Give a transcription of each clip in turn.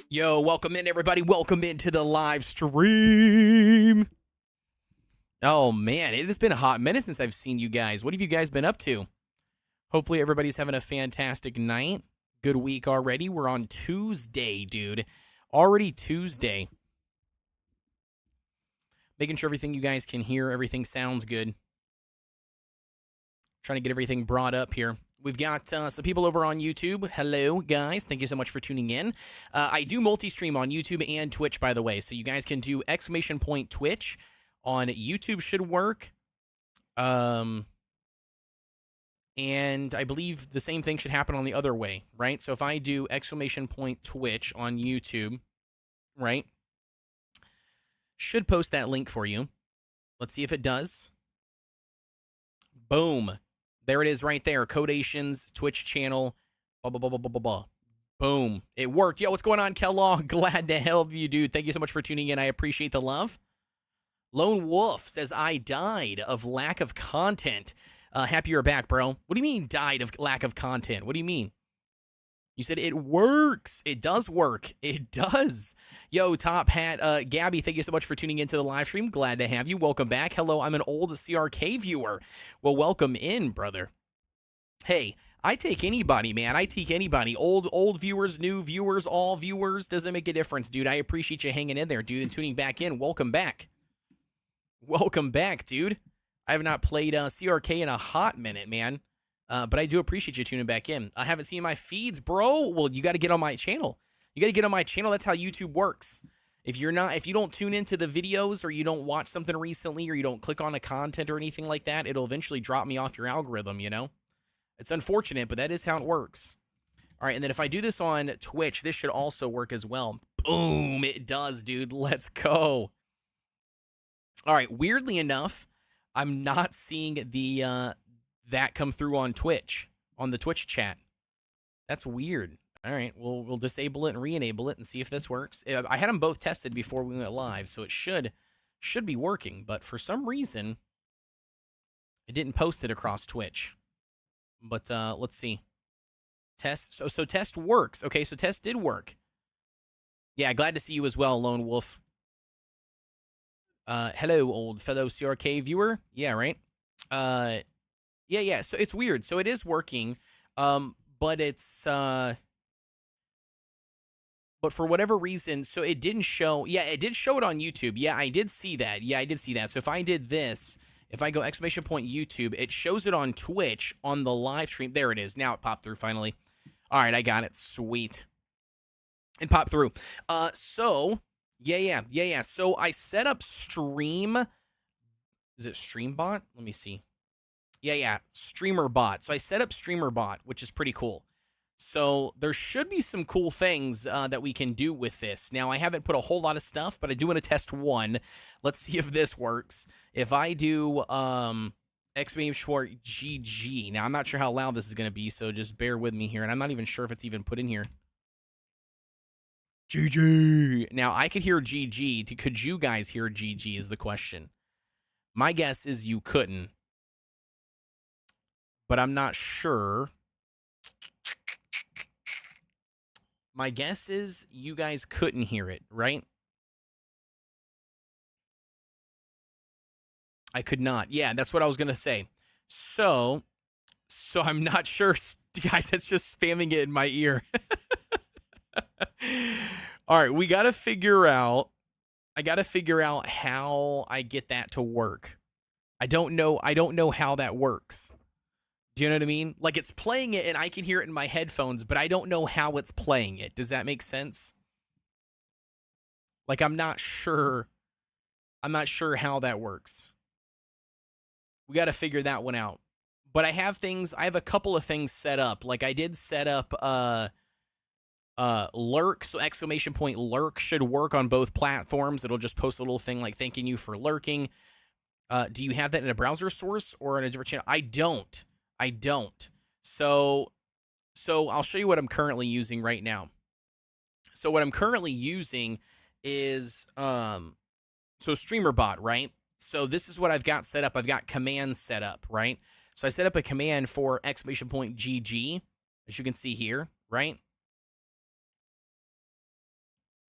Yo, welcome in, everybody. Welcome into the live stream. Oh, man, it has been a hot minute since I've seen you guys. What have you guys been up to? Hopefully, everybody's having a fantastic night. Good week already. We're on Tuesday, dude. Already Tuesday. Making sure everything you guys can hear, everything sounds good. Trying to get everything brought up here. We've got some people over on YouTube. Hello, guys. Thank you so much for tuning in. I do multi-stream on YouTube and Twitch, by the way. So you guys can do !Twitch on YouTube should work. And I believe the same thing should happen on the other way, right? So if I do !Twitch on YouTube, right? Should post that link for you. Let's see if it does. Boom. There it is right there. Kodeations, Twitch channel. Blah, blah, blah, blah, blah, blah, blah. Boom. It worked. Yo, what's going on, Kellogg? Glad to help you, dude. Thank you so much for tuning in. I appreciate the love. Lone Wolf says, I died of lack of content. Happy you're back, bro. What do you mean died of lack of content? What do you mean? You said it works. It does work. It does. Yo, Top Hat. Gabby, thank you so much for tuning into the live stream. Glad to have you. Welcome back. Hello, I'm an old CRK viewer. Well, welcome in, brother. Hey, I take anybody, man. I take anybody. Old viewers, new viewers, all viewers. Doesn't make a difference, dude. I appreciate you hanging in there, dude, and tuning back in. Welcome back. Welcome back, dude. I have not played CRK in a hot minute, man. But I do appreciate you tuning back in. I haven't seen my feeds, bro. Well, you got to get on my channel. You got to get on my channel. That's how YouTube works. If you don't tune into the videos, or you don't watch something recently, or you don't click on a content or anything like that, it'll eventually drop me off your algorithm, you know? It's unfortunate, but that is how it works. All right, and then if I do this on Twitch, this should also work as well. Boom, it does, dude. Let's go. All right, weirdly enough, I'm not seeing the that come through on Twitch, on the Twitch chat. That's weird. All right, we'll disable it and re-enable it and see if this works. I had them both tested before we went live, so it should be working. But for some reason, it didn't post it across Twitch. But let's see. Test. So test works. Okay, so test did work. Yeah, glad to see you as well, Lone Wolf. Hello, old fellow CRK viewer. Yeah, right. Yeah. So it's weird. So it is working, but it's but for whatever reason, so it didn't show. Yeah, it did show it on YouTube. Yeah, I did see that. Yeah, I did see that. So if I did this, if I go !YouTube, it shows it on Twitch on the live stream. There it is. Now it popped through finally. All right, I got it. Sweet. It popped through. So yeah. So I set up Stream. Is it StreamBot? Let me see. Yeah, StreamerBot. So I set up StreamerBot, which is pretty cool. So there should be some cool things that we can do with this. Now, I haven't put a whole lot of stuff, but I do want to test one. Let's see if this works. If I do GG. Now, I'm not sure how loud this is going to be, so just bear with me here. And I'm not even sure if it's even put in here. GG. Now, I could hear GG. Could you guys hear GG is the question. My guess is you couldn't. But I'm not sure. My guess is you guys couldn't hear it, right? I could not. Yeah, that's what I was going to say. So I'm not sure. Guys, it's just spamming it in my ear. All right, we got to figure out. I got to figure out how I get that to work. I don't know how that works. Do you know what I mean? Like, it's playing it and I can hear it in my headphones, but I don't know how it's playing it. Does that make sense? Like, I'm not sure how that works. We got to figure that one out. But I have a couple of things set up. Like, I did set up lurk, so !Lurk should work on both platforms. It'll just post a little thing like thanking you for lurking. Do you have that in a browser source or in a different channel? I don't. So I'll show you what I'm currently using right now. So what I'm currently using is so StreamerBot, right? So this is what I've got set up. I've got commands set up, right? So I set up a command for !GG, as you can see here, right?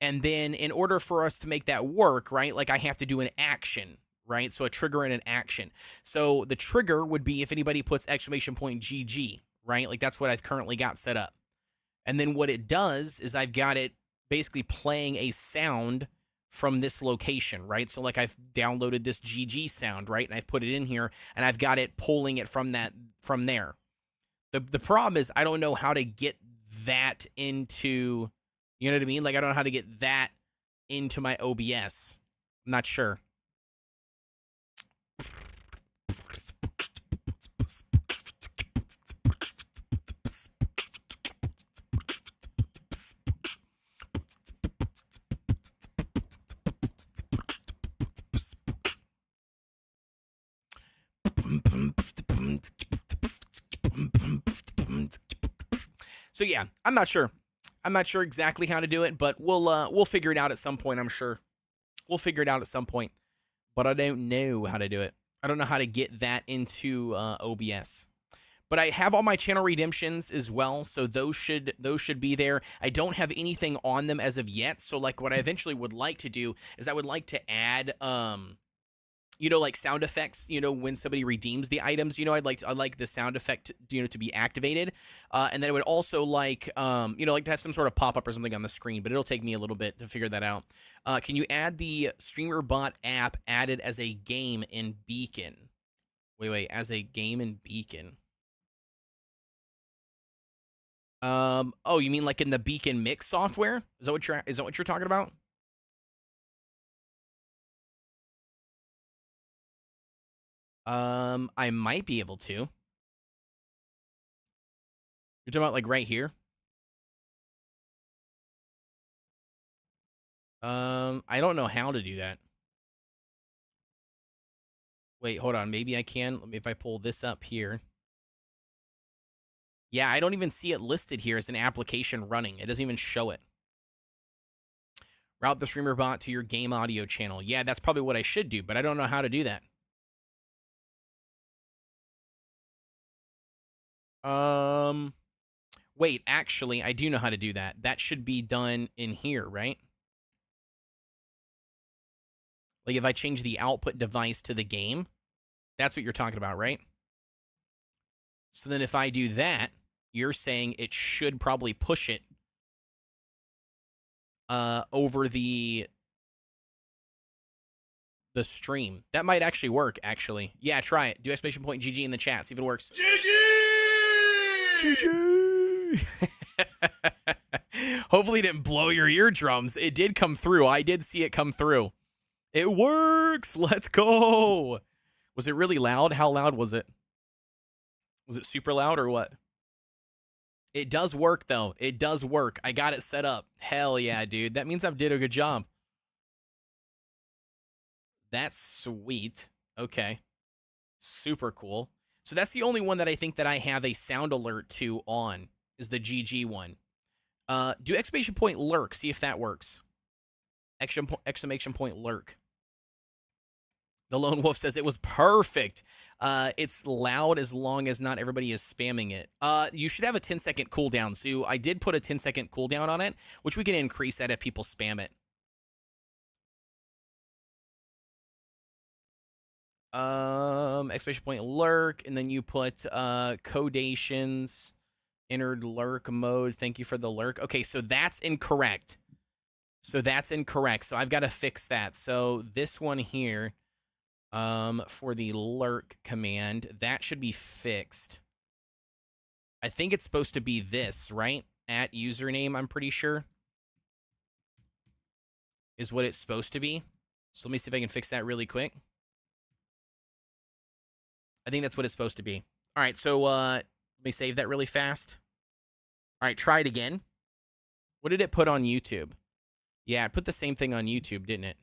And then in order for us to make that work, right, like I have to do an action, right? So a trigger and an action. So the trigger would be if anybody puts exclamation point GG, right? Like that's what I've currently got set up. And then what it does is I've got it basically playing a sound from this location, right? So like I've downloaded this GG sound, right? And I've put it in here and I've got it pulling it from there. The problem is I don't know how to get that into, you know what I mean? Like I don't know how to get that into my OBS. I'm not sure. So yeah, I'm not sure. I'm not sure exactly how to do it, but we'll figure it out at some point, I'm sure. We'll figure it out at some point. But I don't know how to do it. I don't know how to get that into OBS. But I have all my channel redemptions as well, so those should be there. I don't have anything on them as of yet, so like what I eventually would like to do is I would like to add you know, like sound effects, you know, when somebody redeems the items, you know, I'd like the sound effect, you know, to be activated. And then I would also like, you know, like to have some sort of pop-up or something on the screen, but it'll take me a little bit to figure that out. Can you add the StreamerBot app added as a game in Beacon? Wait, as a game in Beacon. Oh, you mean like in the Beacon Mix software? Is that what you're talking about? I might be able to. You're talking about like right here? I don't know how to do that. Wait, hold on. Maybe I can. If I pull this up here. Yeah, I don't even see it listed here as an application running. It doesn't even show it. Route the streamer bot to your game audio channel. Yeah, that's probably what I should do, but I don't know how to do that. Wait, actually, I do know how to do that. That should be done in here, right? Like if I change the output device to the game, that's what you're talking about, right? So then if I do that, you're saying it should probably push it over the stream. That might actually work, actually. Yeah, try it. Do exclamation point GG in the chat. See if it works. GG! Hopefully it didn't blow your eardrums. It did come through. I did see it come through. It works! Let's go! Was it really loud? How loud was it? Was it super loud or what? It does work, though. It does work. I got it set up. Hell yeah, dude. That means I did a good job. That's sweet. Okay. Super cool. So that's the only one that I think that I have a sound alert to on, is the GG one. Do exclamation point lurk. See if that works. Exclamation point lurk. The Lone Wolf says it was perfect. It's loud as long as not everybody is spamming it. You should have a 10-second cooldown. So I did put a 10-second cooldown on it, which we can increase that if people spam it. Exclamation point lurk, and then you put Kodeations entered lurk mode. Thank you for the lurk. Okay, so that's incorrect. So I've got to fix that. So this one here, for the lurk command, that should be fixed. I think it's supposed to be this, right? At username, I'm pretty sure, is what it's supposed to be. So let me see if I can fix that really quick. I think that's what it's supposed to be. All right, so let me save that really fast. All right, try it again. What did it put on YouTube? Yeah, it put the same thing on YouTube, didn't it?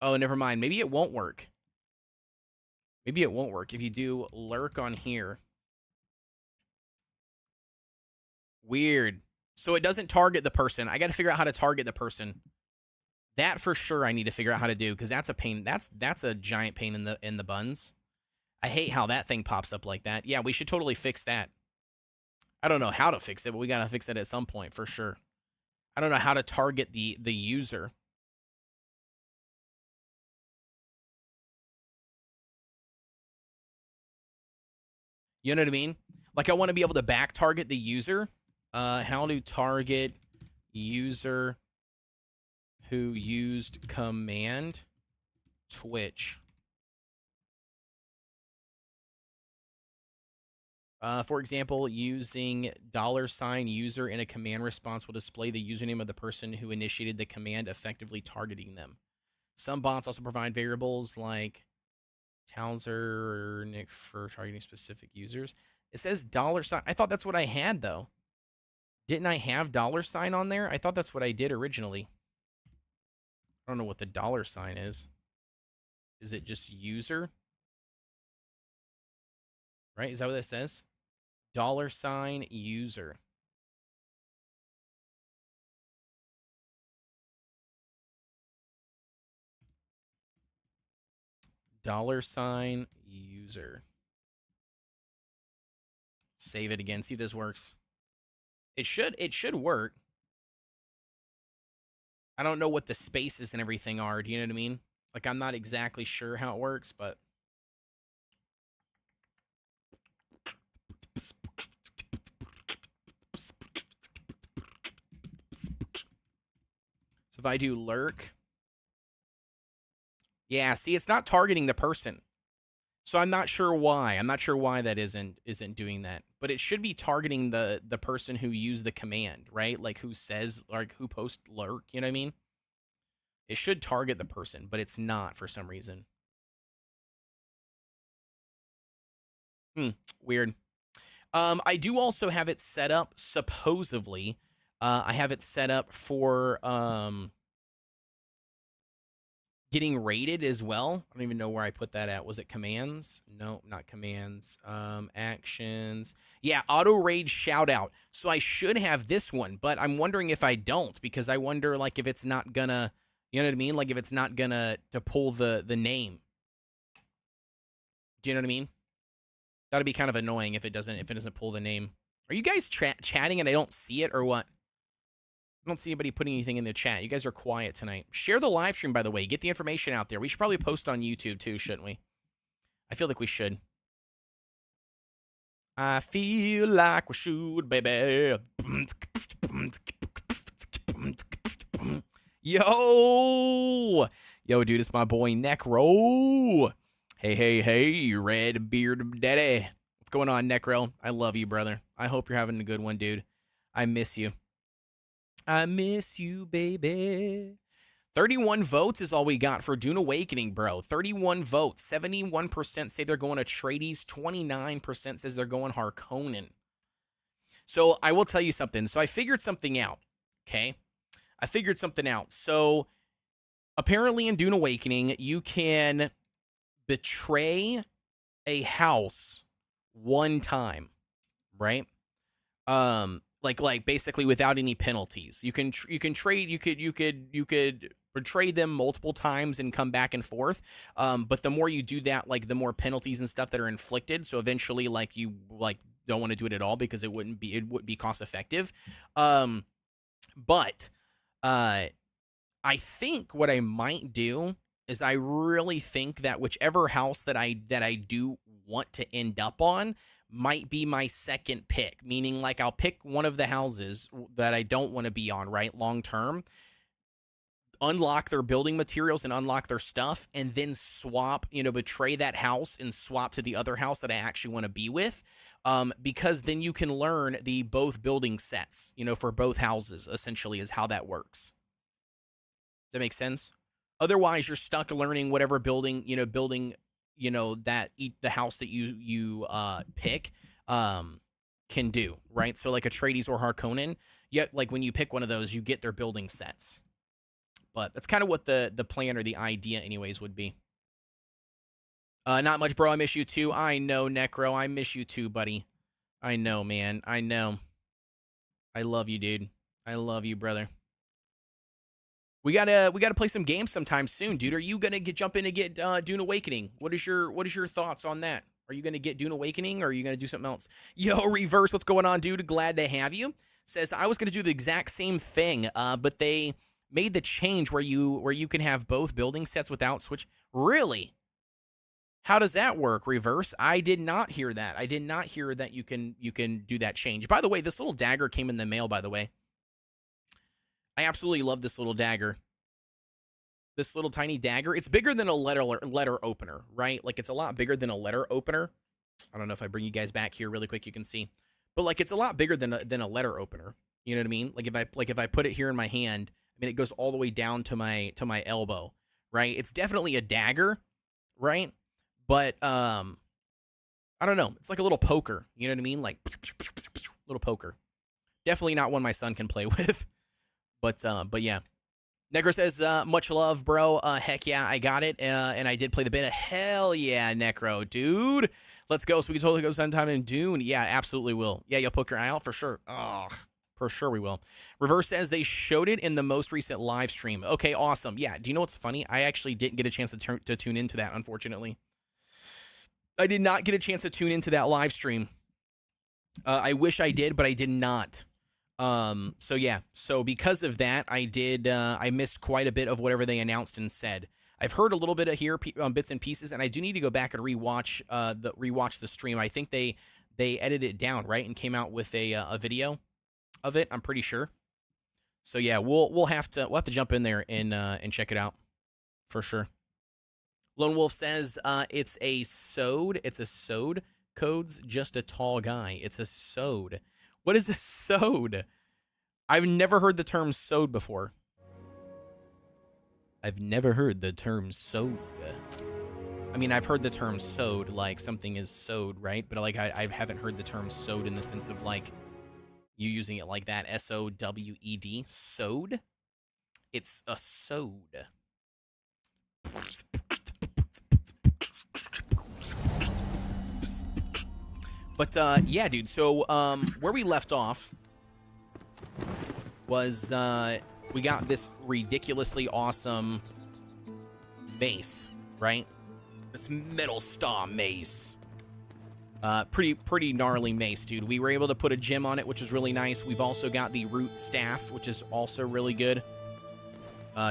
Oh, never mind. Maybe it won't work. Maybe it won't work if you do lurk on here. Weird. So it doesn't target the person. I got to figure out how to target the person. That for sure I need to figure out how to do, because that's a pain. That's a giant pain in the buns. I hate how that thing pops up like that. Yeah, we should totally fix that. I don't know how to fix it, but we got to fix it at some point for sure. I don't know how to target the user. You know what I mean? Like, I want to be able to back target the user. How to target user who used command Twitch. For example, using $user in a command response will display the username of the person who initiated the command, effectively targeting them. Some bots also provide variables like Towser or Nick for targeting specific users. It says $. I thought that's what I had, though. Didn't I have $sign on there? I thought that's what I did originally. I don't know what the $sign is. Is it just user? Right? Is that what it says? $user. $user. Save it again. See if this works. It should work. I don't know what the spaces and everything are. Do you know what I mean? Like, I'm not exactly sure how it works, but so if I do lurk, yeah, see, it's not targeting the person. So I'm not sure why. I'm not sure why that isn't doing that. But it should be targeting the person who used the command, right? Like, who says, like, who posts lurk, you know what I mean? It should target the person, but it's not for some reason. Weird. I do also have it set up, supposedly. I have it set up for getting rated as well. I don't even know where I put that at. Was it commands? No, not commands. Actions. Yeah, auto raid shout out. So I should have this one, but I'm wondering if I don't, because I wonder, like, if it's not gonna, you know what I mean? Like, if it's not gonna to pull the name. Do you know what I mean? That'd be kind of annoying if it doesn't pull the name. Are you guys chatting and I don't see it, or what? I don't see anybody putting anything in the chat. You guys are quiet tonight. Share the live stream, by the way. Get the information out there. We should probably post on YouTube, too, shouldn't we? I feel like we should. I feel like we should, baby. Yo! Yo, dude, it's my boy Necro. Hey, red beard daddy. What's going on, Necro? I love you, brother. I hope you're having a good one, dude. I miss you. I miss you, baby. 31 votes is all we got for Dune Awakening, bro. 31 votes. 71% say they're going Atreides. 29% says they're going Harkonnen. So I will tell you something. So I figured something out, okay? I figured something out. So apparently in Dune Awakening, you can betray a house one time, right? Like basically without any penalties. You can trade. You could betray them multiple times and come back and forth. But the more you do that, like, the more penalties and stuff that are inflicted. So eventually, like, you don't want to do it at all because it wouldn't be cost effective. But I think what I might do is I really think that whichever house that I do want to end up on might be my second pick, meaning, like, I'll pick one of the houses that I don't want to be on, right, long term, unlock their building materials and unlock their stuff, and then swap, betray that house and swap to the other house that I actually want to be with, because then you can learn the both building sets, for both houses, essentially, is how that works. Does that make sense? Otherwise, you're stuck learning whatever building, that the house that you pick can do, right? So like Atreides or Harkonnen, yet, like, when you pick one of those, you get their building sets. But that's kind of what the plan or the idea anyways would be. Not much, bro. I miss you too. I know, Necro. I miss you too, buddy. I know, man. I know. I love you, dude. I love you, brother. We gotta play some games sometime soon, dude. Are you gonna jump in and get Dune Awakening? What is your thoughts on that? Are you gonna get Dune Awakening, or are you gonna do something else? Yo, Reverse, what's going on, dude? Glad to have you. says, I was going to do the exact same thing, but they made the change where you can have both building sets without switch. Really? How does that work, Reverse? I did not hear that. I did not hear that you can do that change. By the way, this little dagger came in the mail, by the way. I absolutely love this little dagger. This little tiny dagger. It's bigger than a letter opener, right? Like, it's a lot bigger than a letter opener. I don't know if I bring you guys back here really quick, you can see. But, like, it's a lot bigger than a letter opener. You know what I mean? Like, if I put it here in my hand, I mean, it goes all the way down to my elbow, right? It's definitely a dagger, right? But, I don't know. It's like a little poker. You know what I mean? Like, little poker. Definitely not one my son can play with. But yeah. Necro says, much love, bro. Heck yeah, I got it. And I did play the beta. Hell yeah, Necro, dude. Let's go. So we can totally go sometime in Dune. Yeah, absolutely will. Yeah, you'll poke your eye out for sure. Oh, for sure we will. Reverse says they showed it in the most recent live stream. Okay, awesome. Yeah, do you know what's funny? I actually didn't get a chance to tune into that, unfortunately. I did not get a chance to tune into that live stream. I wish I did, but I did not. So yeah, so because of that, I missed quite a bit of whatever they announced and said. I've heard a little bit of here, bits and pieces, and I do need to go back and rewatch the stream. I think they edited it down, right, and came out with a video of it. I'm pretty sure. So yeah, we'll have to jump in there and check it out for sure. Lone Wolf says it's a sewed. It's a sewed. Code's just a tall guy. It's a sewed. What is a sewed? I've never heard the term sewed before. I've never heard the term sewed. I mean, I've heard the term sewed, like something is sewed, right? But like I haven't heard the term sewed in the sense of like you using it like that. S-O-W-E-D. Sewed? It's a sewed. But, yeah, dude, so, where we left off was, we got this ridiculously awesome mace, right? This metal star mace. Pretty gnarly mace, dude. We were able to put a gem on it, which is really nice. We've also got the root staff, which is also really good.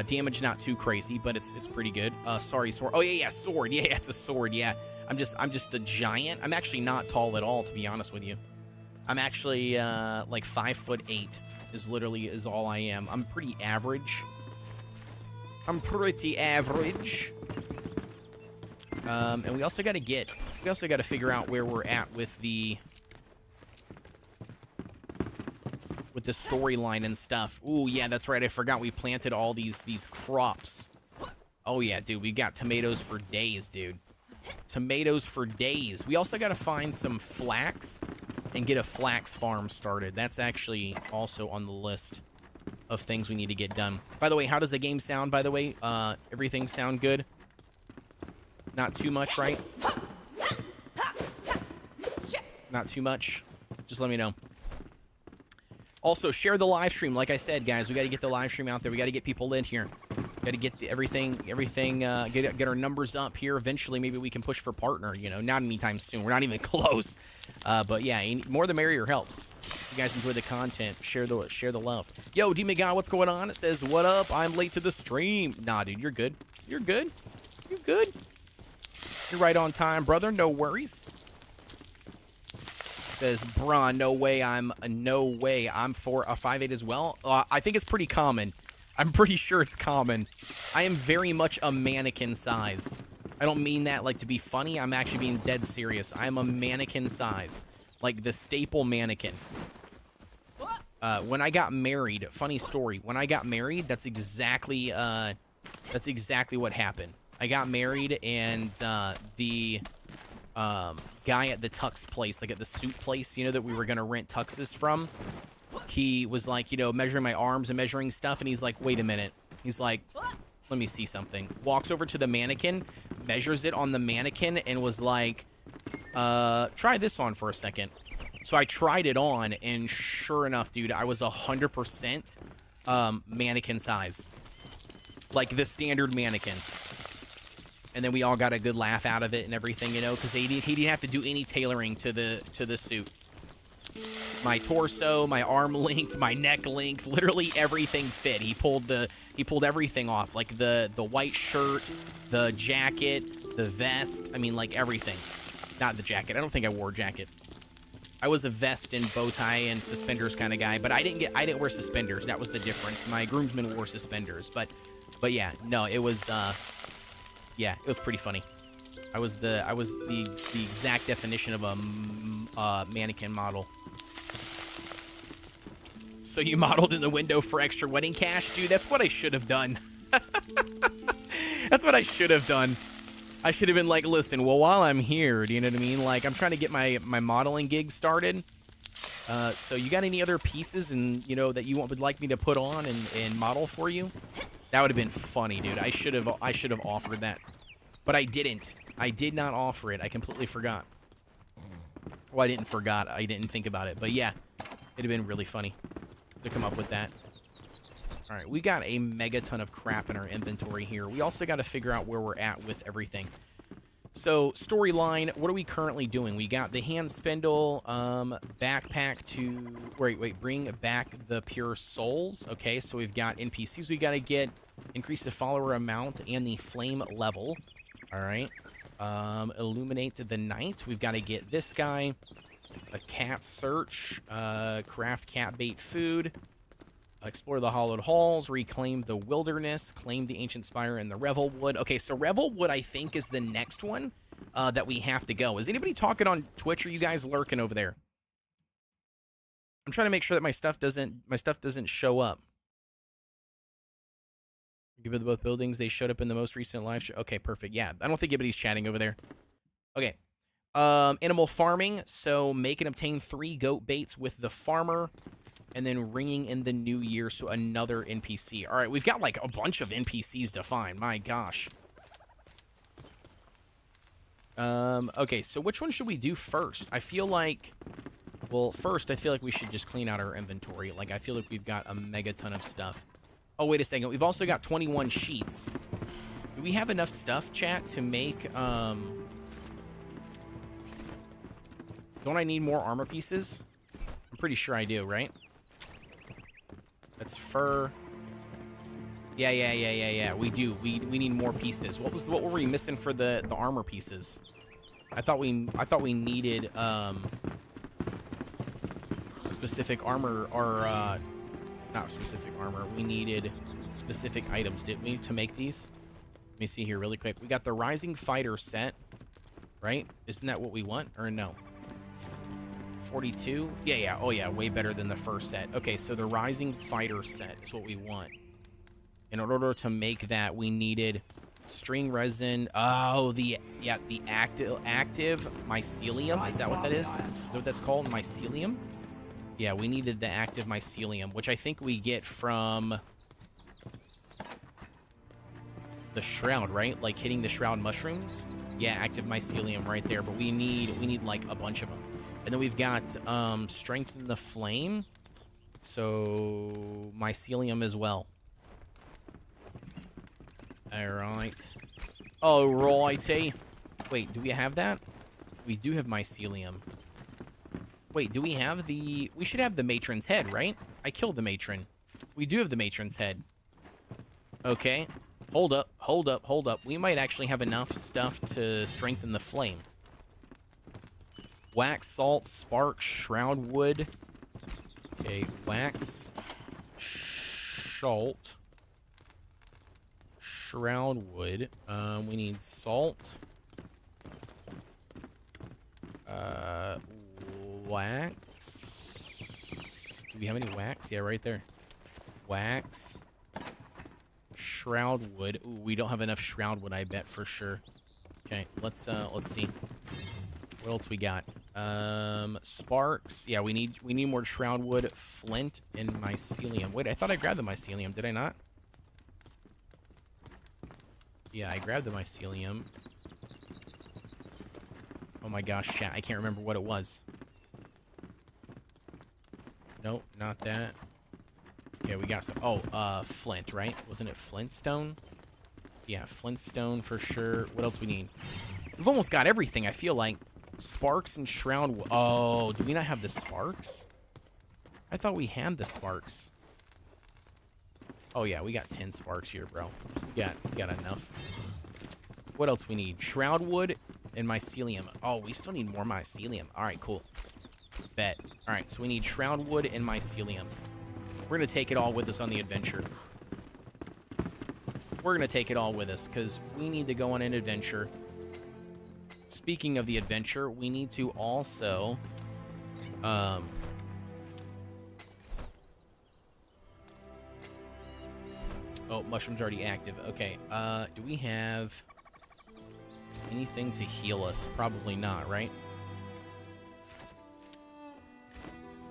Damage not too crazy, but it's pretty good. Sorry, sword. Oh, yeah, sword. Yeah, it's a sword, yeah. I'm just a giant. I'm actually not tall at all, to be honest with you. I'm actually like 5'8" is all I am. I'm pretty average. And we also got to figure out where we're at with the storyline and stuff. Ooh, yeah, that's right. I forgot we planted all these crops. Oh yeah, dude, we got tomatoes for days, dude. Tomatoes for days. We also got to find some flax and get a flax farm started. That's actually also on the list of things we need to get done. By the way, how does the game sound, by the way? Everything sound good? Not too much, right? Not too much? Just let me know. Also, share the live stream. Like I said, guys, we got to get the live stream out there. We got to get people in here. Got to get everything, get our numbers up here. Eventually, maybe we can push for partner, you know, not anytime soon. We're not even close. But yeah, more the merrier helps. If you guys enjoy the content, share the love. Yo, D McGow, what's going on? It says, what up? I'm late to the stream. Nah, dude, you're good. You're good. You're good. You're right on time, brother. No worries. Says, bruh, no way I'm for a 5'8" as well. I think it's pretty common. I'm pretty sure it's common. I am very much a mannequin size. I don't mean that like to be funny. I'm actually being dead serious. I'm a mannequin size. Like the staple mannequin. When I got married, funny story. When I got married, that's exactly what happened. I got married and the guy at the tux place, like at the suit place, you know, that we were gonna rent tuxes from, he was like, you know, measuring my arms and measuring stuff, and he's like, wait a minute. He's like, let me see something. Walks over to the mannequin, measures it on the mannequin, and was like, try this on for a second. So I tried it on, and sure enough, dude, I was 100% mannequin size. Like the standard mannequin. And then we all got a good laugh out of it and everything, you know, because he didn't have to do any tailoring to the suit. my torso, my arm length, my neck length, literally everything fit. He pulled everything off, like the white shirt, the jacket, the vest. I mean, like everything. Not the jacket. I don't think I wore a jacket. I was a vest and bow tie and suspenders kind of guy, but I didn't wear suspenders. That was the difference. My groomsmen wore suspenders, but yeah, no, it was yeah, it was pretty funny. I was the exact definition of a mannequin model. So you modeled in the window for extra wedding cash? Dude, that's what I should have done. That's what I should have done. I should have been like, listen, well, while I'm here, do you know what I mean? Like, I'm trying to get my modeling gig started. So you got any other pieces and, you know, that you would like me to put on and model for you? That would have been funny, dude. I should have offered that. But I didn't. I did not offer it. I completely forgot. Well, I didn't forgot. I didn't think about it. But yeah, it'd have been really funny to come up with that. All right, we got a mega ton of crap in our inventory here. We also got to figure out where we're at with everything. So, storyline, what are we currently doing? We got the hand spindle, backpack to... Wait, bring back the pure souls. Okay, so we've got NPCs we got to get, increase the follower amount and the flame level. All right. Illuminate the night. We've got to get this guy, a cat search, craft cat bait food, explore the hollowed halls, reclaim the wilderness, claim the ancient spire and the revel wood. Okay, so revel wood I think is the next one that we have to go. Is anybody talking on Twitch? Or are you guys lurking over there? I'm trying to make sure that my stuff doesn't show up. Give it both buildings. They showed up in the most recent live show. Okay, perfect. Yeah, I don't think anybody's chatting over there. Okay. Animal farming. So make and obtain 3 goat baits with the farmer. And then ringing in the new year. So another NPC. All right, we've got like a bunch of NPCs to find. My gosh. Okay, so which one should we do first? I feel like... Well, first, I feel like we should just clean out our inventory. Like, I feel like we've got a mega ton of stuff. Oh, wait a second. We've also got 21 sheets. Do we have enough stuff, chat, to make, Don't I need more armor pieces? I'm pretty sure I do, right? That's fur. Yeah. We do. We need more pieces. What were we missing for the armor pieces? I thought we needed, specific armor, or, not specific armor. We needed specific items, didn't we, to make these? Let me see here really quick. We got the Rising Fighter set, right? Isn't that what we want, or no? 42? Yeah. Oh, yeah, way better than the first set. Okay, so the Rising Fighter set is what we want. In order to make that, we needed string resin. Oh, the active mycelium. Is that what that is? Is that what that's called? Mycelium? Yeah, we needed the active mycelium, which I think we get from the shroud, right? Like hitting the shroud mushrooms. Yeah, active mycelium right there. But we need like a bunch of them. And then we've got strengthen the flame. So mycelium as well. All right. Oh, righty. Wait, do we have that? We do have mycelium. Wait, do we have the... We should have the matron's head, right? I killed the matron. We do have the matron's head. Okay. Hold up. We might actually have enough stuff to strengthen the flame. Wax, salt, spark, shroud wood. Okay, wax, salt, shroud wood. We need salt. Wax. Do we have any wax? Yeah, right there. Wax. Shroud wood. Ooh, we don't have enough shroud wood, I bet, for sure. Okay, let's see. What else we got? Sparks. Yeah, we need more shroud wood, flint, and mycelium. Wait, I thought I grabbed the mycelium. Did I not? Yeah, I grabbed the mycelium. Oh my gosh, chat. I can't remember what it was. Nope, not that. Okay, we got some. Oh, flint, right? Wasn't it flintstone? Yeah, flintstone for sure. What else we need? We've almost got everything, I feel like. Sparks and shroud. Oh, do we not have the sparks? I thought we had the sparks. Oh, yeah, we got 10 sparks here, bro. We got enough. What else we need? Shroud wood and mycelium. Oh, we still need more mycelium. All right, cool. Bet. All right, so we need shroud wood and mycelium. We're going to take it all with us on the adventure. We're going to take it all with us because we need to go on an adventure. Speaking of the adventure, we need to also... Oh, mushroom's already active. Okay, do we have anything to heal us? Probably not, right?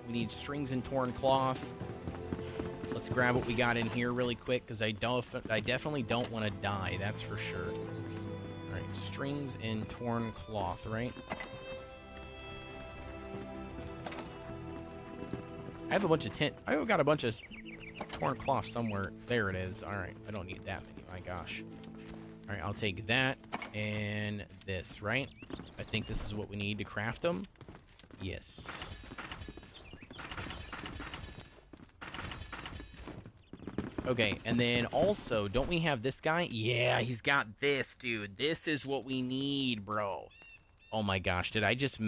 We need strings and torn cloth. Let's grab what we got in here really quick, because I definitely don't want to die, that's for sure. Alright, strings and torn cloth, right? I have a bunch of I've got a bunch of torn cloth somewhere. There it is. Alright, I don't need that many. My gosh. Alright, I'll take that and this, right? I think this is what we need to craft them. Yes. Okay, and then also, don't we have this guy? Yeah, he's got this, dude. This is what we need, bro. Oh my gosh, did I just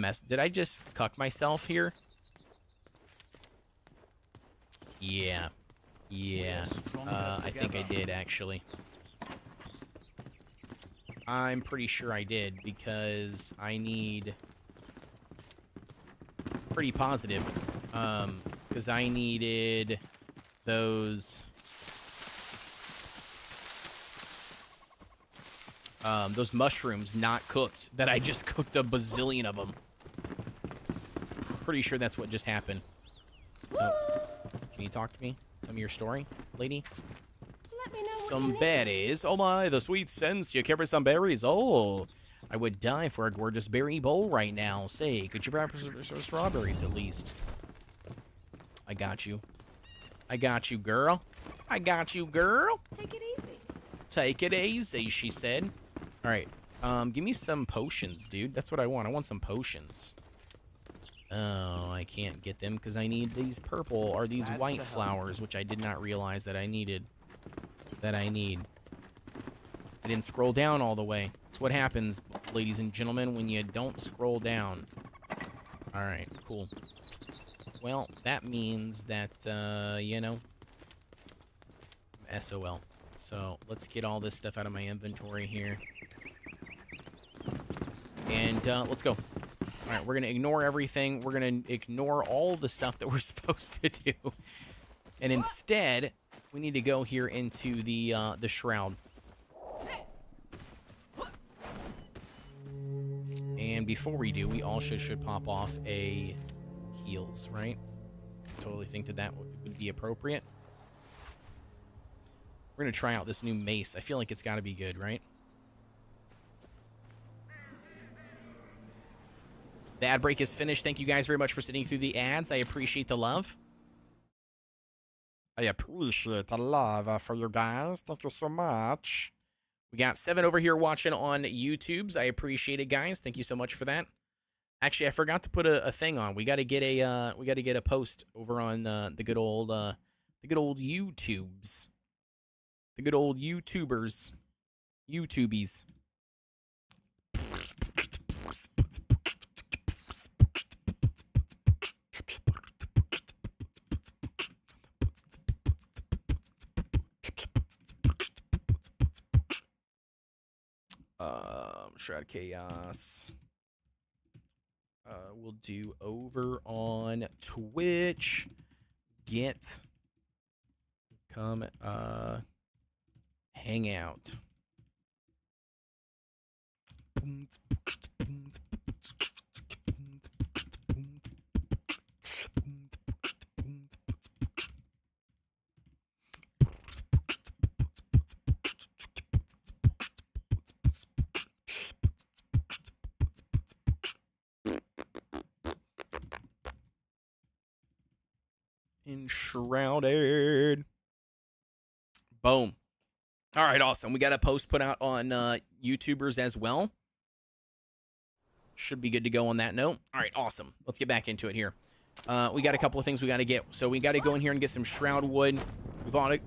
cuck myself here? Yeah. Yeah. I think I did, actually. I'm pretty sure I did, because I need... Pretty positive. Because I needed those mushrooms not cooked, that I just cooked a bazillion of them. Pretty sure that's what just happened. Oh. Can you talk to me? Tell me your story, lady. Let me know Some berries. Oh my, the sweet sense. You carry some berries. Oh, I would die for a gorgeous berry bowl right now. Say, could you perhaps some strawberries at least? I got you. I got you, girl. I got you, girl. Take it easy. Take it easy, she said. All right. Give me some potions, dude. That's what I want. I want some potions. Oh, I can't get them because I need these purple or these white flowers, which I did not realize that I needed. I didn't scroll down all the way. That's what happens, ladies and gentlemen, when you don't scroll down. All right, cool. Well, that means that, you know, SOL. So let's get all this stuff out of my inventory here. And let's go. All right, we're going to ignore everything. We're going to ignore all the stuff that we're supposed to do. And instead, we need to go here into the Shroud. And before we do, we also should pop off a heals, right? Totally think that that would be appropriate. We're going to try out this new mace. I feel like it's got to be good, right? The ad break is finished. Thank you guys very much for sitting through the ads. I appreciate the love. I appreciate the love for you guys. Thank you so much. We got 7 over here watching on YouTube's. I appreciate it, guys. Thank you so much for that. Actually, I forgot to put a thing on. We got to get a post over on the good old YouTubes. The good old YouTubers. YouTubies. Shroud Chaos. We'll do over on Twitch. Come hang out. Enshrouded. Boom. All right, awesome. We got a post put out on YouTubers as well. Should be good to go on that note. All right, awesome. Let's get back into it here. We got a couple of things we got to get. So we got to go in here and get some shroud wood.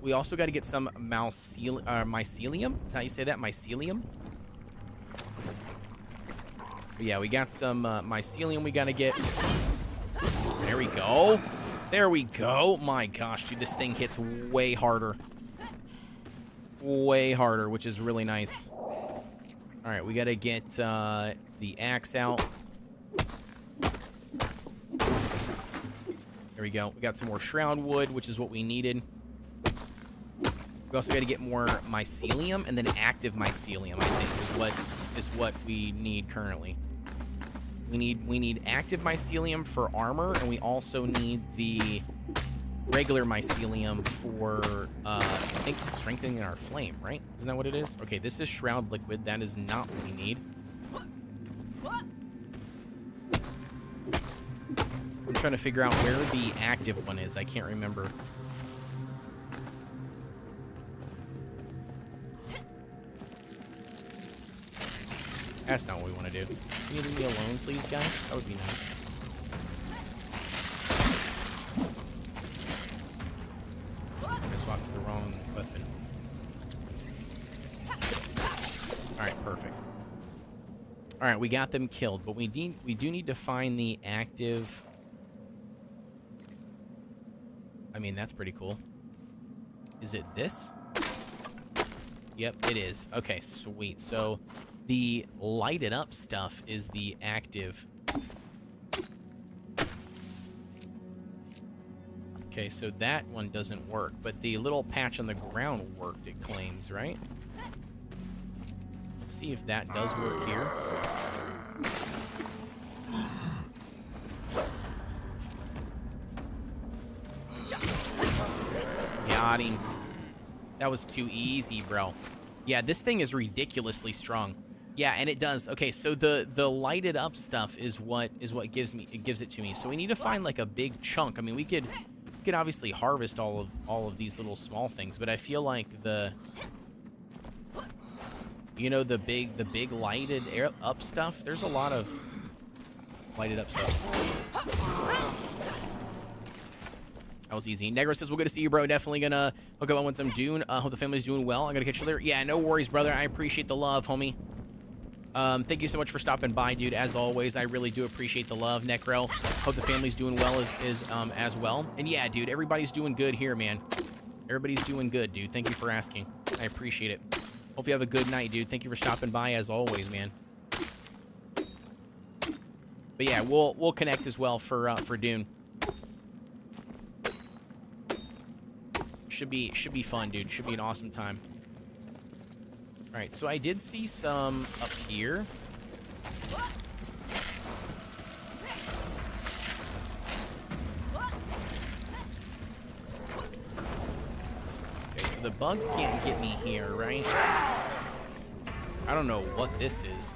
We also got to get some mycelium. Is that how you say that? Mycelium? But yeah, we got some mycelium we got to get. There we go. There we go. My gosh, dude, this thing hits way harder. Way harder, which is really nice. All right, we got to get the axe out. There we go. We got some more shroud wood, which is what we needed. We also got to get more mycelium, and then active mycelium, I think, is what we need currently. We need active mycelium for armor, and we also need the regular mycelium for I think strengthening our flame, right? Isn't that what it is? Okay, this is shroud liquid. That is not what we need. I'm trying to figure out where the active one is. I can't remember. That's not what we want to do. Can you leave me alone, please, guys? That would be nice. I swapped to the wrong weapon. Alright, perfect. Alright, we got them killed, but we do need to find the active... I mean, that's pretty cool. Is it this? Yep, it is. Okay, sweet. So... the lighted up stuff is the active. Okay, so that one doesn't work, but the little patch on the ground worked, it claims, right? Let's see if that does work here. Got him. That was too easy, bro. Yeah, this thing is ridiculously strong. Yeah, and it does. Okay, so the lighted up stuff is what gives it to me. So we need to find like a big chunk. I mean, we could obviously harvest all of these little small things, but I feel like the big lighted up stuff. There's a lot of lighted up stuff. That was easy. Negro says, well, good to see you, bro. Definitely gonna hook up on some Dune. Hope the family's doing well. I'm gonna catch you later. Yeah, no worries, brother. I appreciate the love, homie. Thank you so much for stopping by, dude. As always, I really do appreciate the love, Necro. Hope the family's doing well as well. And yeah, dude, everybody's doing good here, man. Everybody's doing good, dude. Thank you for asking. I appreciate it. Hope you have a good night, dude. Thank you for stopping by, as always, man. But yeah, we'll connect as well for Dune. Should be fun, dude. Should be an awesome time. All right, so I did see some up here. Okay, so the bugs can't get me here, right? I don't know what this is.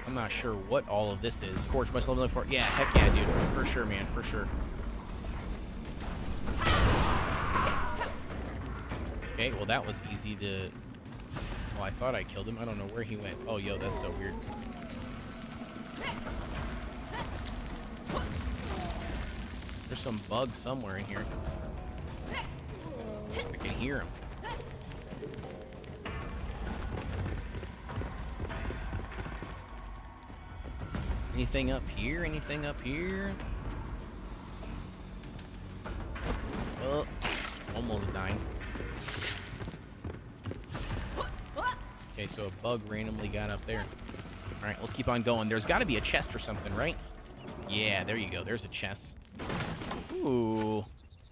I'm not sure what all of this is. Corch, much love for it. Yeah, heck yeah, dude. For sure, man. For sure. Okay, well that was easy to... Well, I thought I killed him. I don't know where he went. Oh, yo, that's so weird. There's some bug somewhere in here. I can hear him. Anything up here? Anything up here? Oh, almost dying. Okay, so a bug randomly got up there. All right, let's keep on going. There's got to be a chest or something, right? Yeah, there you go. There's a chest. Ooh.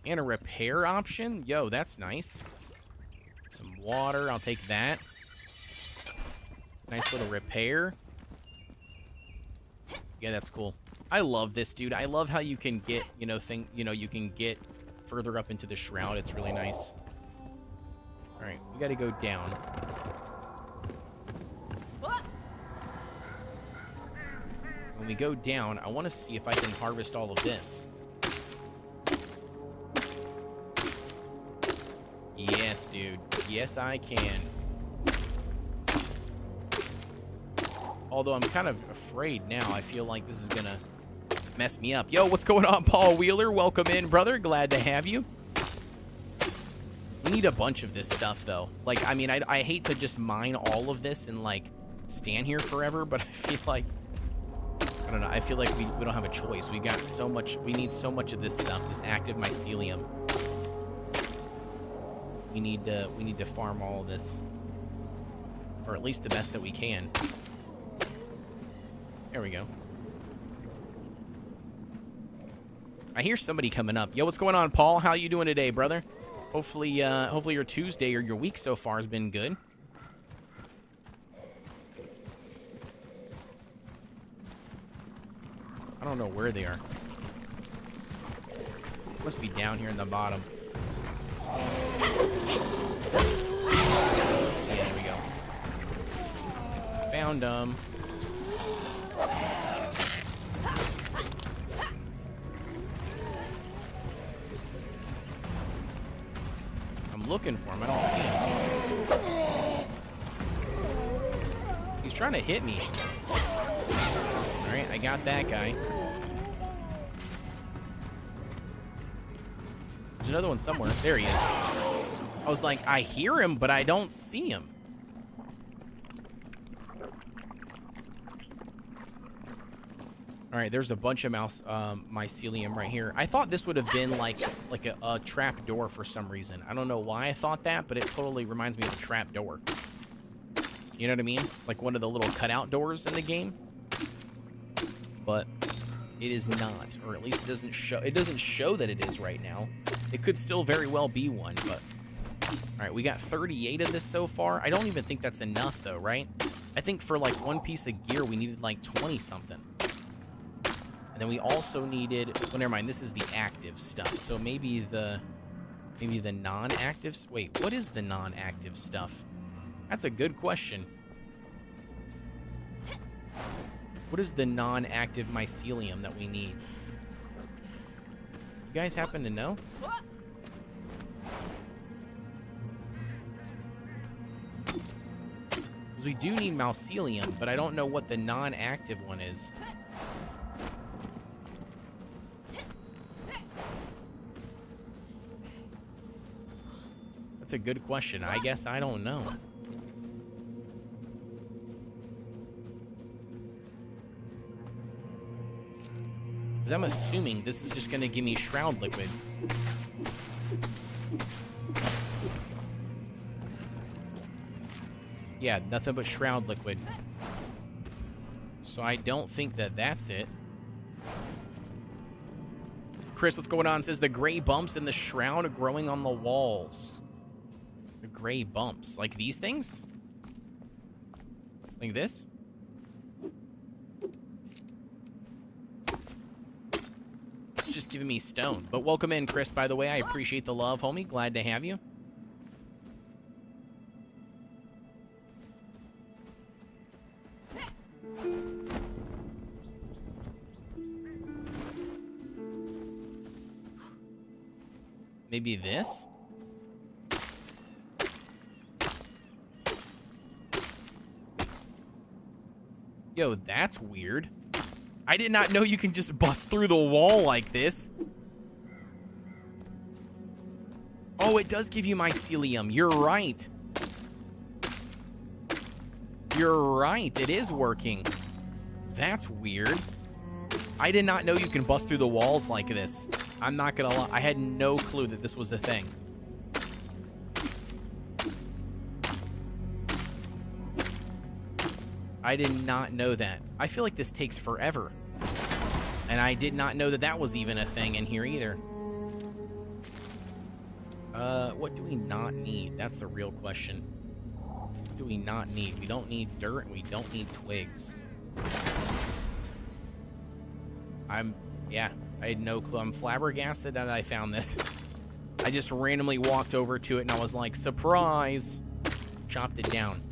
And a repair option? Yo, that's nice. Some water. I'll take that. Nice little repair. Yeah, that's cool. I love this, dude. I love how you can get, you can get further up into the shroud. It's really nice. All right, we got to go down. When we go down, I want to see if I can harvest all of this. Yes, dude. Yes, I can. Although I'm kind of afraid now. I feel like this is gonna... Messed me up. Yo, what's going on, Paul Wheeler? Welcome in, brother. Glad to have you. We need a bunch of this stuff, though. Like, I mean, I hate to just mine all of this and, like, stand here forever, but I feel like, I don't know, I feel like we don't have a choice. We got so much, we need so much of this stuff, this active mycelium. We need to farm all of this. Or at least the best that we can. There we go. I hear somebody coming up. Yo, what's going on, Paul? How you doing today, brother? Hopefully your Tuesday or your week so far has been good. I don't know where they are. Must be down here in the bottom. Yeah, there we go. Found them. I'm looking for him. I don't see him. He's trying to hit me. Alright, I got that guy. There's another one somewhere. There he is. I was like, I hear him, but I don't see him. All right, there's a bunch of mycelium right here. I thought this would have been like a trap door for some reason. I don't know why I thought that, but it totally reminds me of a trap door. You know what I mean? Like one of the little cutout doors in the game. But it is not, or at least it doesn't show. It doesn't show that it is right now. It could still very well be one, but all right, we got 38 of this so far. I don't even think that's enough though, right? I think for like one piece of gear we needed like 20 something. And then we also needed, well, never mind, this is the active stuff. So maybe the non-active, wait, what is the non-active stuff? That's a good question. What is the non-active mycelium that we need? You guys happen to know? Because we do need mycelium, but I don't know what the non-active one is. That's a good question. I guess I don't know. Because I'm assuming this is just going to give me Shroud liquid. Yeah, nothing but Shroud liquid. So I don't think that that's it. Chris, what's going on? Says the gray bumps in the Shroud are growing on the walls. The gray bumps. Like these things? Like this? It's just giving me stone. But welcome in, Chris, by the way. I appreciate the love, homie. Glad to have you. Maybe this? Yo, that's weird. I did not know you can just bust through the wall like this. Oh, it does give you mycelium. You're right. You're right. It is working. That's weird. I did not know you can bust through the walls like this. I'm not gonna lie. I had no clue that this was a thing. I did not know that. I feel like this takes forever. And I did not know that that was even a thing in here either. What do we not need? That's the real question. What do we not need? We don't need dirt and we don't need twigs. Yeah, I had no clue. I'm flabbergasted that I found this. I just randomly walked over to it and I was like, surprise! Chopped it down.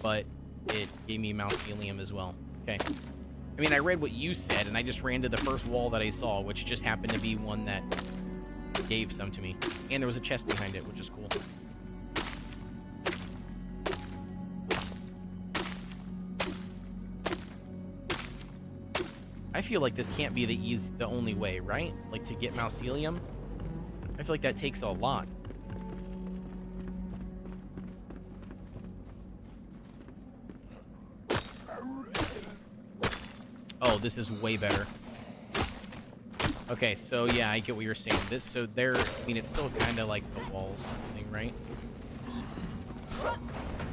But it gave me mycelium as well. Okay. I mean, I read what you said and I just ran to the first wall that I saw, which just happened to be one that gave some to me. And there was a chest behind it, which is cool. I feel like this can't be the only way, right? Like, to get Mycelium? I feel like that takes a lot. Oh, this is way better. Okay, so yeah, I get what you're saying. So there, I mean, it's still kind of like the walls thing, right?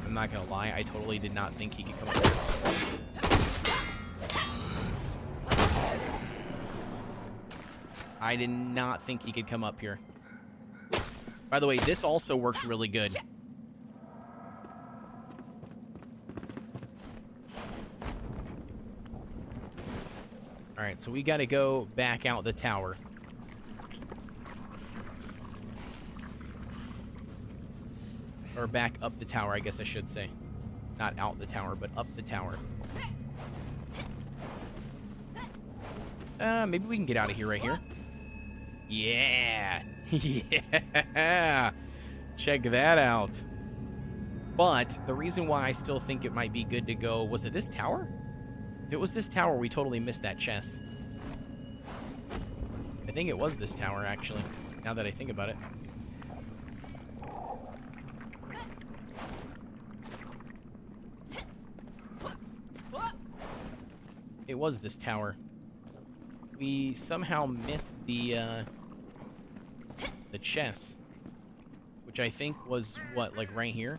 I'm not gonna lie, I totally did not think he could come up here. I did not think he could come up here. By the way, this also works really good. Alright, so we gotta go back out the tower. Or back up the tower, I guess I should say. Not out the tower, but up the tower. Maybe we can get out of here right here. Yeah! Yeah! Check that out. But the reason why I still think it might be good to go... Was it this tower? If it was this tower, we totally missed that chest. I think it was this tower, actually, now that I think about it. It was this tower. We somehow missed the chest, which I think was, what, like right here?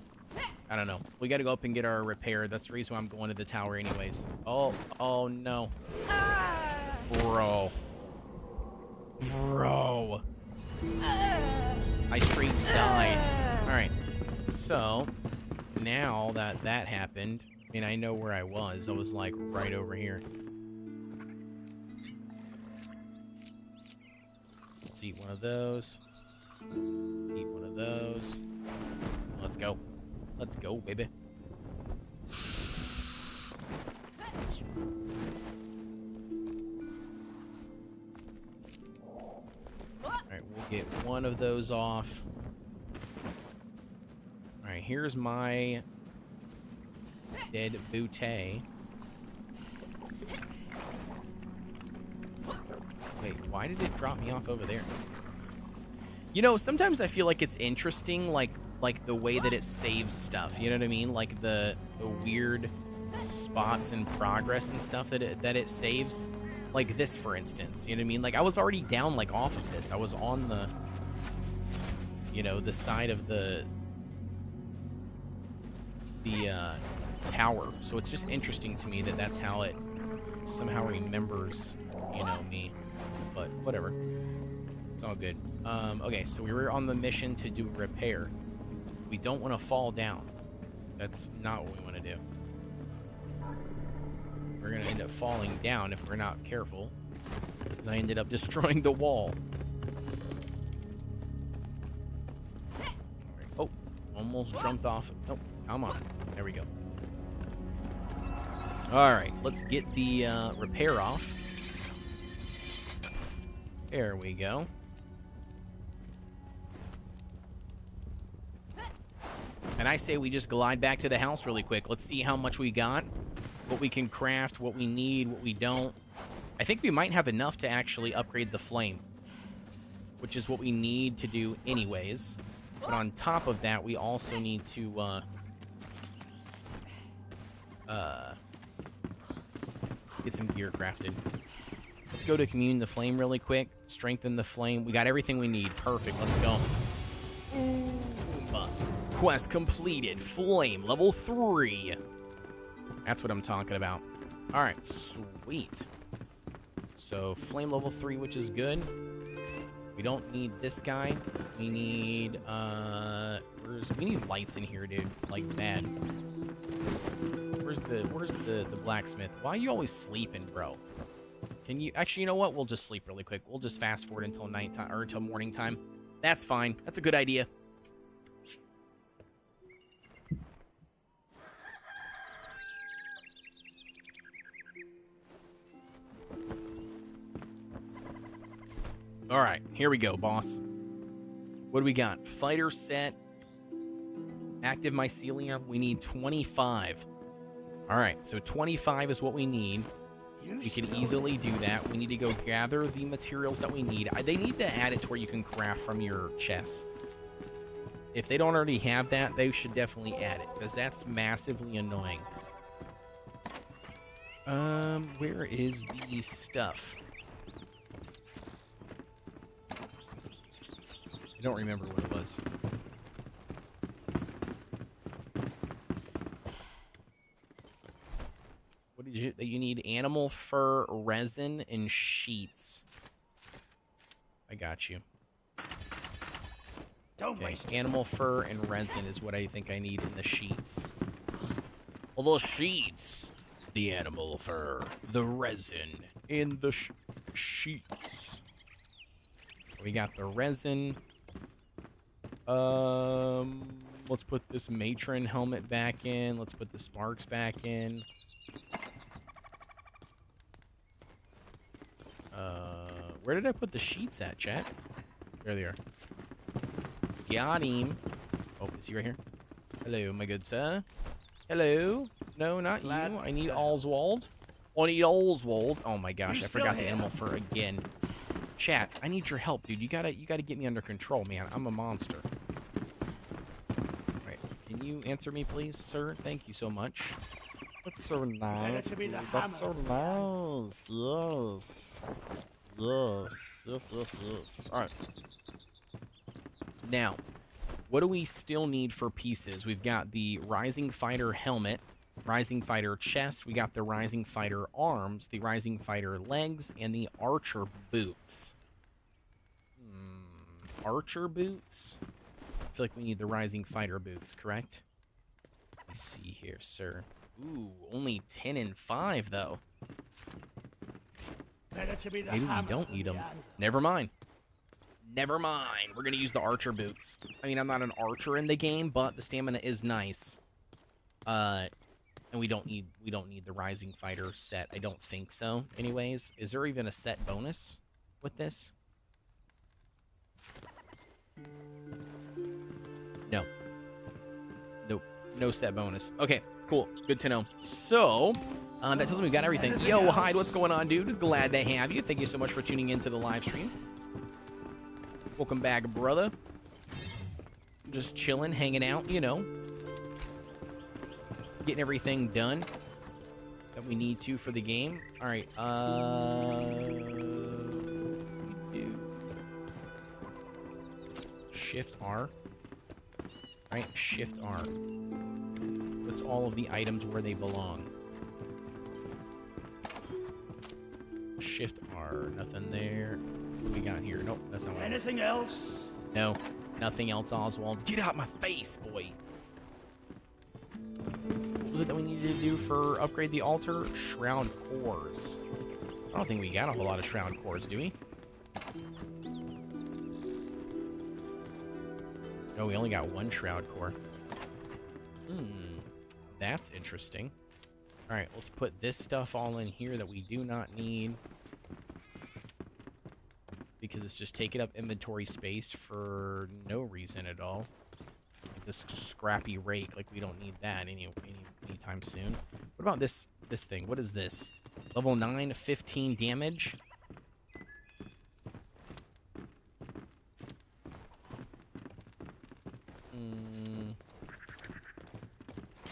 I don't know. We gotta go up and get our repair. That's the reason why I'm going to the tower anyways. Oh no. Bro. I straight died. Alright. So, now that that happened, I mean, I know where I was. I was, like, right over here. Let's eat one of those. Eat one of those. Let's go. Let's go, baby. Alright, we'll get one of those off. Alright, here's my dead bootay. Wait, why did it drop me off over there? You know, sometimes I feel like it's interesting, like the way that it saves stuff. You know what I mean? Like the weird spots in progress and stuff that it saves. Like this, for instance. You know what I mean? Like I was already down like off of this. I was on the, you know, the side of the tower. So it's just interesting to me that that's how it somehow remembers, you know, me. But whatever. It's all good. Okay, so we were on the mission to do repair. We don't want to fall down. That's not what we want to do. We're going to end up falling down if we're not careful. Because I ended up destroying the wall. Oh, almost jumped off. Nope, come on. There we go. Alright, let's get the repair off. There we go. And I say we just glide back to the house really quick. Let's see how much we got, what we can craft, what we need, what we don't. I think we might have enough to actually upgrade the flame, which is what we need to do anyways. But on top of that, we also need to get some gear crafted. Let's go to commune the flame really quick. Strengthen the flame. We got everything we need. Perfect. Let's go. Quest completed. Flame level 3. That's what I'm talking about. All right. Sweet. So flame level 3, which is good. We don't need this guy. We need we need lights in here, dude. Like bad. Where's the blacksmith? Why are you always sleeping, bro? Can you actually, you know what? We'll just sleep really quick. We'll just fast forward until nighttime or until morning time. That's fine. That's a good idea. All right, here we go, boss. What do we got? Fighter set. Active mycelium. We need 25. All right, so 25 is what we need. We can easily do that. We need to go gather the materials that we need. They need to add it to where you can craft from your chests. If they don't already have that, they should definitely add it, because that's massively annoying. Where is the stuff? I don't remember what it was. What did you need? Animal fur, resin, and sheets. I got you. Okay, animal fur and resin is what I think I need in the sheets. Well, the sheets. The animal fur, the resin, and the sheets. We got the resin. Let's put this matron helmet back in. Let's put the sparks back in. Where did I put the sheets at, chat? There they are. Got him. Oh, is he right here? Hello, my good sir. Hello. No, not you. I need Oswald. I need Oswald. Oh my gosh, I forgot the animal fur again. Chat, I need your help, dude. You gotta get me under control, man. I'm a monster. Right. Can you answer me, please, sir? Thank you so much. That's so nice. Dude. That's so nice. Yes. Yes. Yes, yes, yes. Alright. Now, what do we still need for pieces? We've got the Rising Fighter helmet, Rising Fighter chest, we got the Rising Fighter arms, the Rising Fighter legs, and the Archer boots. Archer boots? I feel like we need the Rising Fighter boots, correct? Let me see here, sir. Ooh, only 10 and 5, though. Maybe we don't need them. Never mind. Never mind. We're gonna use the archer boots. I mean, I'm not an archer in the game, but the stamina is nice. And we don't need the Rising Fighter set. I don't think so. Anyways, is there even a set bonus with this? No. Nope. No set bonus. Okay, cool. Good to know. So, that tells me we got everything. Yo, Hyde, what's going on, dude? Glad to have you. Thank you so much for tuning into the live stream. Welcome back, brother. Just chilling, hanging out, you know. Getting everything done that we need to for the game. All right, Shift R. All right, Shift R. Puts all of the items where they belong. Shift R. Nothing there. What do we got here? Nope, that's not what Anything else? No, nothing else, Oswald. Get out my face, boy. What was it that we needed to do for upgrade the altar? Shroud cores. I don't think we got a whole lot of shroud cores, do we? No, we only got one shroud core. That's interesting. All right, let's put this stuff all in here that we do not need, because it's just taking up inventory space for no reason at all. Like this scrappy rake, like we don't need that anytime soon. What about this thing? What is this? Level 9, 15 damage.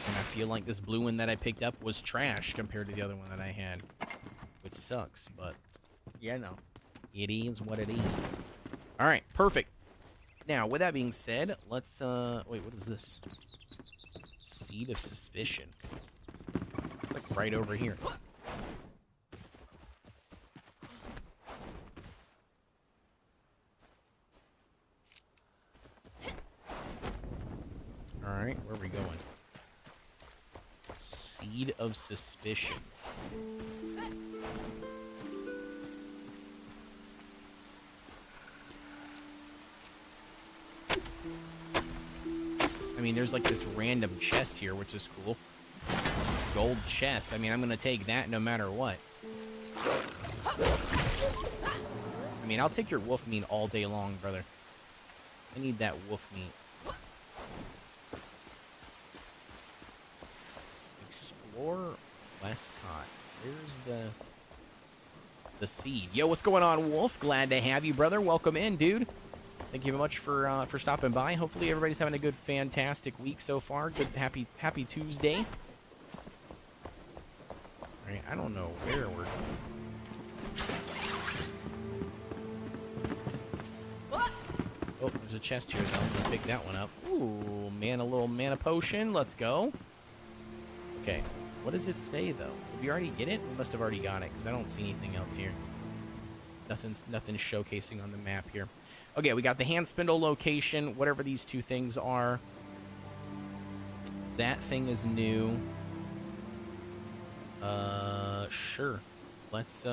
And I feel like this blue one that I picked up was trash compared to the other one that I had, which sucks, but yeah, no. It is what it is. All right, perfect. Now, with that being said, let's, wait, what is this? Seed of Suspicion. It's like right over here. All right, where are we going? Seed of Suspicion. I mean, there's like this random chest here, which is cool. Gold chest. I mean, I'm gonna take that no matter what. I mean, I'll take your wolf meat all day long, brother. I need that wolf meat. Explore Westcott. Where's the... the seed. Yo, what's going on, Wolf? Glad to have you, brother. Welcome in, dude. Thank you very much for stopping by. Hopefully everybody's having a good, fantastic week so far. Good, happy Tuesday. All right, I don't know where we're... Oh, there's a chest here, though. I'm going to pick that one up. Ooh, man, a little mana potion. Let's go. Okay, what does it say, though? Did we already get it? We must have already got it, because I don't see anything else here. Nothing's showcasing on the map here. Okay, we got the hand spindle location, whatever these two things are. That thing is new. Sure. Let's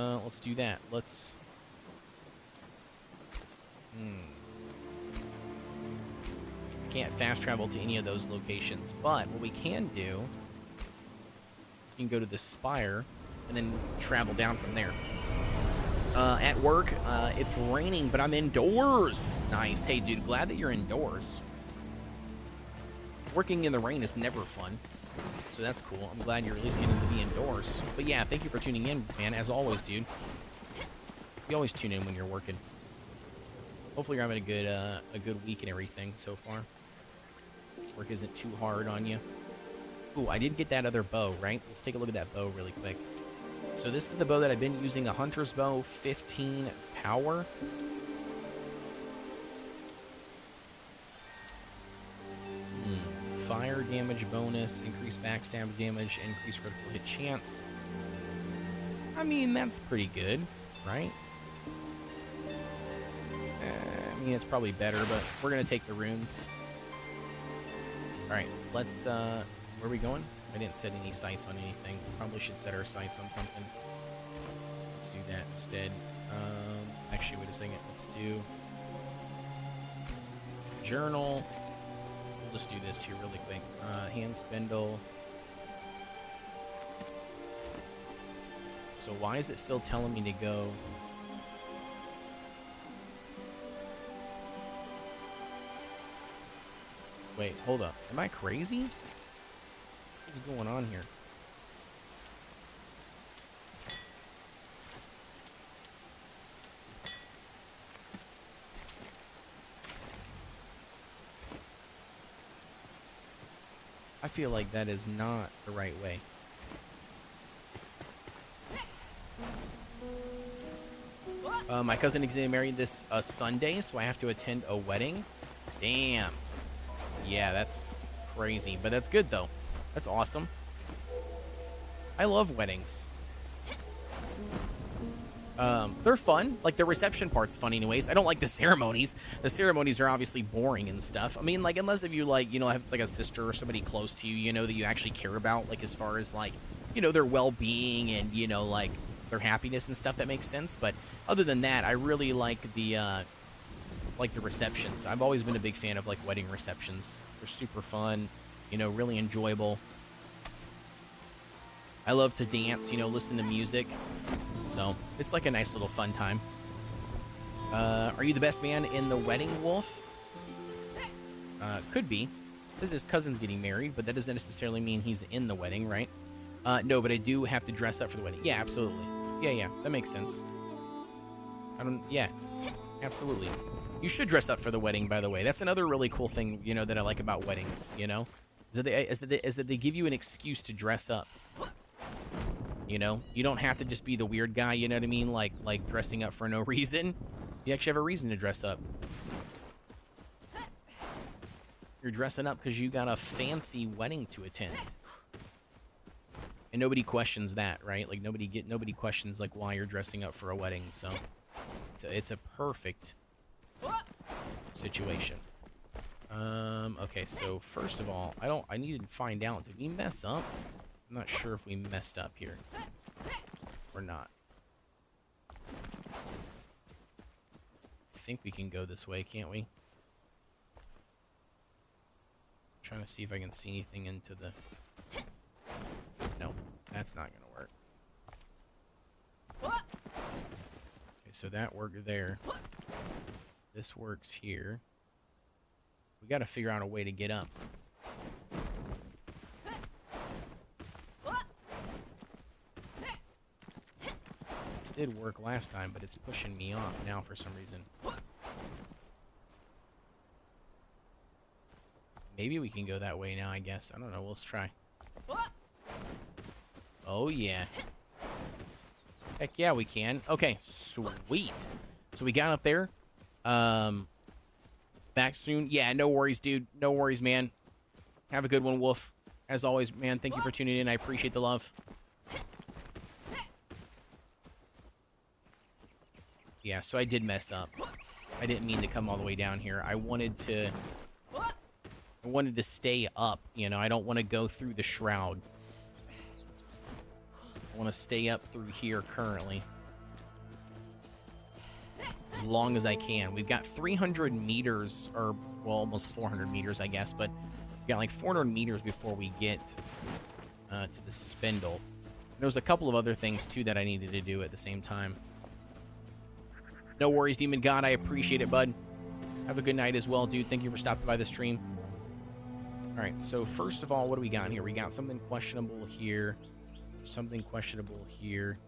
do that. Let's... Can't fast travel to any of those locations, but what we can do, we can go to the spire and then travel down from there. At work, it's raining, but I'm indoors. Nice. Hey, dude, glad that you're indoors. Working in the rain is never fun, so that's cool. I'm glad you're at least getting to be indoors. But yeah, thank you for tuning in, man, as always, dude. You always tune in when you're working. Hopefully you're having a good week and everything so far. Work isn't too hard on you. Ooh, I did get that other bow, right? Let's take a look at that bow really quick. So this is the bow that I've been using, a hunter's bow, 15 power. Fire damage bonus, increased backstab damage, increased critical hit chance. I mean, that's pretty good, right? I mean, it's probably better, but we're going to take the runes. Alright, let's, where are we going? I didn't set any sights on anything. Probably should set our sights on something. Let's do that instead. Actually, wait a second. Let's do journal. We'll just do this here really quick. Hand spindle. So why is it still telling me to go? Wait, hold up. Am I crazy? What's going on here? I feel like that is not the right way. My cousin is getting married this Sunday, so I have to attend a wedding. Damn. Yeah, that's crazy, but that's good though. That's awesome. I love weddings. They're fun. Like, the reception part's fun anyways. I don't like the ceremonies. The ceremonies are obviously boring and stuff. I mean, like, unless if you, like, you know, have, like, a sister or somebody close to you, you know, that you actually care about, like, as far as, like, you know, their well-being and, you know, like, their happiness and stuff, that makes sense. But other than that, I really like the receptions. I've always been a big fan of, like, wedding receptions. They're super fun, you know, really enjoyable. I love to dance, you know, listen to music. So, it's like a nice little fun time. Are you the best man in the wedding, Wolf? Could be. It says his cousin's getting married, but that doesn't necessarily mean he's in the wedding, right? No, but I do have to dress up for the wedding. Yeah, absolutely. Yeah, that makes sense. Yeah, absolutely. You should dress up for the wedding, by the way. That's another really cool thing, you know, that I like about weddings, you know? Is that they give you an excuse to dress up. You know? You don't have to just be the weird guy, you know what I mean? Like dressing up for no reason. You actually have a reason to dress up. You're dressing up because you got a fancy wedding to attend. And nobody questions that, right? Like, nobody questions, like, why you're dressing up for a wedding, so... It's a perfect situation. Okay, so first of all, I need to find out, did we mess up? I'm not sure if we messed up here or not. I think we can go this way, can't we? Trying to see if I can see anything into the... No, that's not gonna work. Okay, so that worked there. This works here. We gotta figure out a way to get up. did work last time, but it's pushing me off now for some reason. Maybe we can go that way now, I guess. I don't know. Let's try. Oh, yeah. Heck yeah, we can. Okay, sweet. So we got up there. Back soon. Yeah, no worries, dude. No worries, man. Have a good one, Wolf. As always, man, thank you for tuning in. I appreciate the love. Yeah, so I did mess up. I didn't mean to come all the way down here. I wanted to stay up, you know. I don't want to go through the shroud. I want to stay up through here currently. As long as I can. We've got 300 meters, or, well, almost 400 meters, I guess, but we've got like 400 meters before we get to the spindle. There's a couple of other things, too, that I needed to do at the same time. No worries, Demon God. I appreciate it, bud. Have a good night as well, dude. Thank you for stopping by the stream. All right, so first of all, what do we got here? We got something questionable here. Something questionable here.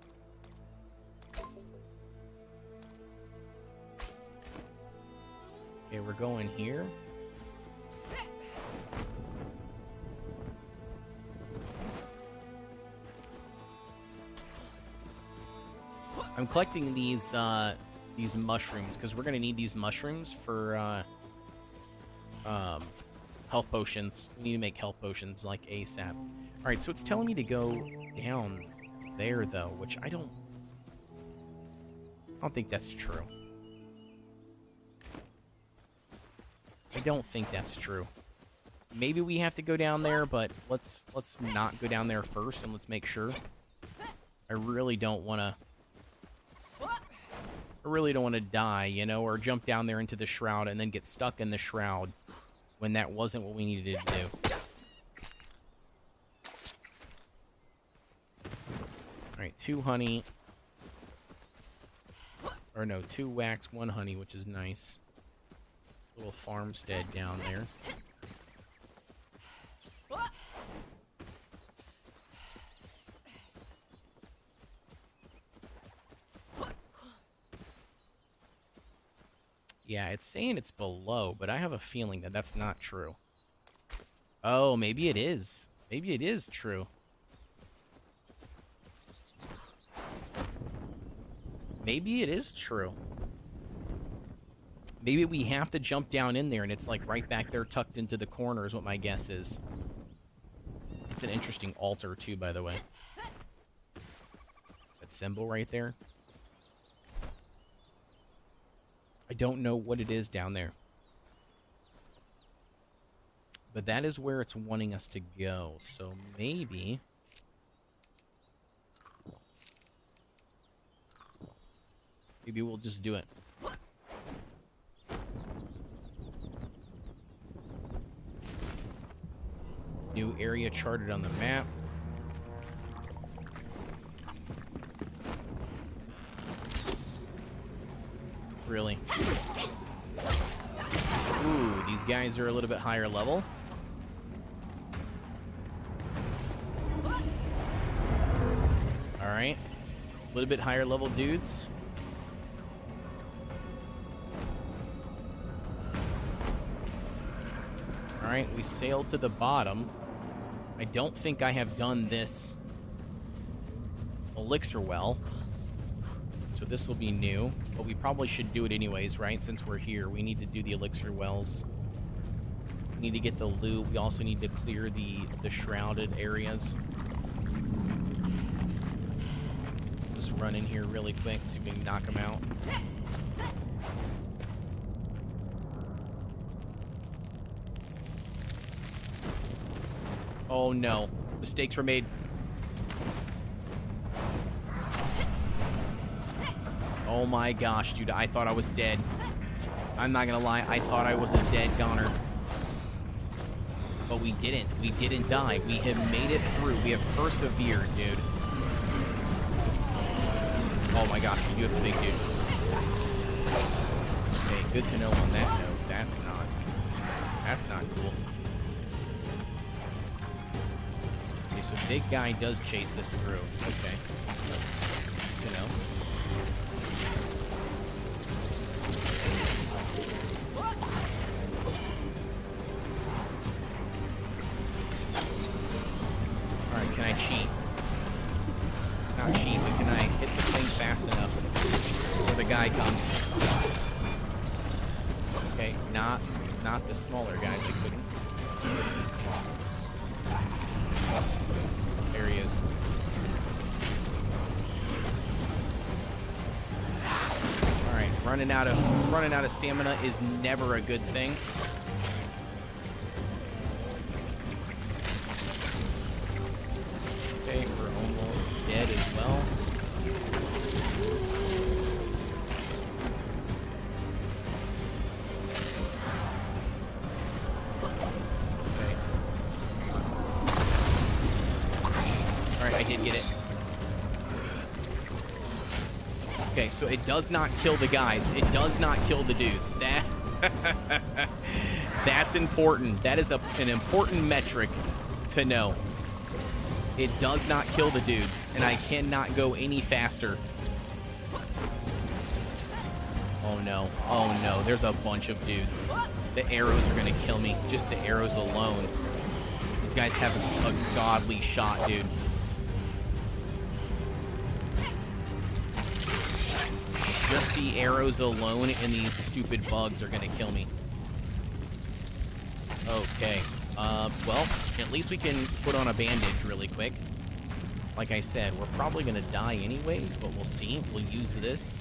Okay, we're going here. I'm collecting these mushrooms because we're gonna need these mushrooms for health potions. We need to make health potions like ASAP. All right, so it's telling me to go down there though, which I don't think that's true. I don't think that's true. Maybe we have to go down there, but let's not go down there first and let's make sure. I really don't want to die, you know, or jump down there into the shroud and then get stuck in the shroud when that wasn't what we needed to do. Alright, 2 honey. Or no, 2 wax, 1 honey, which is nice. Little farmstead down there. Yeah, it's saying it's below, but I have a feeling that that's not true. Oh, maybe it is. Maybe it is true. Maybe it is true. Maybe we have to jump down in there and it's like right back there tucked into the corner is what my guess is. It's an interesting altar too, by the way. That symbol right there. I don't know what it is down there. But that is where it's wanting us to go. So maybe... maybe we'll just do it. New area charted on the map. Really? Ooh, these guys are a little bit higher level. Alright. A little bit higher level dudes. Alright, we sailed to the bottom. I don't think I have done this elixir well. So this will be new. But we probably should do it anyways, right? Since we're here, we need to do the elixir wells. We need to get the loot. We also need to clear the shrouded areas. Just run in here really quick so we can knock them out. Oh no, mistakes were made. Oh my gosh, dude, I thought I was dead. I'm not gonna lie, I thought I was a dead goner. But we didn't. We didn't die. We have made it through. We have persevered, dude. Oh my gosh, you have the big dude. Okay, good to know on that note. That's not cool. Okay, so big guy does chase us through. Okay. You know. guy comes. Okay, not the smaller guys. I couldn't. There he is. All right, running out of stamina is never a good thing. Okay, we're almost dead as well. I did get it. Okay, so it does not kill the guys. It does not kill the dudes. That's important. That is an important metric to know. It does not kill the dudes, and I cannot go any faster. Oh no. Oh no. There's a bunch of dudes. The arrows are gonna kill me. Just the arrows alone. These guys have a godly shot, dude. Just the arrows alone and these stupid bugs are gonna kill me. Okay. Well, at least we can put on a bandage really quick. Like I said, we're probably gonna die anyways, but we'll see. We'll use this.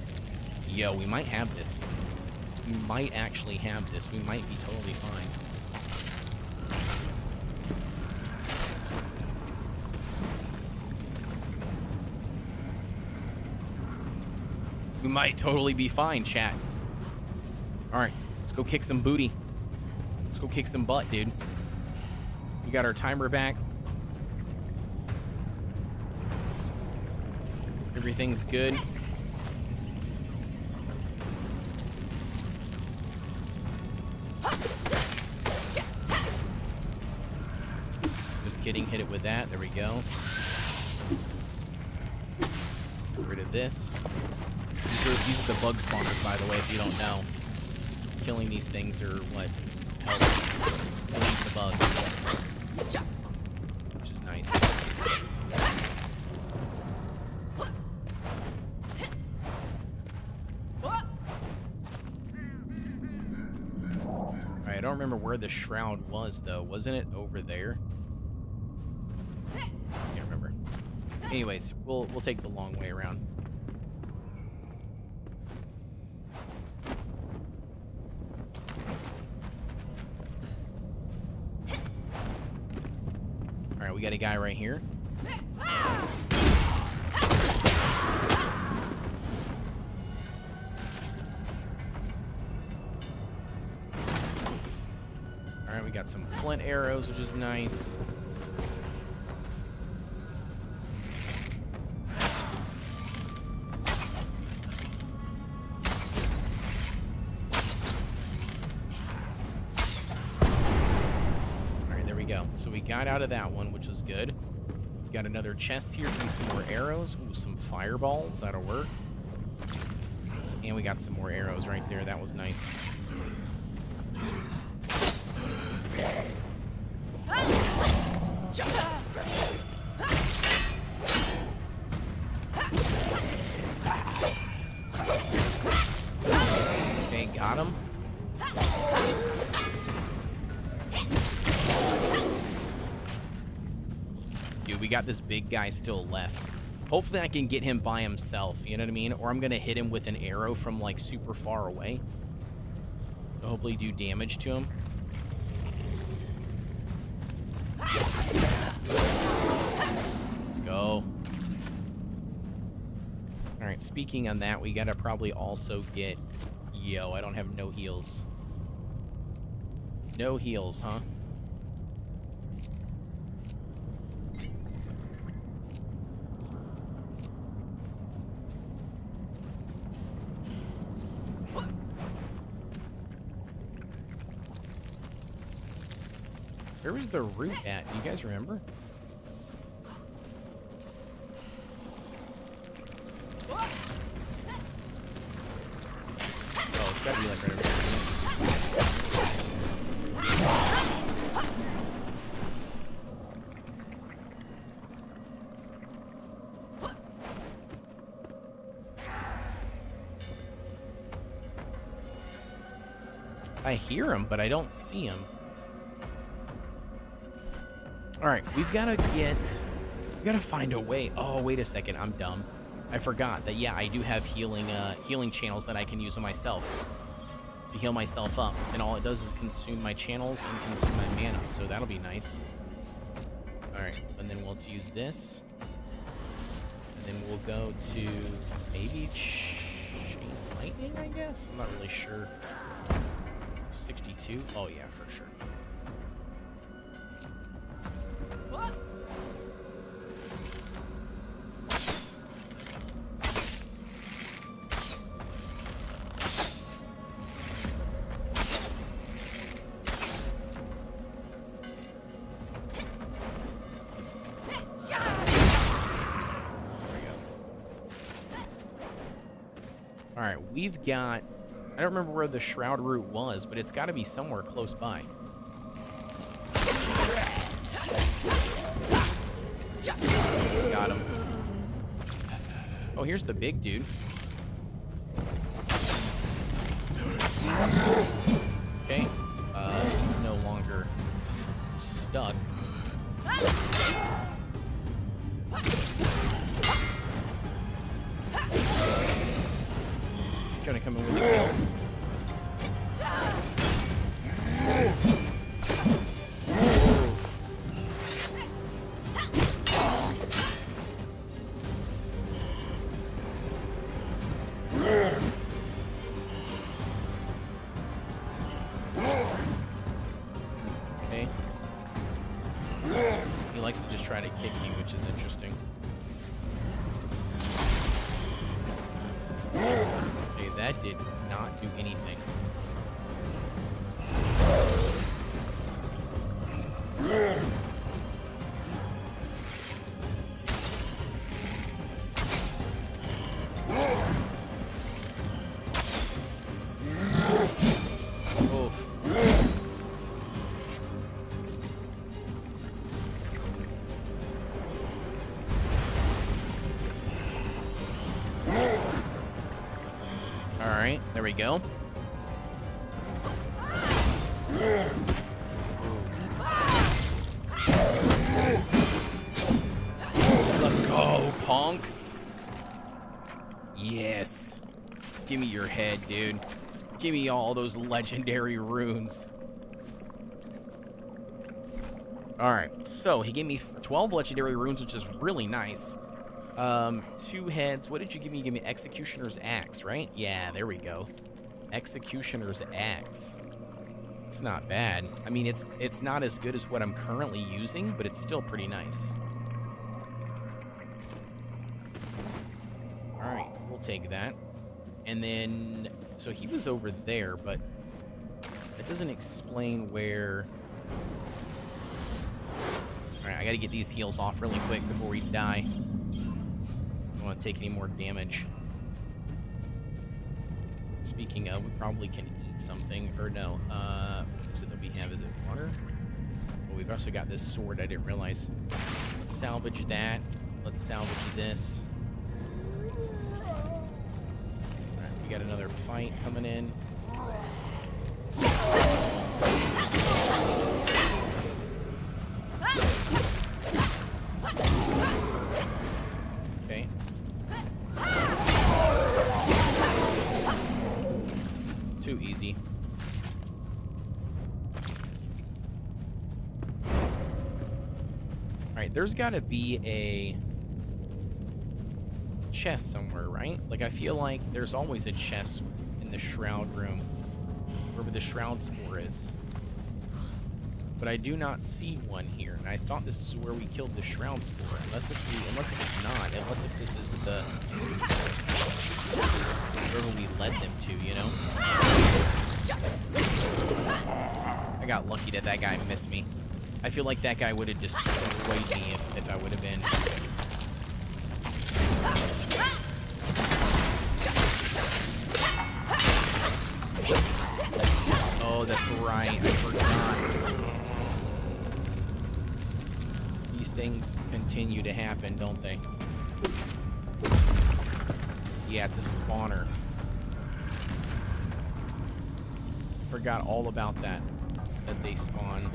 Yo, we might have this. We might actually have this. We might be totally fine. We might totally be fine, chat. Alright, let's go kick some booty. Let's go kick some butt, dude. We got our timer back. Everything's good. Just kidding, hit it with that. There we go. Get rid of this. These are the bug spawners, by the way, if you don't know. Killing these things are what helps delete the bugs. Which is nice. Alright, I don't remember where the shroud was, though. Wasn't it over there? Can't remember. Anyways, we'll take the long way around. Alright, we got a guy right here. Alright, we got some flint arrows, which is nice. So we got out of that one, which was good. We got another chest here. Give me some more arrows. Ooh, some fireballs. That'll work. And we got some more arrows right there. That was nice. Okay, got him. We got this big guy still left. Hopefully I can get him by himself, you know what I mean? Or I'm gonna hit him with an arrow from like super far away. So hopefully do damage to him. Let's go. Alright, speaking on that, we gotta probably also get... Yo, I don't have no heals. No heals, huh? Where was the root at? Do you guys remember? Oh, it's gotta be like right over here. I hear him, but I don't see him. All right, we've got to find a way. Oh, wait a second, I'm dumb. I forgot that, yeah, I do have healing channels that I can use on myself to heal myself up. And all it does is consume my channels and consume my mana, so that'll be nice. All right, and then we'll use this. And then we'll go to maybe Chain Lightning, I guess? I'm not really sure. 62? Oh, yeah, for sure. What? All right, we've got... I don't remember where the Shroud route was, but it's got to be somewhere close by. Got him. Oh, here's the big dude. Okay. He's no longer stuck. Trying to come in with the kill. Okay. He likes to just try to kick you, which is interesting. Okay, that did not do anything. Oof. All right, there we go. Let's go, punk. Yes. Give me your head, dude. Give me all those legendary runes. All right, so he gave me 12 legendary runes, which is really nice. 2 heads. What did you give me? You gave me Executioner's Axe, right? Yeah, there we go. Executioner's Axe. It's not bad. I mean, it's not as good as what I'm currently using, but it's still pretty nice. All right, we'll take that. And then, so he was over there, but that doesn't explain where... All right, I gotta get these heals off really quick before we die. I don't want to take any more damage. Speaking of, we probably can eat something. Or no, what is it that we have? Is it water? Well, we've also got this sword I didn't realize. Let's salvage that. Let's salvage this. Alright, we got another fight coming in. Okay. Too easy. Alright, there's gotta be a chest somewhere, right? Like, I feel like there's always a chest in the Shroud room, wherever the Shroud spore is. But I do not see one here, and I thought this is where we killed the Shroud spore. Unless if it's not, unless if this is the wherever we led them to, you know? I got lucky that guy missed me. I feel like that guy would have destroyed me if I would have been. Oh, that's right. I forgot. These things continue to happen, don't they? Yeah, it's a spawner. forgot all about that they spawn.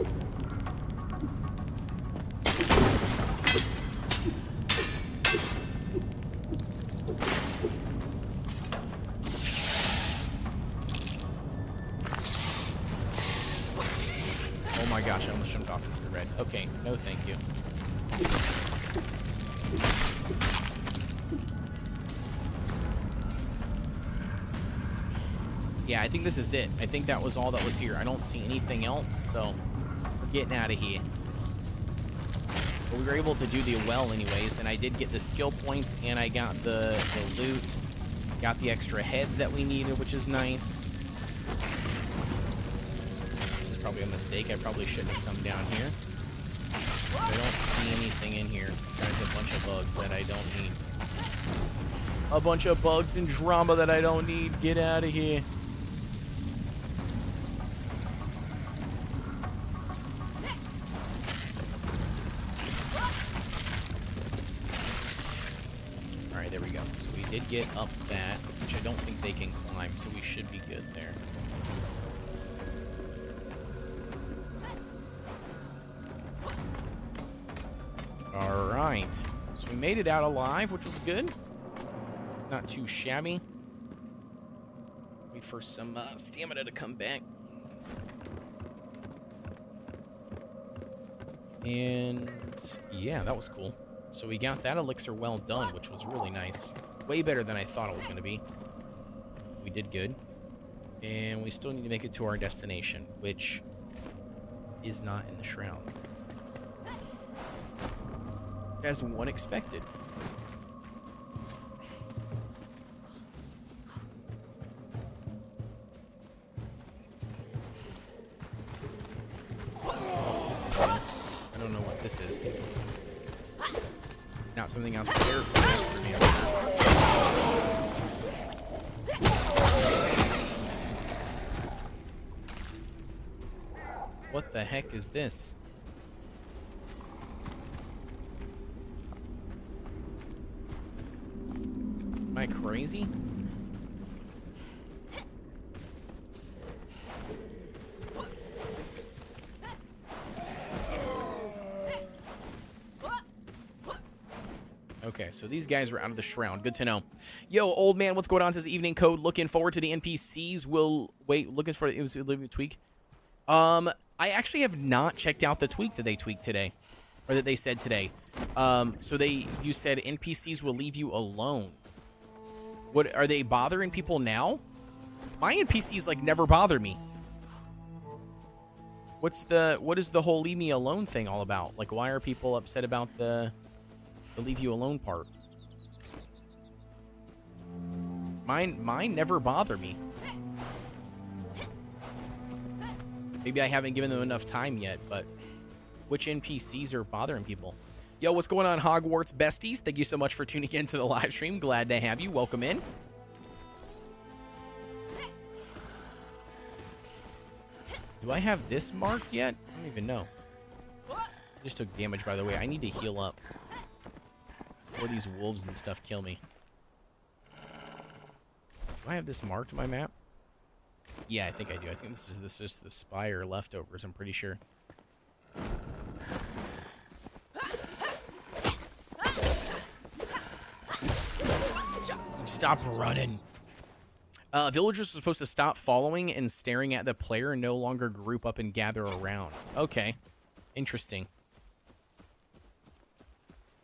Oh my gosh, I almost jumped off into the red. Okay, no thank you. Yeah, I think this is it. I think that was all that was here. I don't see anything else, so we're getting out of here. But we were able to do the well anyways, and I did get the skill points, and I got the loot. Got the extra heads that we needed, which is nice. This is probably a mistake. I probably shouldn't have come down here. I don't see anything in here besides a bunch of bugs that I don't need. A bunch of bugs and drama that I don't need. Get out of here. Alright, there we go. So we did get up that, which I don't think they can climb, so we should be good there. Alright. So we made it out alive, which was good. Not too shabby. Wait for some stamina to come back. And yeah, that was cool. So we got that elixir well done, which was really nice. Way better than I thought it was going to be. We did good. And we still need to make it to our destination, which is not in the Shroud. As one expected. Oh, this is new. I don't know what this is. Not something I was prepared for. That's for damn sure. What the heck is this? Am I crazy? Okay, so these guys are out of the Shroud. Good to know. Yo, old man, what's going on? Says Evening Code. Looking forward to the NPCs. Will wait. Looking for it was a tweak. I actually have not checked out the tweak that they tweaked today, or that they said today. So you said NPCs will leave you alone. What are they bothering people now? My NPCs like never bother me. What is the whole leave me alone thing all about? Like, why are people upset about the leave you alone part? Mine never bother me. Maybe I haven't given them enough time yet, but which NPCs are bothering people? Yo, what's going on, Hogwarts besties? Thank you so much for tuning in to the live stream. Glad to have you. Welcome in. Do I have this marked yet? I don't even know. Just took damage, by the way. I need to heal up before these wolves and stuff kill me. Do I have this marked on my map? Yeah, I think I do. I think this is just the spire leftovers, I'm pretty sure. Stop running. Villagers are supposed to stop following and staring at the player and no longer group up and gather around. Okay. Interesting.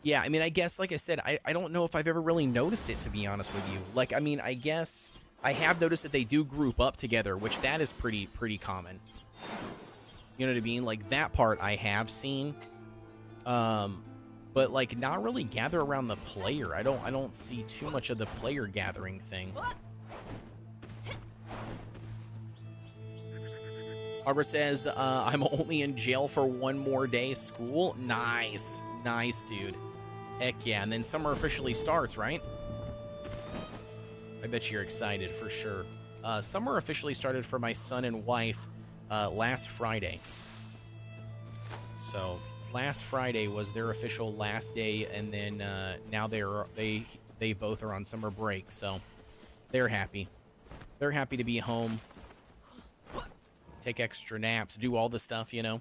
Yeah, I mean, I guess, like I said, I don't know if I've ever really noticed it, to be honest with you. Like, I mean, I guess I have noticed that they do group up together, which that is pretty common. You know what I mean? Like, that part I have seen. But, like, not really gather around the player. I don't see too much of the player gathering thing. Arbor says, I'm only in jail for one more day. School? Nice. Nice, dude. Heck yeah. And then summer officially starts, right? I bet you're excited for sure. Summer officially started for my son and wife last Friday. So last Friday was their official last day, and then now they both are on summer break, so they're happy. They're happy to be home. take extra naps, do all the stuff, you know.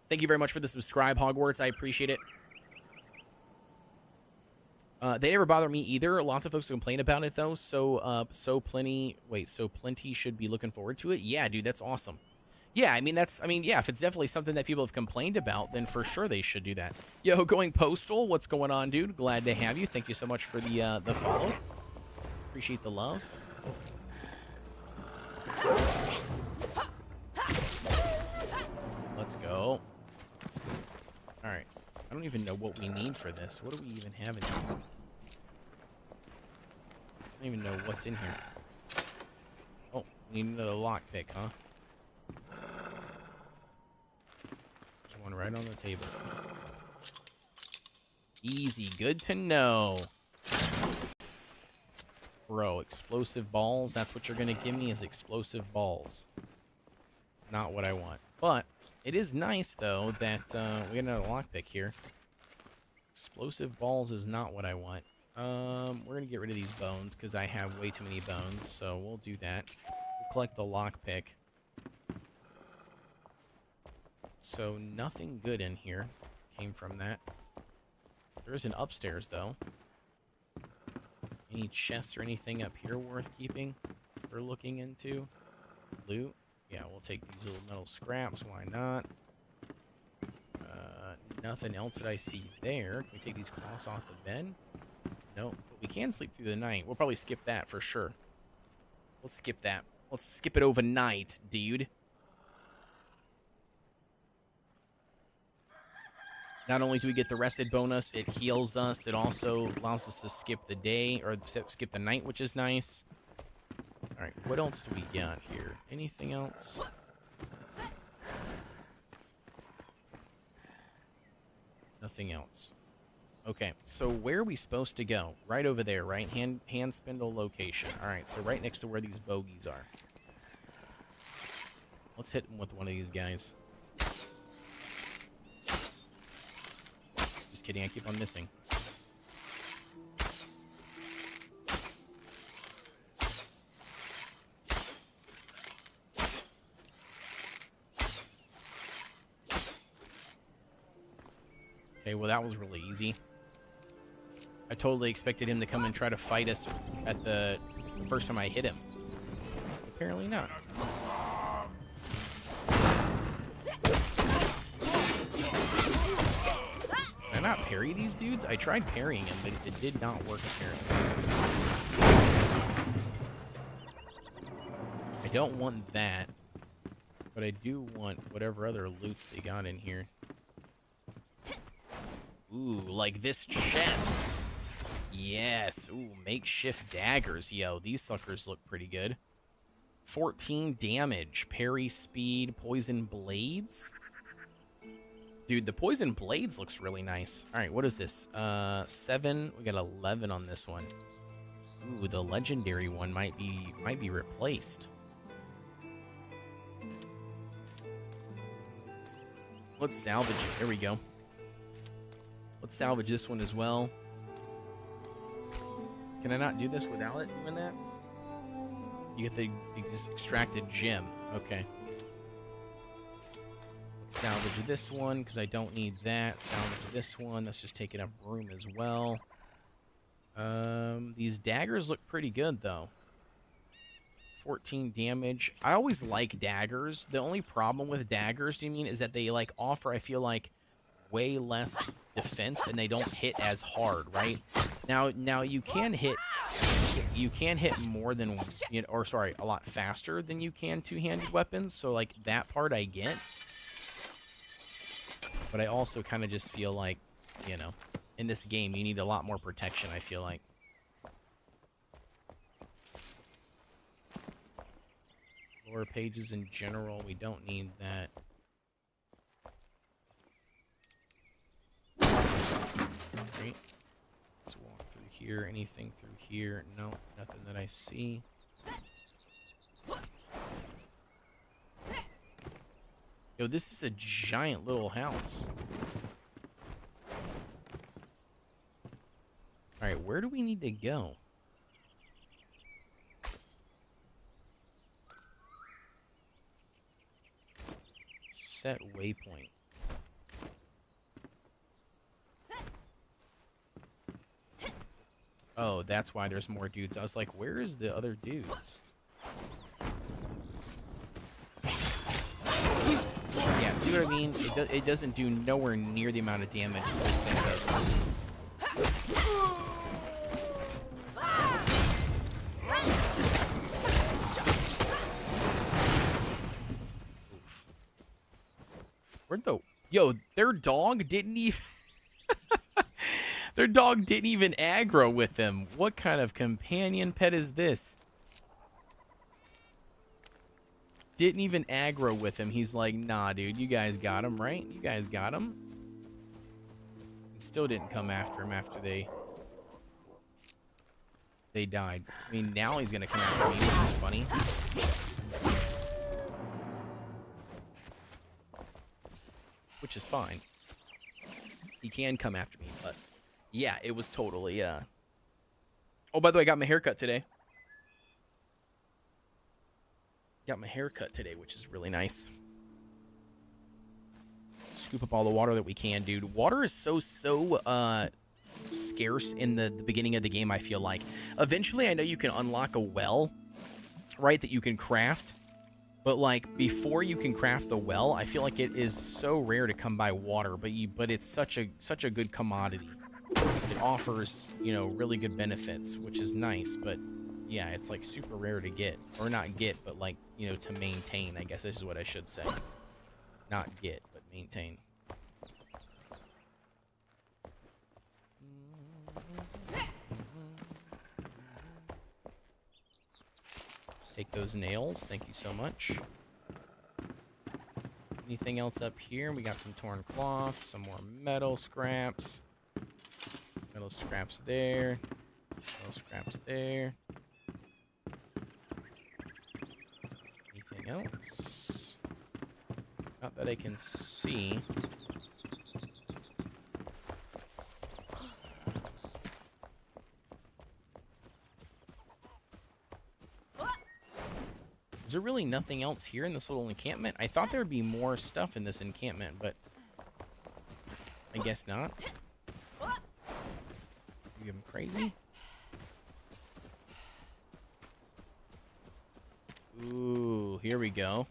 Thank you very much for the subscribe, Hogwarts. I appreciate it. They never bother me either. Lots of folks complain about it though. So plenty should be looking forward to it. Yeah, dude, that's awesome. Yeah, yeah, if it's definitely something that people have complained about, then for sure they should do that. Yo, Going Postal, what's going on, dude? Glad to have you. Thank you so much for the follow. Appreciate the love. Let's go. All right. I don't even know what we need for this. What do we even have in here? I don't even know what's in here. Oh, we need another lockpick, huh? There's one right on the table. Easy. Good to know. Bro, explosive balls. That's what you're going to give me is explosive balls. Not what I want. But it is nice, though, that we got another lockpick here. Explosive balls is not what I want. We're going to get rid of these bones because I have way too many bones, so we'll do that. We'll collect the lockpick. So nothing good in here came from that. There is an upstairs, though. Any chests or anything up here worth keeping or looking into? Loot. Yeah, we'll take these little metal scraps. Why not? Nothing else that I see there. Can we take these cloths off the bed? No, but we can sleep through the night. We'll probably skip that for sure. Let's skip that. Let's skip it overnight, dude. Not only do we get the rested bonus, it heals us. It also allows us to skip the day, or skip the night, which is nice. All right, what else do we got here? Anything else? Nothing else. Okay, so where are we supposed to go? Right over there, right? Hand spindle location. All right, so right next to where these bogeys are. Let's hit them with one of these guys. Just kidding, I keep on missing. Okay, well that was really easy. I totally expected him to come and try to fight us at the first time I hit him. Apparently not. Can I not parry these dudes? I tried parrying him, but it did not work apparently. I don't want that, but I do want whatever other loots they got in here. Ooh, like this chest. Yes. Ooh, makeshift daggers. Yo, these suckers look pretty good. 14 damage. Parry speed. Poison blades. Dude, the poison blades looks really nice. All right, what is this? 7. We got 11 on this one. Ooh, the legendary one might be replaced. Let's salvage it. There we go. Let's salvage this one as well. Can I not do this without it doing that? You get the extracted gem. Okay. Let's salvage this one because I don't need that. Salvage this one. Let's just take it up room as well. These daggers look pretty good though. 14 damage. I always like daggers. The only problem with daggers, do you mean, is that they like offer, I feel like, way less defense and they don't hit as hard, right? Now you can hit more than, you know, or sorry, a lot faster than you can two-handed weapons. So like that part I get, but I also kind of just feel like, you know, in this game you need a lot more protection. I feel like. Lore pages in general, we don't need that. Great. Let's walk through here. Anything through here? No, nothing that I see. Yo, this is a giant little house. Alright, where do we need to go? Set waypoint. Oh, that's why there's more dudes. I was like, where is the other dudes? Yeah, see what I mean? It doesn't do nowhere near the amount of damage as this thing does. Oof. Where'd the... Yo, their dog didn't even... Their dog didn't even aggro with them. What kind of companion pet is this? Didn't even aggro with him. He's like, nah, dude, you guys got him, right? You guys got him? And still didn't come after him after they died. I mean, now he's gonna come after me, which is funny. Which is fine. He can come after me, but yeah, it was totally, Oh, by the way, I got my haircut today. Got my haircut today, which is really nice. Scoop up all the water that we can, dude. Water is so scarce in the beginning of the game, I feel like. Eventually, I know you can unlock a well, right, that you can craft. But, like, before you can craft the well, I feel like it is so rare to come by water. But it's such a good commodity. It offers, you know, really good benefits, which is nice. But, yeah, it's, like, super rare to get. Or not get, but, like, you know, to maintain, I guess this is what I should say. Not get, but maintain. Take those nails. Thank you so much. Anything else up here? We got some torn cloth, some more metal scraps. Metal scraps there. Metal scraps there. Anything else? Not that I can see. Is there really nothing else here in this little encampment? I thought there would be more stuff in this encampment, but I guess not. You am crazy? Ooh, here we go.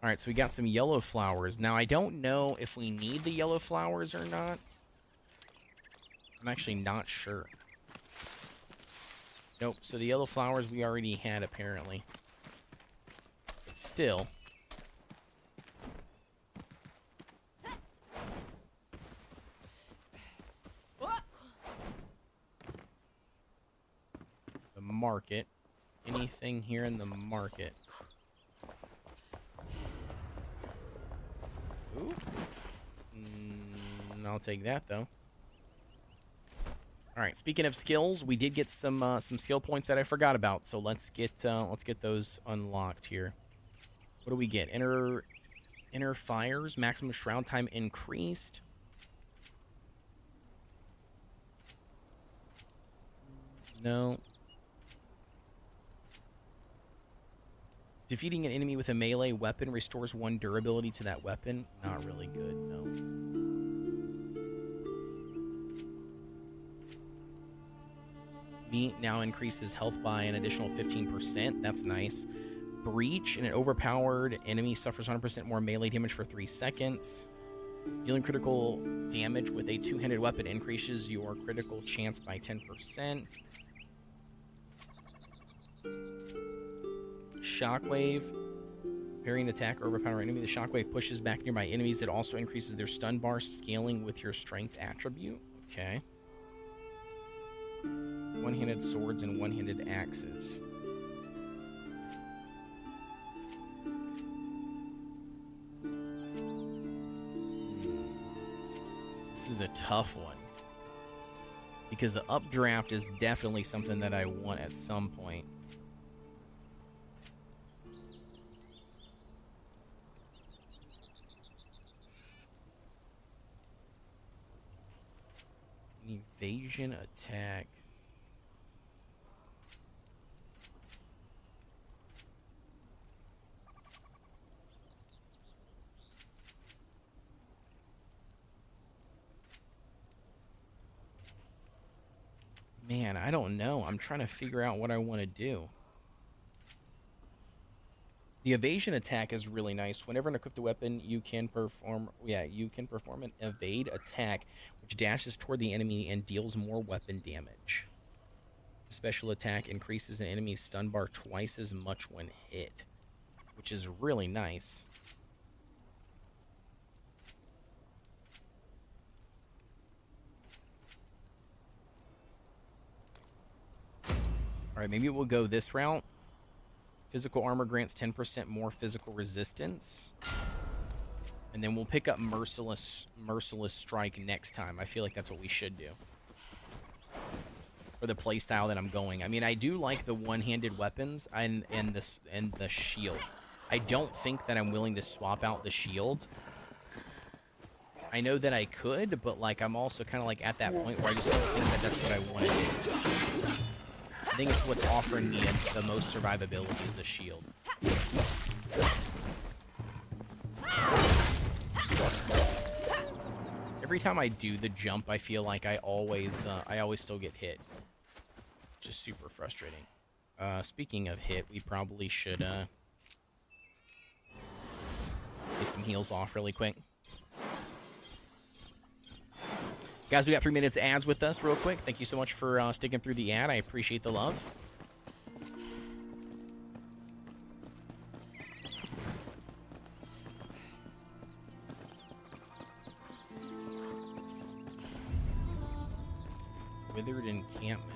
Alright, so we got some yellow flowers. Now, I don't know if we need the yellow flowers or not. I'm actually not sure. Nope, so the yellow flowers we already had, apparently. But still. The market. Anything here in the market? Ooh. I'll take that, though. All right. Speaking of skills, we did get some skill points that I forgot about. So let's get those unlocked here. What do we get? Inner fires, maximum shroud time increased. No. Defeating an enemy with a melee weapon restores 1 durability to that weapon. Not really good, no. Meat now increases health by an additional 15%. That's nice. Breach, and an overpowered enemy suffers 100% more melee damage for 3 seconds. Dealing critical damage with a 2-handed weapon increases your critical chance by 10%. Shockwave. Parrying attack or overpower enemy. The shockwave pushes back nearby enemies. It also increases their stun bar, scaling with your strength attribute. Okay. One-handed swords and one-handed axes. This is a tough one. Because the updraft is definitely something that I want at some point. Evasion attack. Man, I don't know. I'm trying to figure out what I want to do. The evasion attack is really nice. Whenever an equipped weapon, you can perform an evade attack, which dashes toward the enemy and deals more weapon damage. Special attack increases an enemy's stun bar twice as much when hit, which is really nice. All right, maybe we'll go this route. Physical armor grants 10% more physical resistance. And then we'll pick up Merciless Strike next time. I feel like that's what we should do. For the playstyle that I'm going. I mean, I do like the one-handed weapons and the shield. I don't think that I'm willing to swap out the shield. I know that I could, but like I'm also kind of like at that point where I just don't think that that's what I want to do. I think it's what's offering me the most survivability is the shield. Every time I do the jump, I feel like I always still get hit. Just super frustrating. Speaking of hit, we probably should get some heals off really quick. Guys, we got 3 minutes ads with us real quick. Thank you so much for sticking through the ad. I appreciate the love. Withered encampment.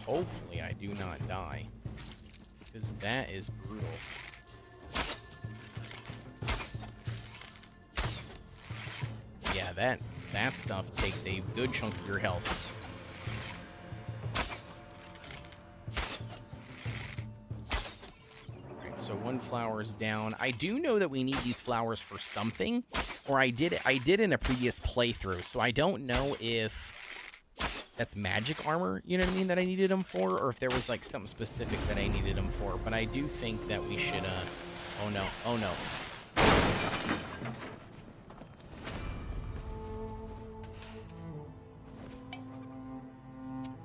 Hopefully I do not die, because that is brutal. Yeah, that stuff takes a good chunk of your health. Alright, so one flower is down. I do know that we need these flowers for something, or I did in a previous playthrough, so I don't know if that's magic armor, you know what I mean, that I needed them for, or if there was like something specific that I needed them for. But I do think that we should oh no, oh no.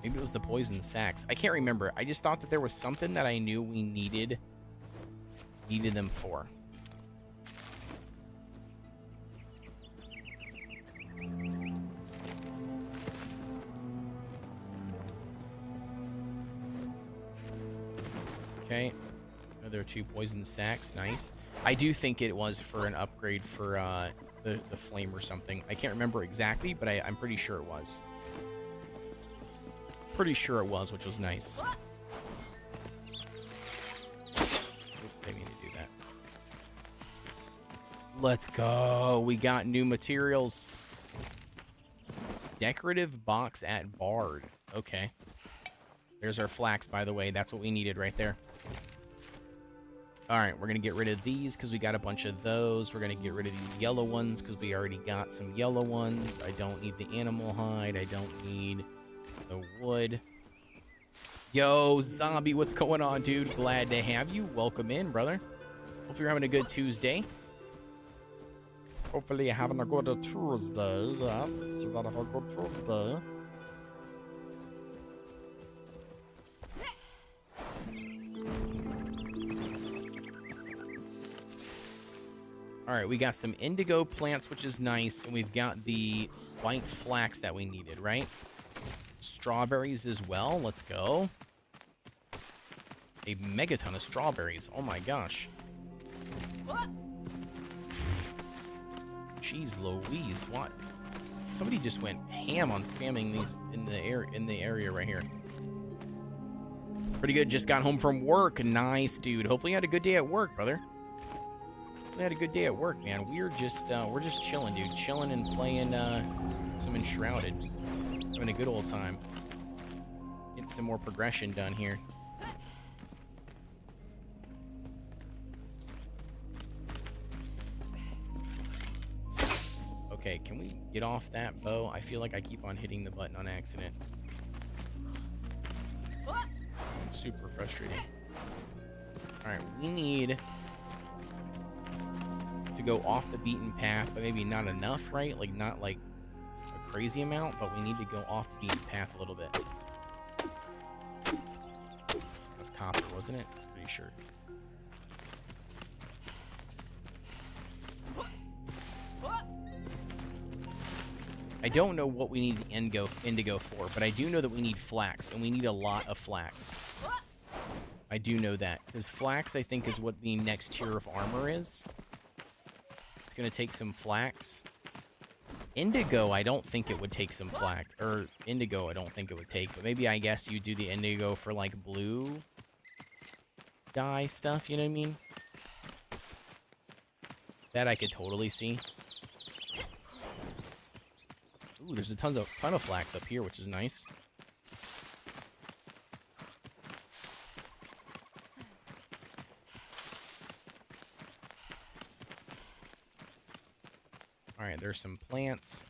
Maybe it was the poison sacks. I can't remember. I just thought that there was something that I knew we needed them for. Okay, another 2 poison sacks, nice. I do think it was for an upgrade for the flame or something. I can't remember exactly, but I'm pretty sure it was. Pretty sure it was, which was nice. Oop, I need to do that. Let's go. We got new materials. Decorative box at Bard. Okay. There's our flax, by the way. That's what we needed right there. All right, we're going to get rid of these because we got a bunch of those. We're going to get rid of these yellow ones because we already got some yellow ones. I don't need the animal hide. I don't need the wood. Yo, Zombie, what's going on, dude? Glad to have you. Welcome in, brother. Hope you're having a good Tuesday. Hopefully you're having a good Tuesday. Yes, you gotta have a good Tuesday. All right, we got some indigo plants, which is nice, and we've got the white flax that we needed, right? Strawberries as well. Let's go. A megaton of strawberries. Oh my gosh. Jeez Louise, what? Somebody just went ham on spamming these in the area right here. Pretty good. Just got home from work. Nice, dude. Hopefully you had a good day at work, brother. We had a good day at work, man. We're just chilling, dude. Chilling and playing some Enshrouded. Having a good old time. Getting some more progression done here. Okay, can we get off that bow? I feel like I keep on hitting the button on accident. super frustrating. Alright, we need to go off the beaten path, but maybe not enough, right? Like, not like a crazy amount, but we need to go off the beaten path a little bit. That's copper, wasn't it? Pretty sure. I don't know what we need the indigo for, but I do know that we need flax, and we need a lot of flax. I do know that, because flax, I think, is what the next tier of armor is. It's going to take some flax. Indigo, I don't think it would take some flax. Or, indigo, I don't think it would take, but maybe I guess you do the indigo for, like, blue dye stuff, you know what I mean? That I could totally see. Ooh, there's a ton of flax up here, which is nice. All right, there's some plants.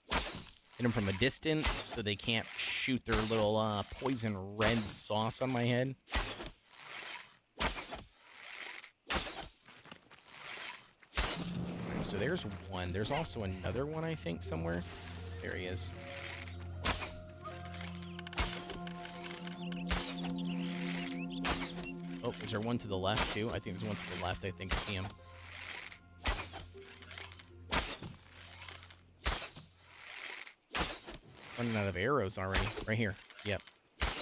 Hit them from a distance so they can't shoot their little poison red sauce on my head. So there's one. There's also another one, I think, somewhere. There he is. Oh, is there one to the left, too? I think there's one to the left. I think I see him. Running out of arrows already. Right here. Yep.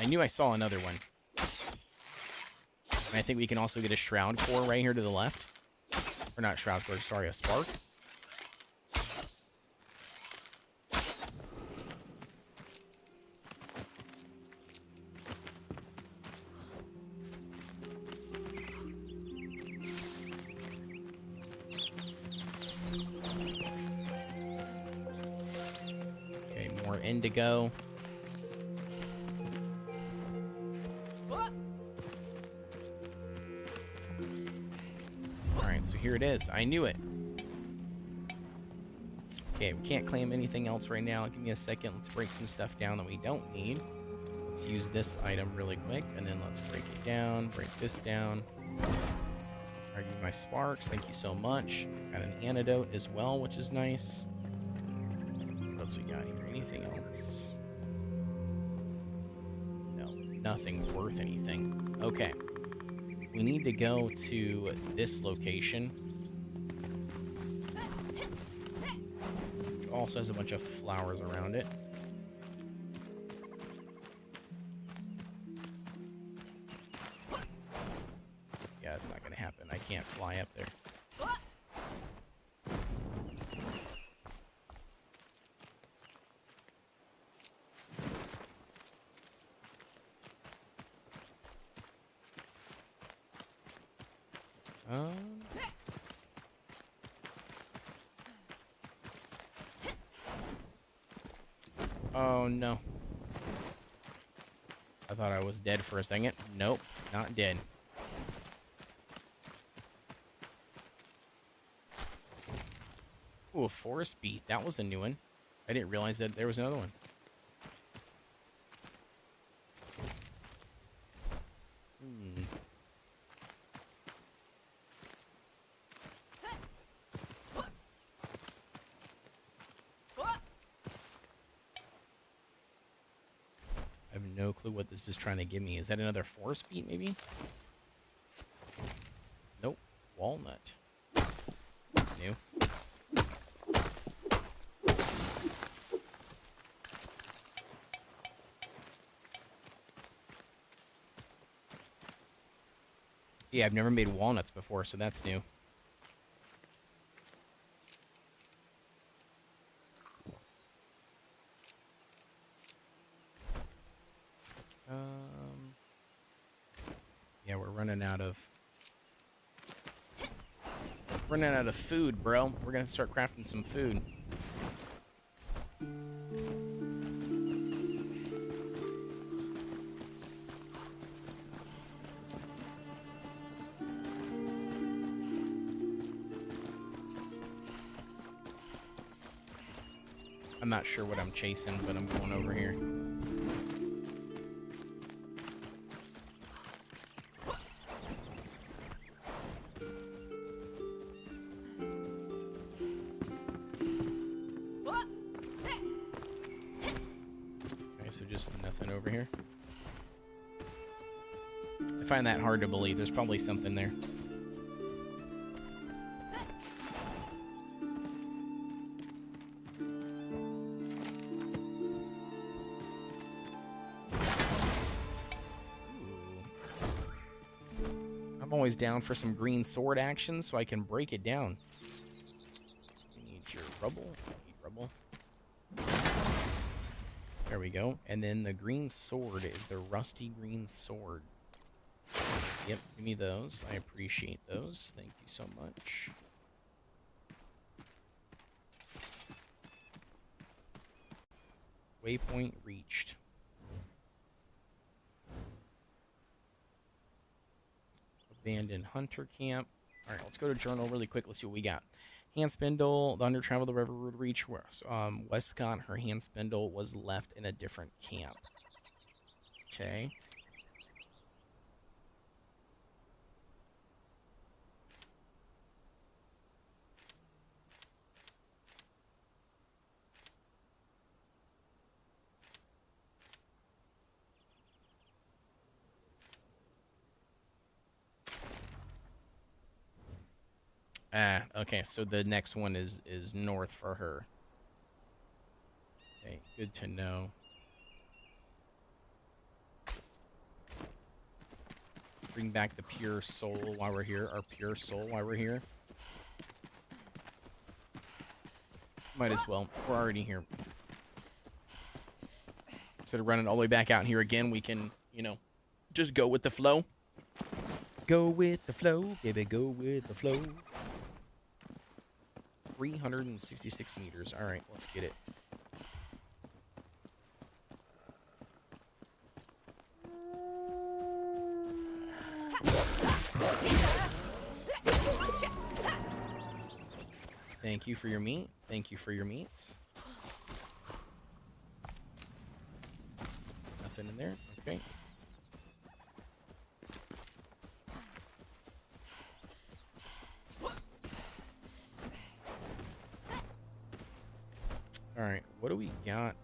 I knew I saw another one. And I think we can also get a shroud core right here to the left. Or not shroud core, sorry, a spark. Okay, more indigo. So here it is. I knew it. Okay, we can't claim anything else right now. Give me a second. Let's break some stuff down that we don't need. Let's use this item really quick, and then let's break it down. Break this down. Argue my sparks. Thank you so much. Got an antidote as well, which is nice. What else we got here? Anything else? No, nothing worth anything. Okay. We need to go to this location, which also has a bunch of flowers around it. Yeah, it's not going to happen. I can't fly up there. Oh no. I thought I was dead for a second. Nope, not dead. Ooh, a forest beet. That was a new one. I didn't realize that there was another one. I have no clue what this is trying to give me. Is that another forest beet, maybe? Nope. Walnut. That's new. Yeah, I've never made walnuts before, so that's new. Yeah, we're running out of food, bro. We're gonna start crafting some food. I'm not sure what I'm chasing, but I'm going over here. so just nothing over here. I find that hard to believe. There's probably something there. I'm always down for some green sword action so I can break it down. You need your rubble. You need rubble. There we go. And then the green sword is the rusty green sword. Yep, give me those. I appreciate those. Thank you so much. Waypoint reached. Abandoned hunter camp. All right, let's go to journal really quick. Let's see what we got. Hand spindle. The under traveled the river would reach. Westcott, her hand spindle was left in a different camp. Okay. Ah, okay, so the next one is north for her. Okay, good to know. Let's bring back the pure soul while we're here. Our pure soul while we're here. Might as well. We're already here. Instead of running all the way back out here again, we can, you know, just go with the flow. Go with the flow, baby, go with the flow. 366 meters. All right, let's get it. Thank you for your meat. Thank you for your meats. Nothing in there. Okay. All right, what do we got?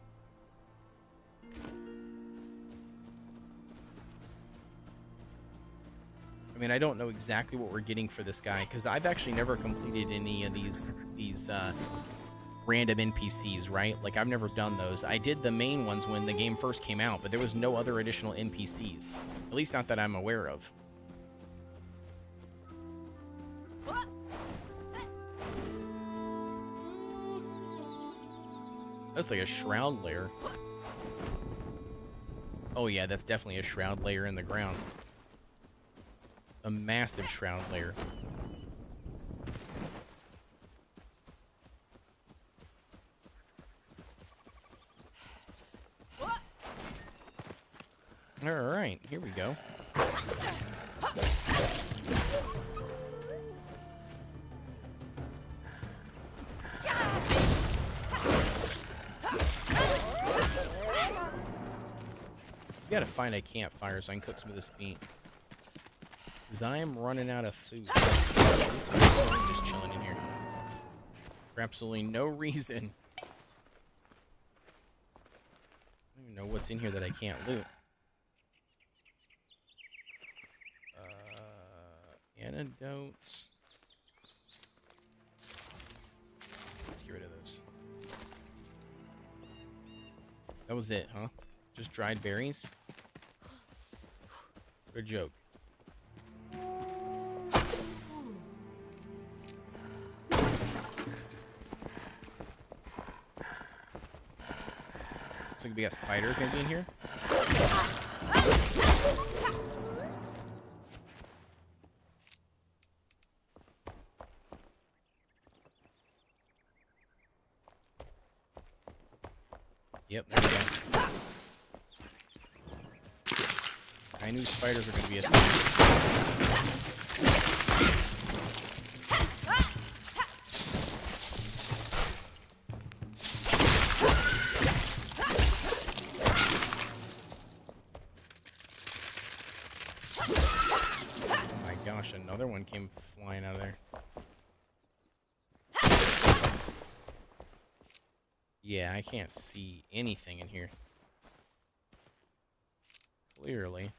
I mean, I don't know exactly what we're getting for this guy because I've actually never completed any of these random NPCs, right? Like, I've never done those. I did the main ones when the game first came out, but there was no other additional NPCs. At least not that I'm aware of. That's like a shroud layer. Oh yeah, that's definitely a shroud layer in the ground. A massive shroud layer. All right, here we go. We gotta find a campfire so I can cook some of this meat. Because I am running out of food. I'm just chilling in here. For absolutely no reason. I don't even know what's in here that I can't loot. Antidotes. Let's get rid of those. That was it, huh? Just dried berries? What a joke. Looks like we got spiders maybe in here. Yep, there we go. I knew spiders were going to be a thing. Oh my gosh, another one came flying out of there. Yeah, I can't see anything in here. Clearly.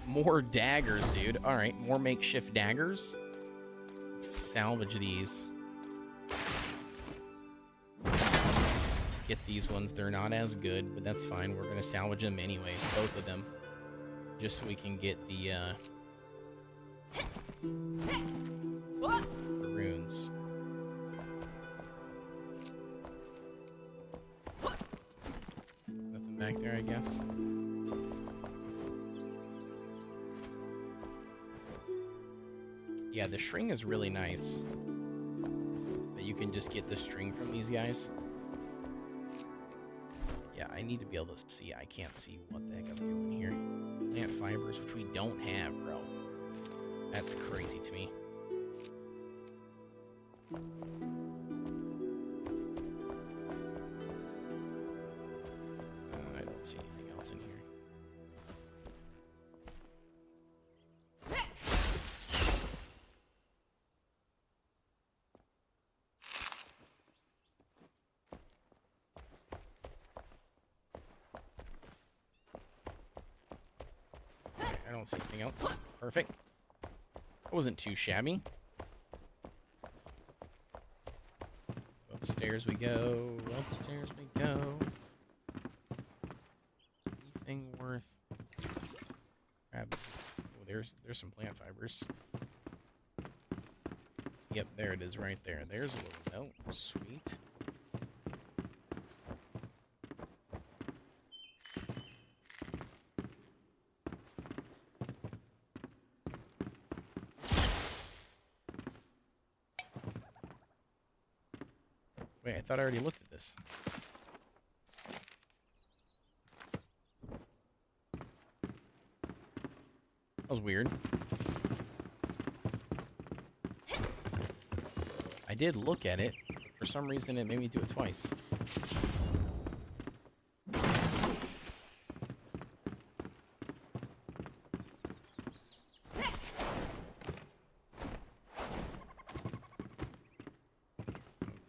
More daggers, dude. All right, more makeshift daggers. Let's salvage these. Let's get these ones. They're not as good, but that's fine. We're gonna salvage them anyways, both of them, just so we can get the runes. Nothing back there, I guess. Yeah, the string is really nice. That you can just get the string from these guys. Yeah, I need to be able to see. I can't see what the heck I'm doing here. Plant fibers, which we don't have, bro. That's crazy to me. I don't see anything else in here. I don't see anything else. Perfect. That wasn't too shabby. Upstairs we go. Upstairs we go. Anything worth grabbing? Oh, there's some plant fibers. Yep, there it is right there. There's a little note. Sweet. Wait, I thought I already looked at this. That was weird. I did look at it. For some reason, it made me do it twice.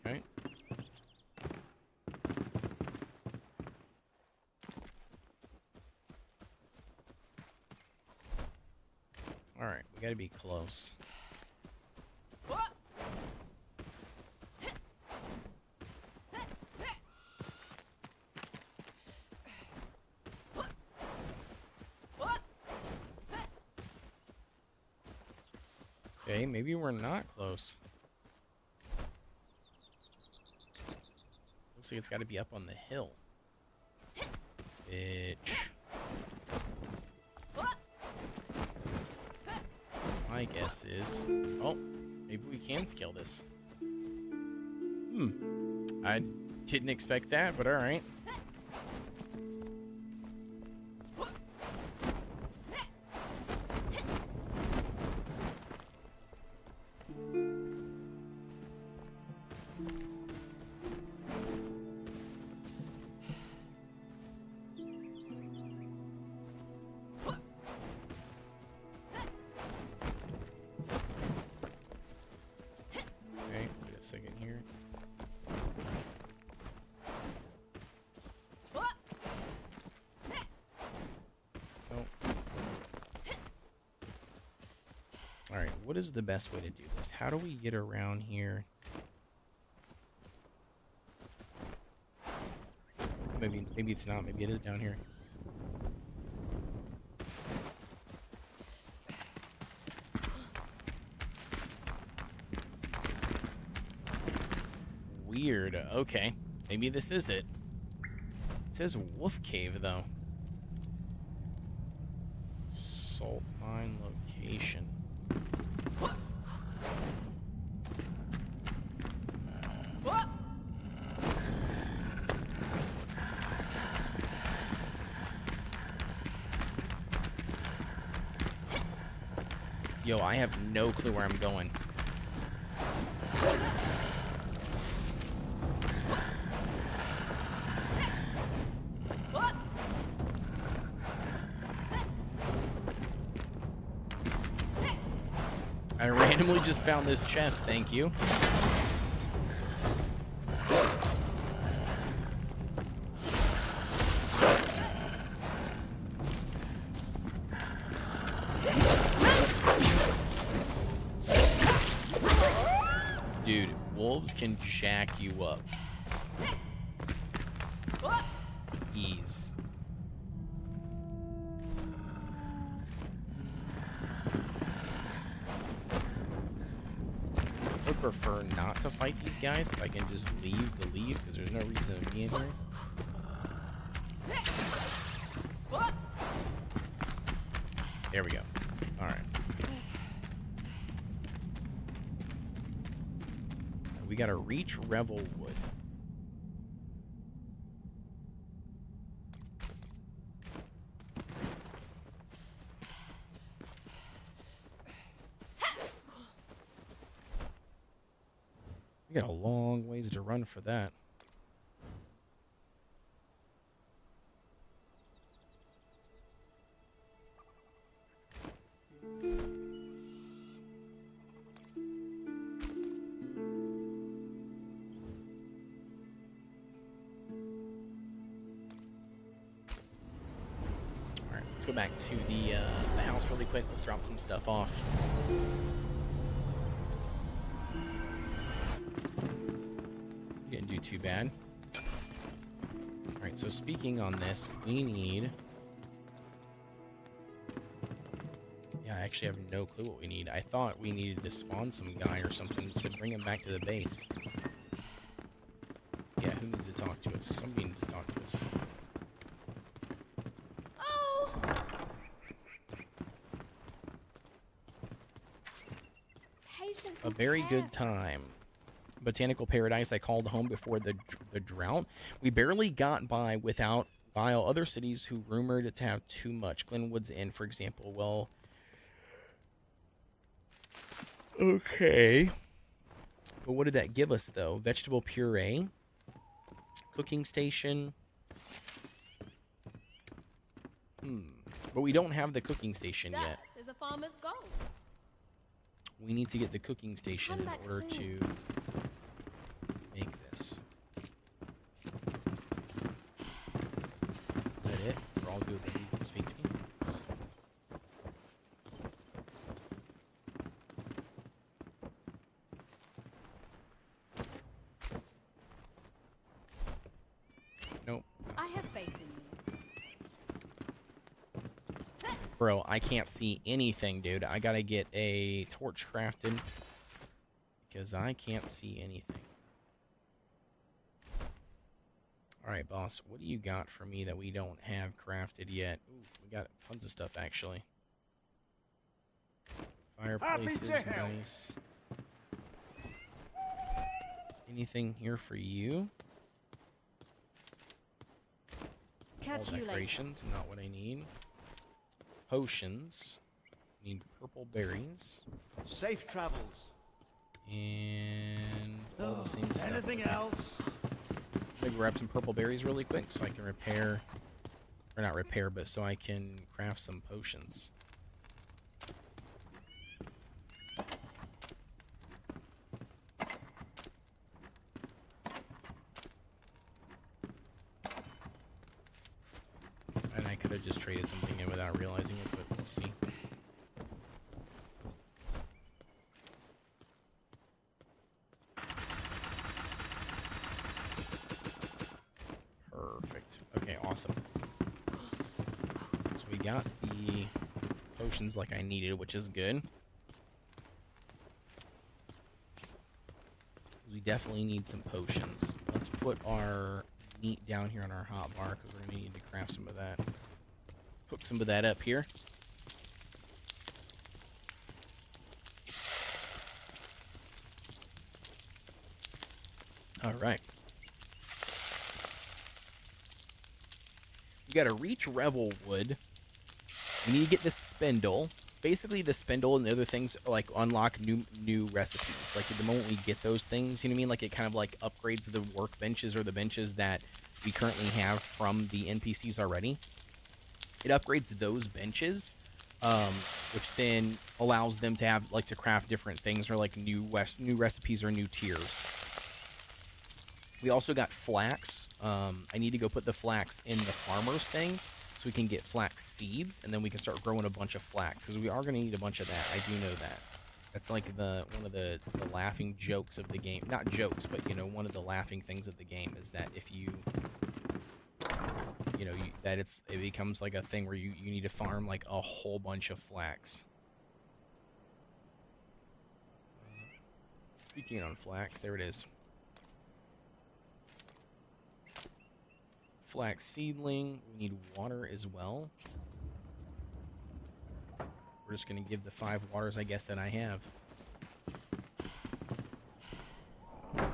Okay. All right, we gotta be close. Okay, maybe we're not close. Looks like it's got to be up on the hill. Bitch. My guess is... Oh, maybe we can scale this. I didn't expect that, but alright. Second here. Oh. Alright, what is the best way to do this? How do we get around here? Maybe it's not. Maybe it is down here. Weird. Okay. Maybe this is it. It says Wolf Cave, though. Salt mine location. Yo, I have no clue where I'm going. I randomly just found this chest, thank you. Dude, wolves can jack you up with ease. I would prefer not to fight these guys if I can just leave to leave, because there's no reason to be in here. There we go. Alright. We gotta reach Revelwood. We got a long ways to run for that. Alright, let's go back to the house really quick. Let's drop some stuff off. Didn't do too bad. Alright, so speaking on this, we need... Yeah, I actually have no clue what we need. I thought we needed to spawn some guy or something to bring him back to the base. Yeah, who needs to talk to us? Somebody needs to talk to us. Oh! Patience A and very care. good time. Botanical paradise I called home before the drought. We barely got by without vile other cities who rumored to have too much. Glenwood's Inn, for example. Well, okay. But what did that give us, though? Vegetable puree, cooking station. But we don't have the cooking station Dirt yet. is a farmer's gold. We need to get the cooking station Come in back order soon. to make this. Is that it? For all good that you can speak to me? Nope. I have faith in you. Bro, I can't see anything, dude. I gotta get a torch crafted because I can't see anything. Alright, boss. What do you got for me that we don't have crafted yet? Ooh, we got tons of stuff, actually. Fireplace is nice. Anything here for you? Catch All you later. decorations, not what I need. Potions. Need purple berries. Safe travels. And all the same stuff. Anything else? I'm gonna grab some purple berries really quick so I can repair, or not repair, but so I can craft some potions. And I could have just traded something in without realizing it, but we'll see. Perfect. Okay, awesome. So we got the potions like I needed, which is good. We definitely need some potions. Let's put our meat down here on our hot bar because we're going to need to craft some of that. Cook some of that up here. All right. We got to reach Revelwood. We need to get this spindle. Basically, the spindle and the other things like unlock new recipes. Like the moment we get those things, you know what I mean? Like it kind of like upgrades the workbenches or the benches that we currently have from the NPCs already. It upgrades those benches, which then allows them to have like to craft different things or like new recipes or new tiers. We also got flax. I need to go put the flax in the farmer's thing so we can get flax seeds, and then we can start growing a bunch of flax, because we are going to need a bunch of that. I do know that. That's like one of the laughing jokes of the game. Not jokes, but, you know, one of the laughing things of the game is that if you, you know, it becomes like a thing where you need to farm like a whole bunch of flax. Speaking on flax, there it is. Flax seedling. We need water as well. We're just going to give the 5 waters, I guess, that I have. Alright.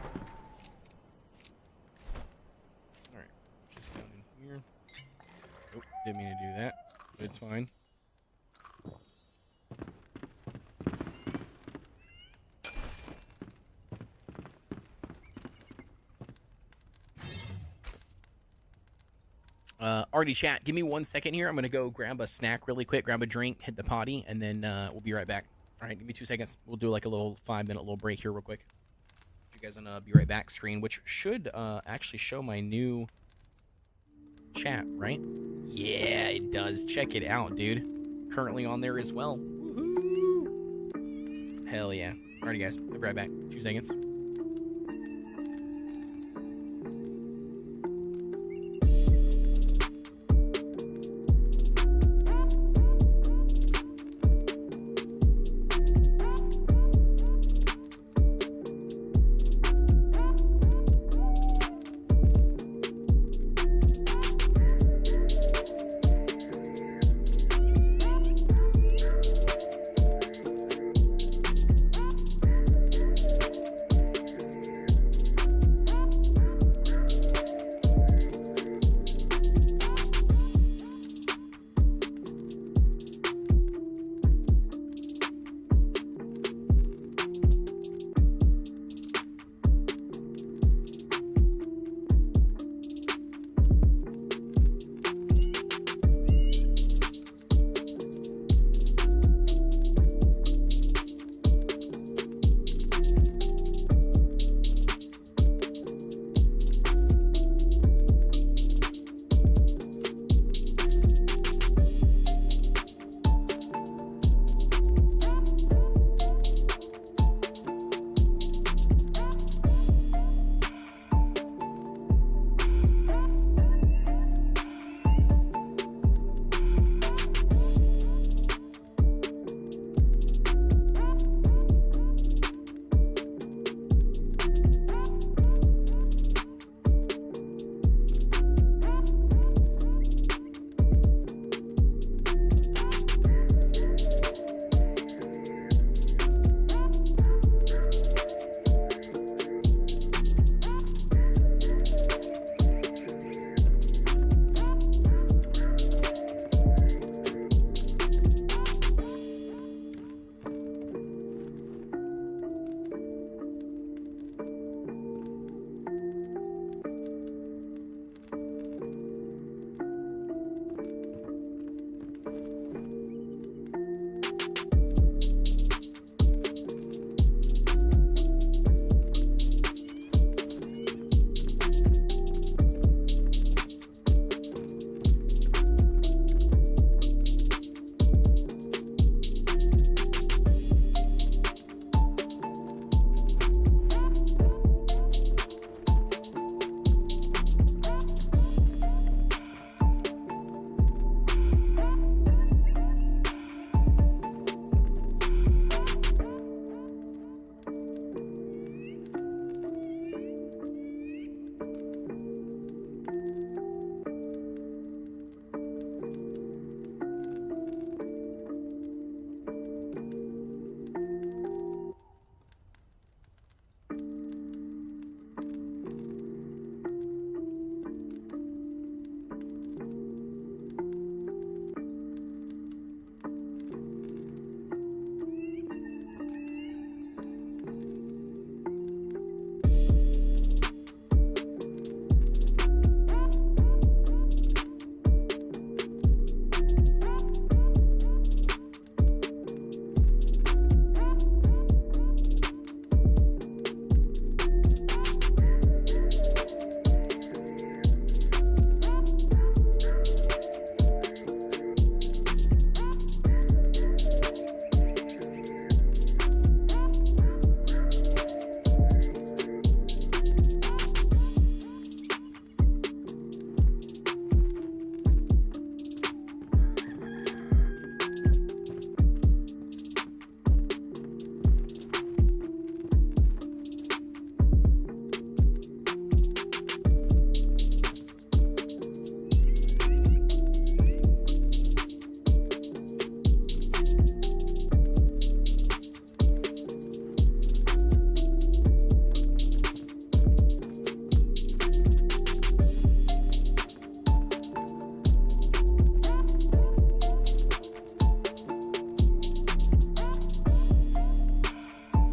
This down in here. Oh, didn't mean to do that. But it's fine. Already chat, give me 1 second here. I'm going to go grab a snack really quick, grab a drink, hit the potty, and then we'll be right back. All right, give me 2 seconds. We'll do like a little 5-minute little break here real quick. You guys on a be right back screen, which should actually show my new chat, right? Yeah, it does. Check it out, dude. Currently on there as well. Woohoo! Hell yeah. Alrighty, guys. We'll be right back. 2 seconds.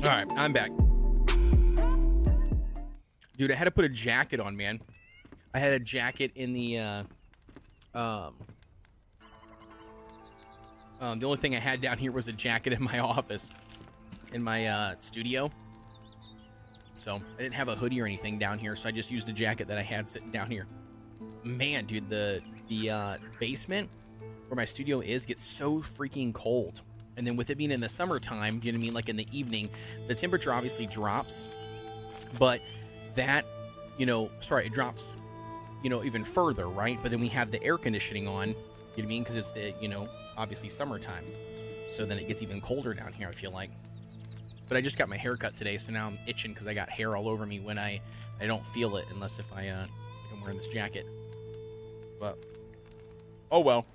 All right, I'm back. Dude, I had to put a jacket on, man. I had a jacket in the only thing I had down here was a jacket in my office, in my studio. So I didn't have a hoodie or anything down here, so I just used the jacket that I had sitting down here. Man, dude, the basement where my studio is gets so freaking cold. And then with it being in the summertime, you know what I mean, like in the evening, the temperature obviously drops, but that, you know, sorry, it drops, you know, even further, right? But then we have the air conditioning on, you know what I mean, because it's the, you know, obviously summertime. So then it gets even colder down here, I feel like. But I just got my hair cut today, so now I'm itching because I got hair all over me when I don't feel it unless if I'm wearing this jacket. But, oh well.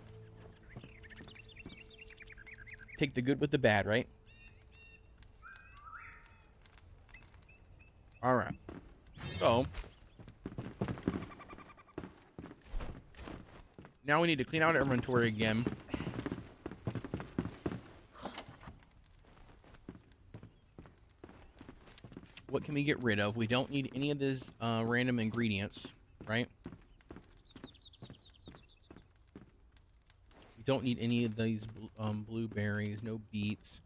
Take the good with the bad, right? All right. So, now we need to clean out our inventory again. What can we get rid of? We don't need any of these random ingredients, right? We don't need any of these blueberries, no beets.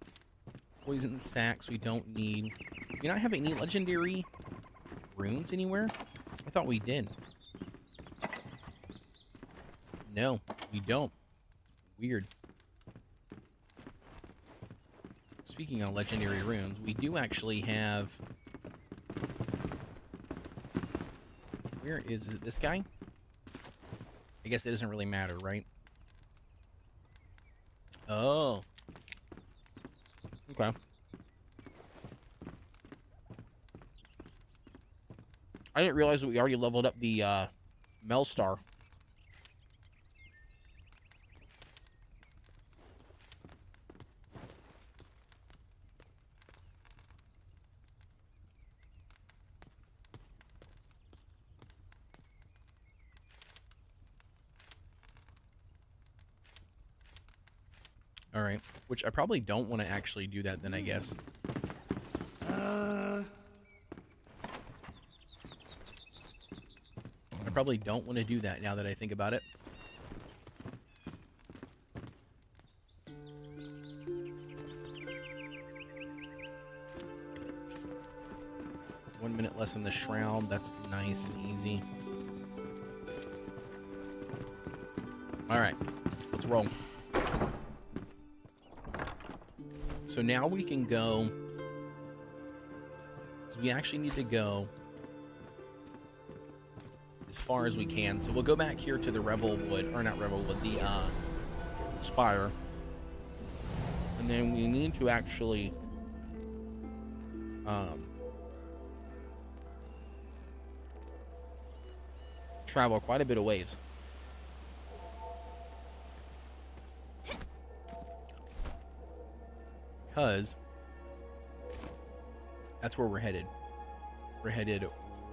Poison sacks we don't need. Do you not have any legendary runes anywhere? I thought we did. No, we don't. Weird. Speaking of legendary runes, we do actually have... Where is it? This guy? I guess it doesn't really matter, right? Oh. Okay. I didn't realize that we already leveled up the Melstar. All right, which I probably don't want to actually do that then, I guess. I probably don't want to do that now that I think about it. One minute less in the Shroud. That's nice and easy. All right, let's roll. So now we can go. So we actually need to go as far as we can. So we'll go back here to the Revelwood, or not Revelwood, the Spire. And then we need to actually travel quite a bit of ways. Because that's where we're headed. We're headed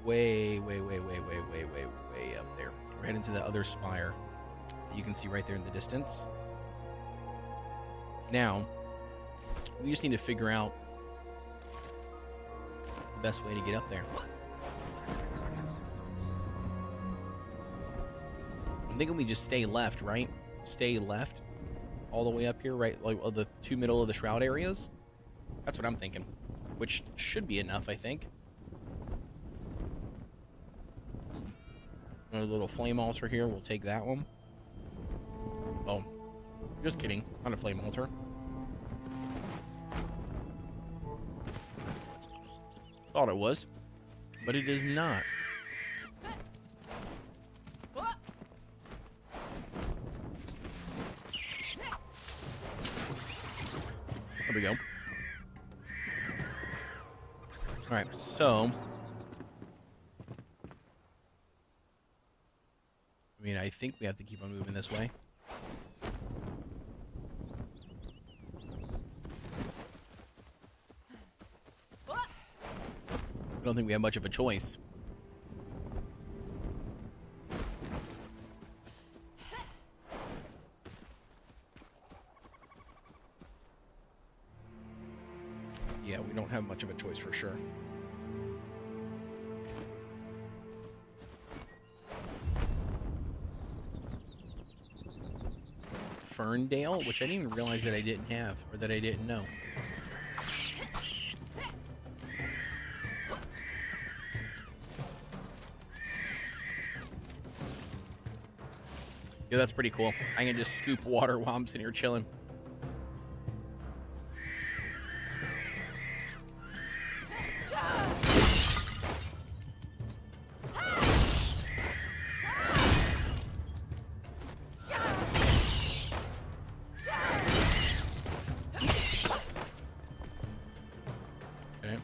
way up there. We're heading to the other spire. You can see right there in the distance. Now, we just need to figure out the best way to get up there. I'm thinking we just stay left, right? Stay left all the way up here, right? Like the two middle of the Shroud areas. That's what I'm thinking. Which should be enough, I think. A little flame altar here. We'll take that one. Oh, just kidding. Not a flame altar. Thought it was, but it is not. There we go. All right, so I mean, I think we have to keep on moving this way. I don't think we have much of a choice. Yeah, we don't have much of a choice for sure. Ferndale, which I didn't even realize that I didn't have, or that I didn't know. Yeah, that's pretty cool. I can just scoop water while I'm sitting here chilling. Okay.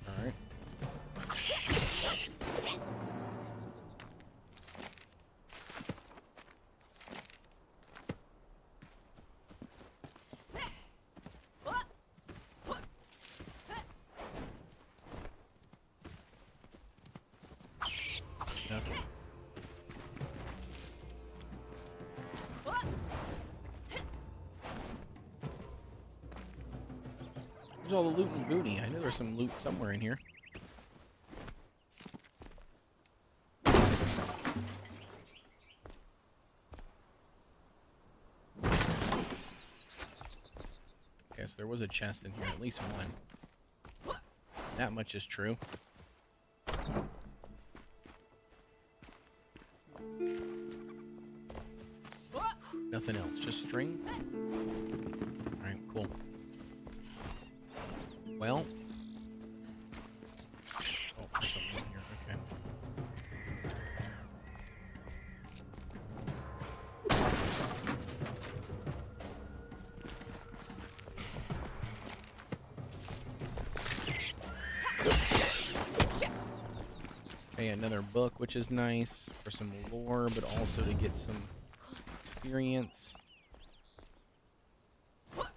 All right. Okay. Where's all the loot and booty? I know there's some loot somewhere in here. Okay, so there was a chest in here, at least one. That much is true. Nothing else, just string. Alright, cool. Well. Oh, there's something in here, okay. Okay, another book, which is nice for some lore, but also to get some experience. What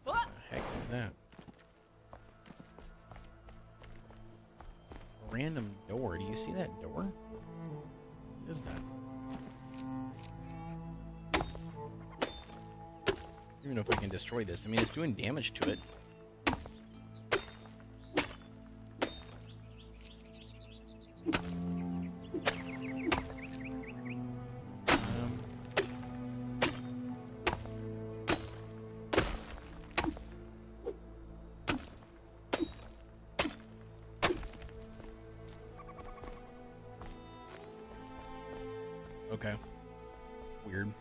the heck is that? Random door. Do you see that door? What is that? I don't even know if I can destroy this. I mean, it's doing damage to it. Okay. Weird.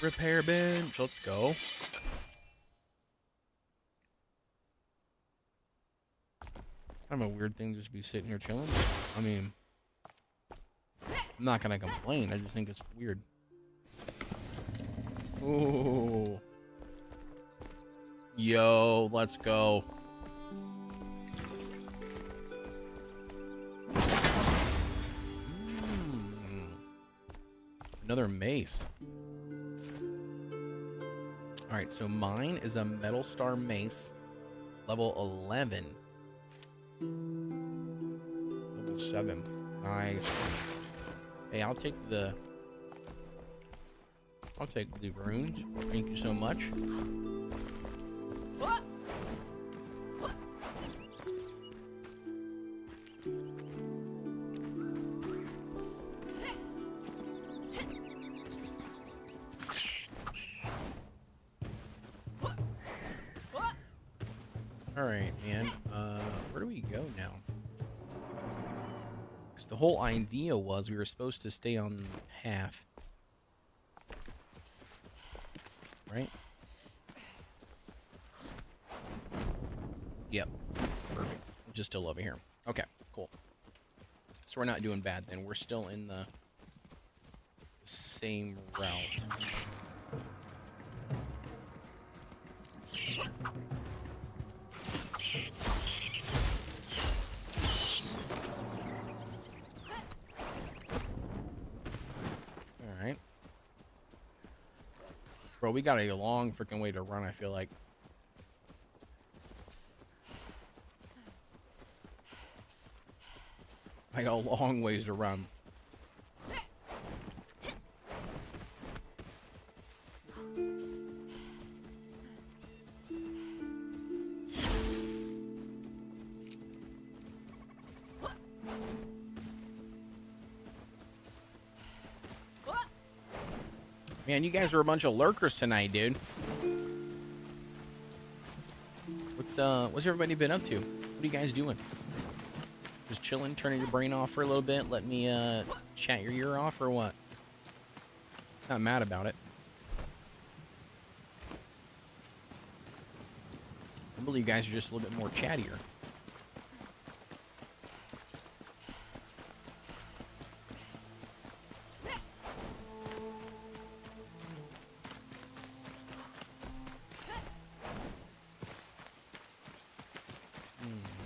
Repair bench. Let's go. Kind of a weird thing to just be sitting here chilling. I mean, I'm not gonna complain. I just think it's weird. Ooh. Yo, let's go. Another mace. Alright, so mine is a Metal Star Mace, level 11. Level 7. Nice. Hey, I'll take the runes. Thank you so much. Alright, and where do we go now? Because the whole idea was we were supposed to stay on the path. Right? Yep. Perfect. Just still over here. Okay, cool. So we're not doing bad then. We're still in the same route. Bro, we got a long freaking way to run, I feel like. I got a long ways to run. Man, you guys are a bunch of lurkers tonight, dude. What's everybody been up to? What are you guys doing? Just chilling, turning your brain off for a little bit, let me chat your ear off, or what? Not mad about it. I believe you guys are just a little bit more chattier.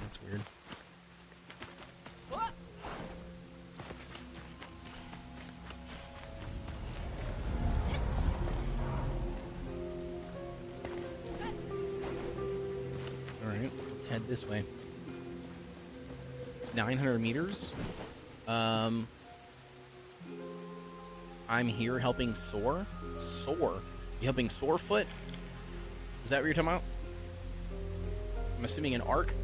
That's weird. Alright, let's head this way. 900 meters. I'm here helping Soar. Soar? You helping Sorefoot? Is that what you're talking about? I'm assuming an arc.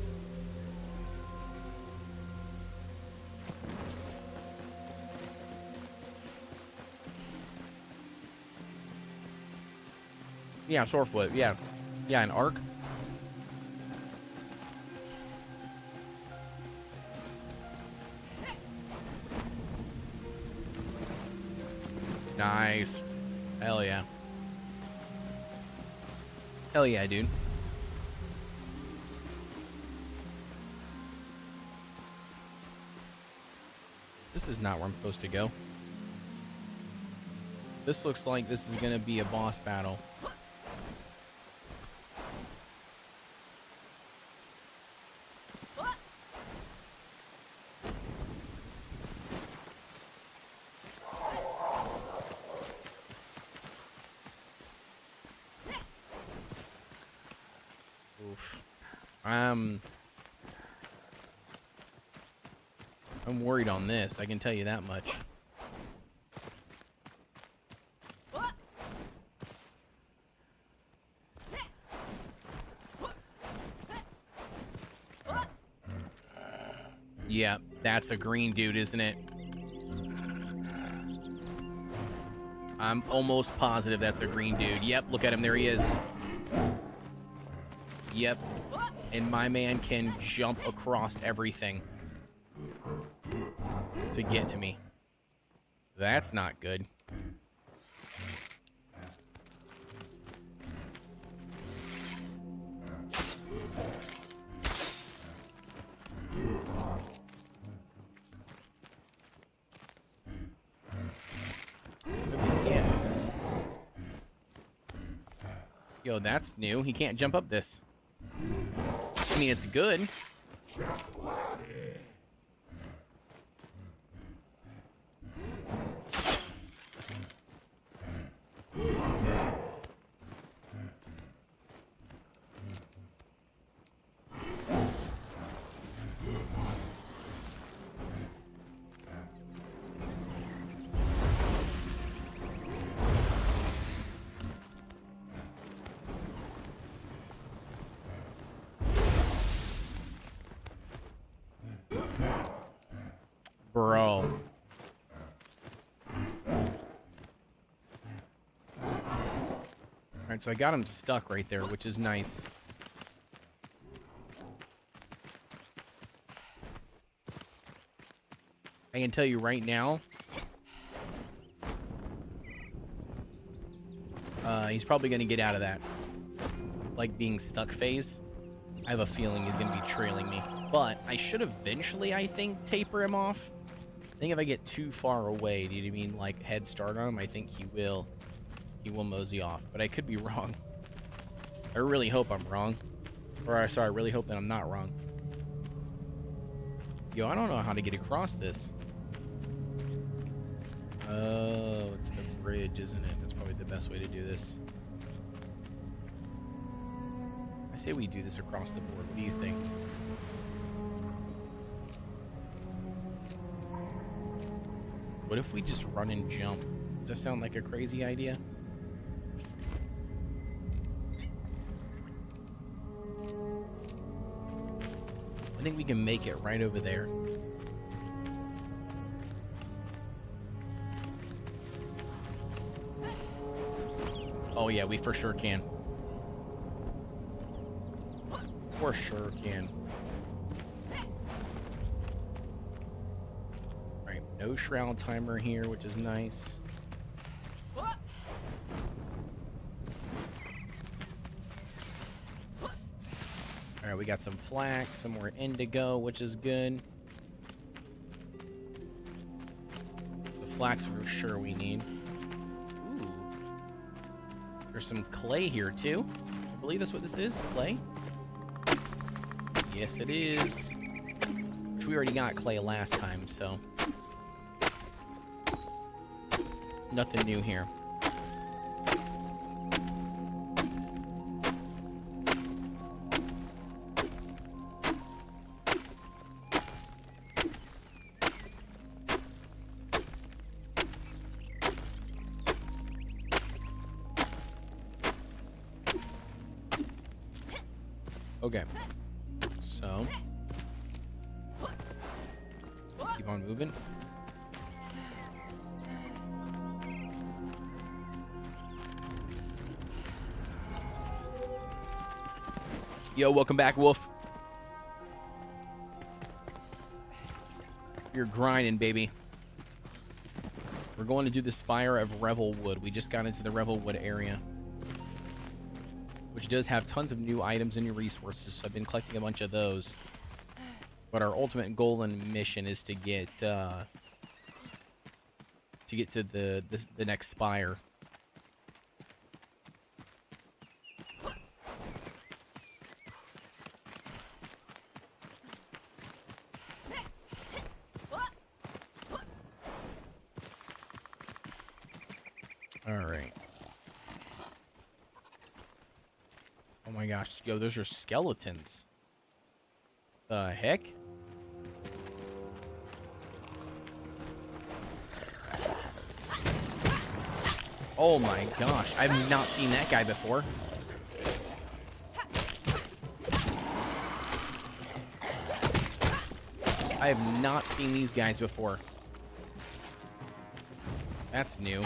Yeah, Sorefoot. Yeah. Yeah, an arc. Nice. Hell yeah. Hell yeah, dude. This is not where I'm supposed to go. This looks like this is gonna be a boss battle. Oof. I'm worried on this, I can tell you that much. Yeah, that's a green dude, isn't it? I'm almost positive that's a green dude. Yep, look at him, there he is. Yep. And my man can jump across everything to get to me. That's not good. Yo, that's new. He can't jump up this. I mean, it's good. Bro. Alright, so I got him stuck right there, which is nice. I can tell you right now, he's probably going to get out of that, like, being stuck phase. I have a feeling he's going to be trailing me. But I should eventually, I think, taper him off. I think if I get too far away, do you mean like head start on him? I think he will mosey off. But I could be wrong. I really hope I'm wrong. Or, sorry, I really hope that I'm not wrong. Yo, I don't know how to get across this. Oh, it's the bridge, isn't it? That's probably the best way to do this. I say we do this across the board. What do you think? What if we just run and jump? Does that sound like a crazy idea? I think we can make it right over there. Oh yeah, we for sure can. For sure can. Right, no shroud timer here, which is nice. Alright, we got some flax, some more indigo, which is good. The flax for sure we need. Ooh. There's some clay here too. I believe that's what this is, clay. Yes, it is. Which we already got clay last time, so. Nothing new here. Okay, so let's keep on moving. Yo, welcome back, Wolf. You're grinding, baby. We're going to do the Spire of Revelwood. We just got into the Revelwood area, which does have tons of new items and new resources, so I've been collecting a bunch of those. But our ultimate goal and mission is to get to the next spire. All right. Oh my gosh, yo, those are skeletons. The heck? Oh my gosh, I've not seen that guy before. I have not seen these guys before. That's new.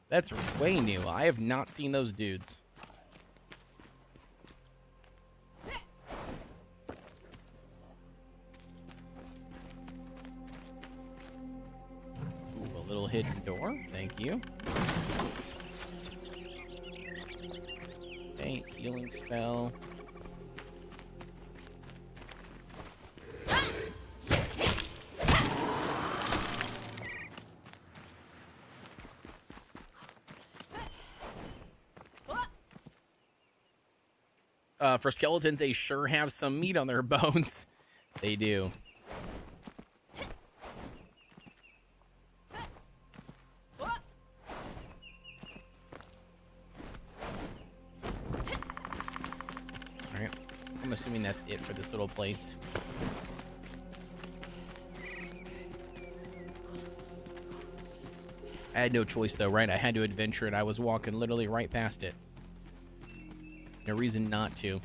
That's way new. I have not seen those dudes. Ooh, a little hidden door. Thank you. Okay, healing spell. For skeletons, they sure have some meat on their bones. They do. Alright. I'm assuming that's it for this little place. I had no choice though, right? I had to adventure it. I was walking literally right past it. No reason not to.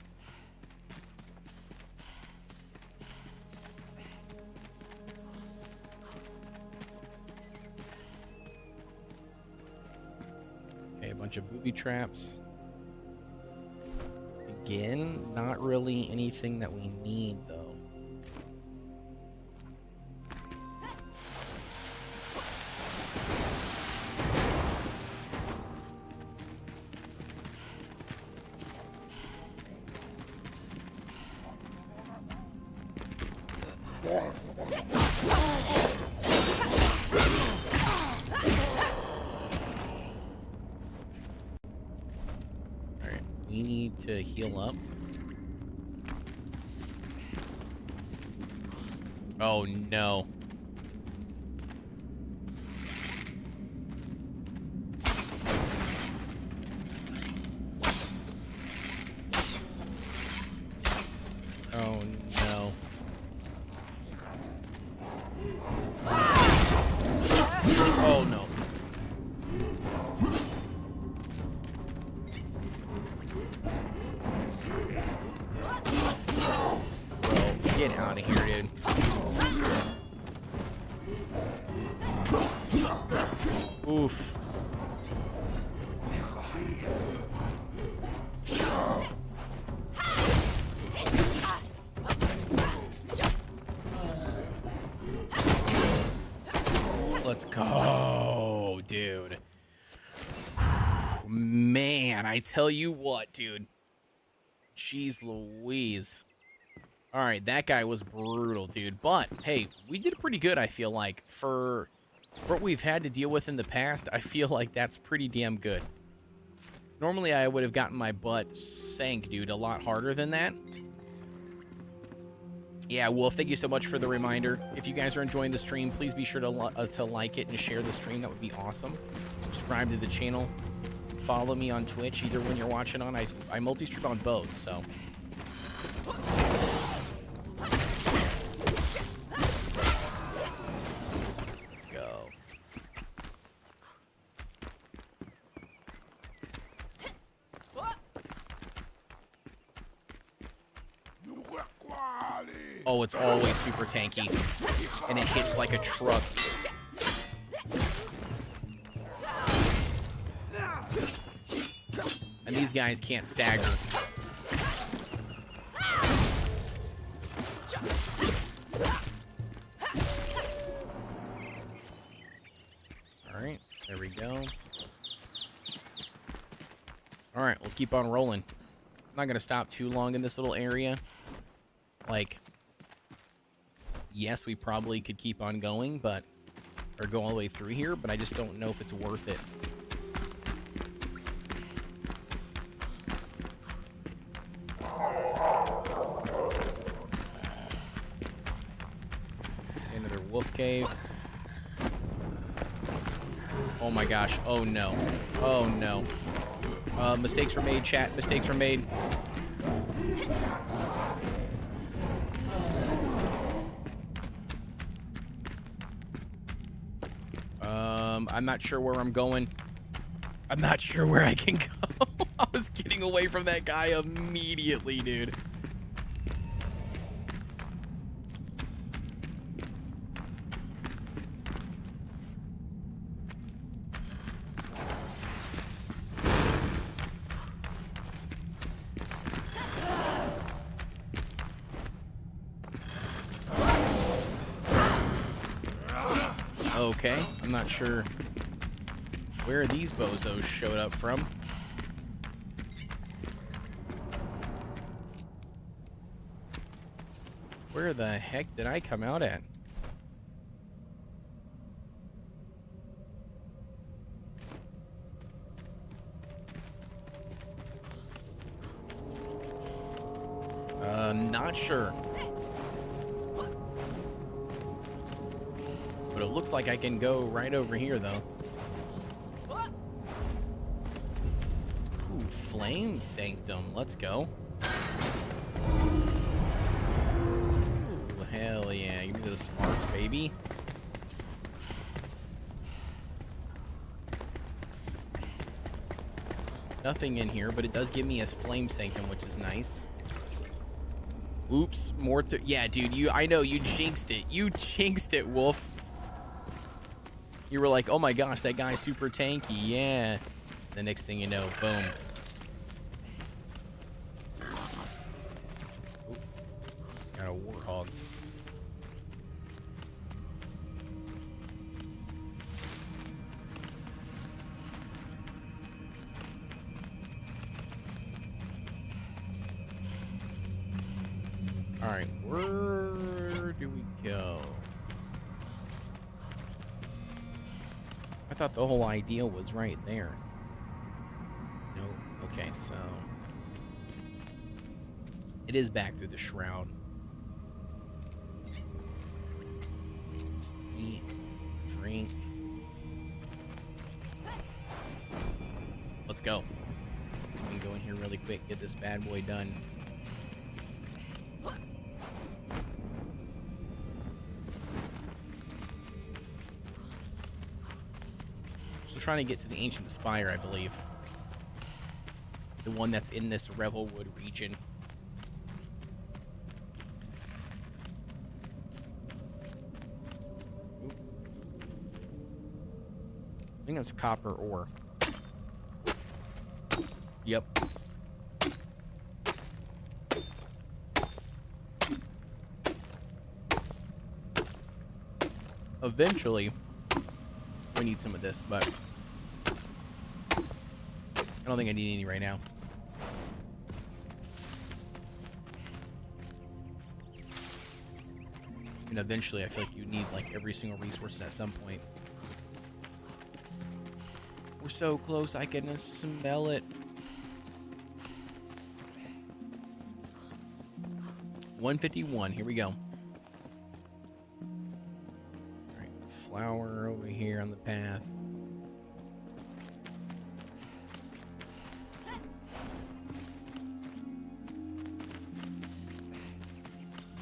Okay, a bunch of booby traps. Again, not really anything that we need though. Alright, we need to heal up. Oh no. Let's go, dude. Man, I tell you what, dude. Jeez Louise. All right, that guy was brutal, dude. But, hey, we did pretty good, I feel like. For what we've had to deal with in the past, I feel like that's pretty damn good. Normally, I would have gotten my butt sank, dude, a lot harder than that. Yeah, Wolf, thank you so much for the reminder. If you guys are enjoying the stream, please be sure to like it and share the stream. That would be awesome. Subscribe to the channel. Follow me on Twitch, either when you're watching on. I multi-stream on both, so. Let's go. Oh, it's always super tanky. And it hits like a truck. And these guys can't stagger. Alright, there we go. Alright, let's keep on rolling. I'm not going to stop too long in this little area. Like, yes, we probably could keep on going, but, or go all the way through here, but I just don't know if it's worth it. Another wolf cave. Oh my gosh. Oh no. Oh no. Mistakes were made, chat. Mistakes were made. I'm not sure where I'm going. I'm not sure where I can go. I was getting away from that guy immediately, dude. Okay, I'm not sure where these bozos showed up from. Where the heck did I come out at? Not sure. But it looks like I can go right over here, though. Ooh, Flame Sanctum. Let's go. Ooh, hell yeah. Give me those sparks, baby. Nothing in here, but it does give me a Flame Sanctum, which is nice. Oops, more. Yeah, dude, I know you jinxed it. You jinxed it, Wolf. You were like, oh my gosh, that guy's super tanky. Yeah. The next thing you know, boom. Ooh, got a warthog. All right, where do we go? I thought the whole idea was right there. No, okay, so it is back through the Shroud. Let's eat, drink. Let's go. So we can go in here really quick, get this bad boy done. Trying to get to the Ancient Spire, I believe. The one that's in this Revelwood region. Oop. I think that's copper ore. Yep. Eventually, probably need some of this, but I don't think I need any right now. And eventually, I feel like you need like every single resource at some point. We're so close, I can smell it. 151, here we go. Alright, flower over here on the path.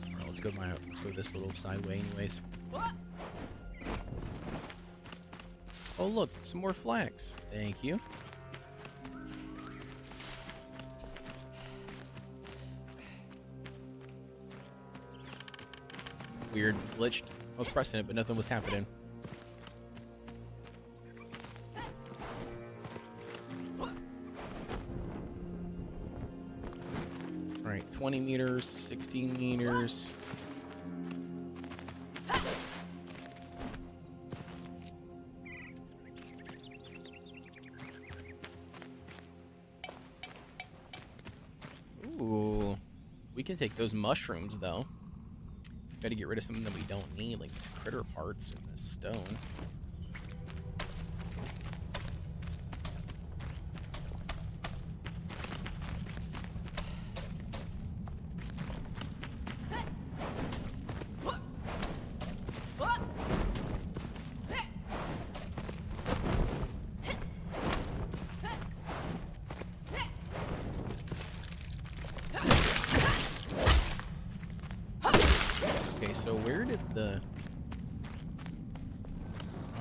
Alright, let's go this little sideway anyways. Oh look, some more flax. Thank you. Weird, glitched. I was pressing it, but nothing was happening. Alright, 20 meters, 16 meters. Ooh, we can take those mushrooms, though. Gotta get rid of something that we don't need, like these critter parts and this stone. So where did the...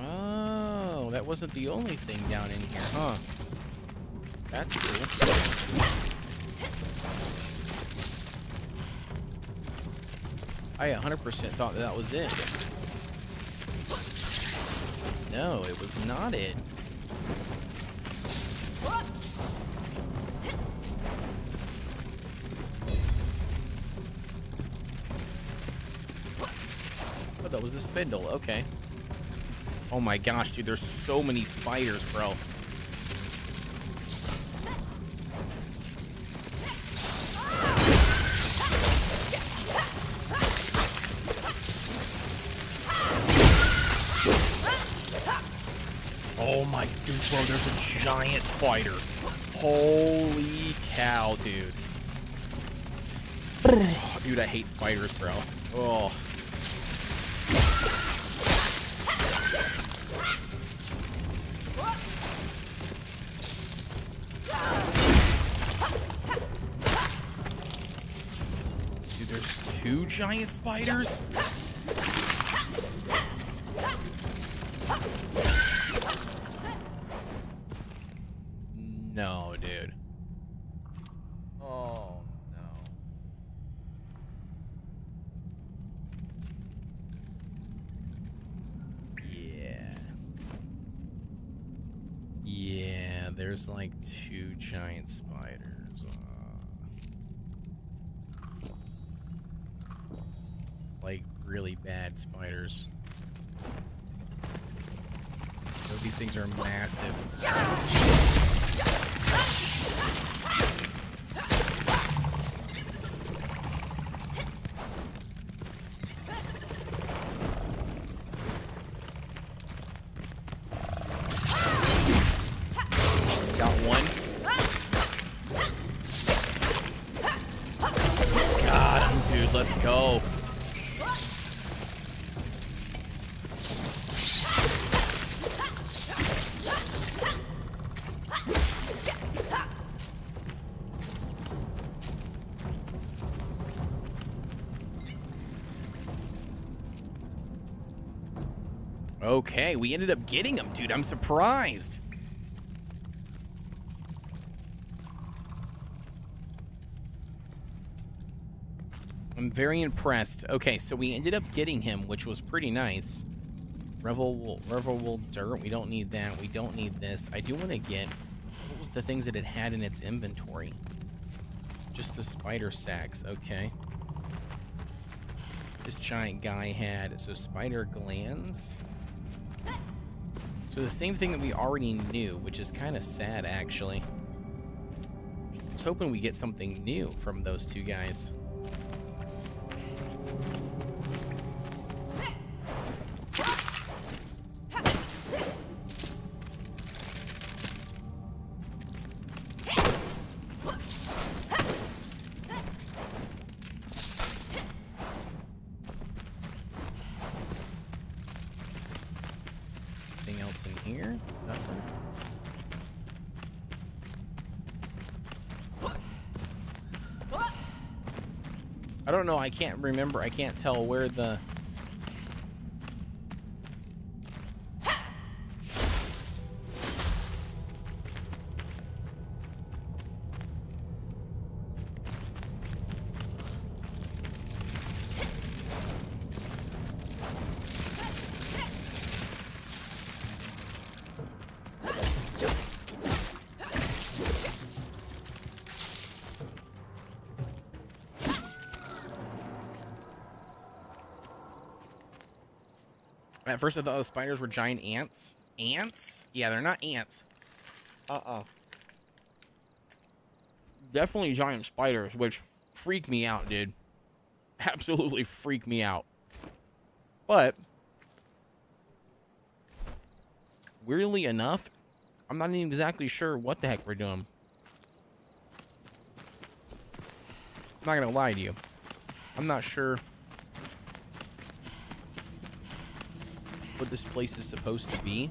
Oh, that wasn't the only thing down in here, huh? That's cool. I 100% thought that was it. No, it was not it. Oh, that was the spindle. Okay. Oh my gosh, dude, there's so many spiders, bro. Oh my dude, bro, there's a giant spider. Holy cow, dude. Dude, I hate spiders, bro. Oh. Dude, there's 2 giant spiders? No, dude. Oh, no. Yeah, there's like 2 giant spiders. Like really bad spiders. So these things are massive. Got one. Got him, dude. Let's go. Okay, we ended up getting him, dude. I'm surprised. I'm very impressed. Okay, so we ended up getting him, which was pretty nice. Revelable dirt. We don't need that. We don't need this. I do want to get... What was the things that it had in its inventory? Just the spider sacks. Okay. This giant guy had... So spider glands. So the same thing that we already knew, which is kind of sad, actually. I was hoping we get something new from those two guys. Anything else in here? Nothing. I don't know. I can't remember. I can't tell where the... At first I thought those spiders were giant ants. Ants? Yeah, they're not ants. Definitely giant spiders, which freak me out, dude. Absolutely freak me out. But, weirdly enough, I'm not even exactly sure what the heck we're doing. I'm not gonna lie to you. I'm not sure what this place is supposed to be.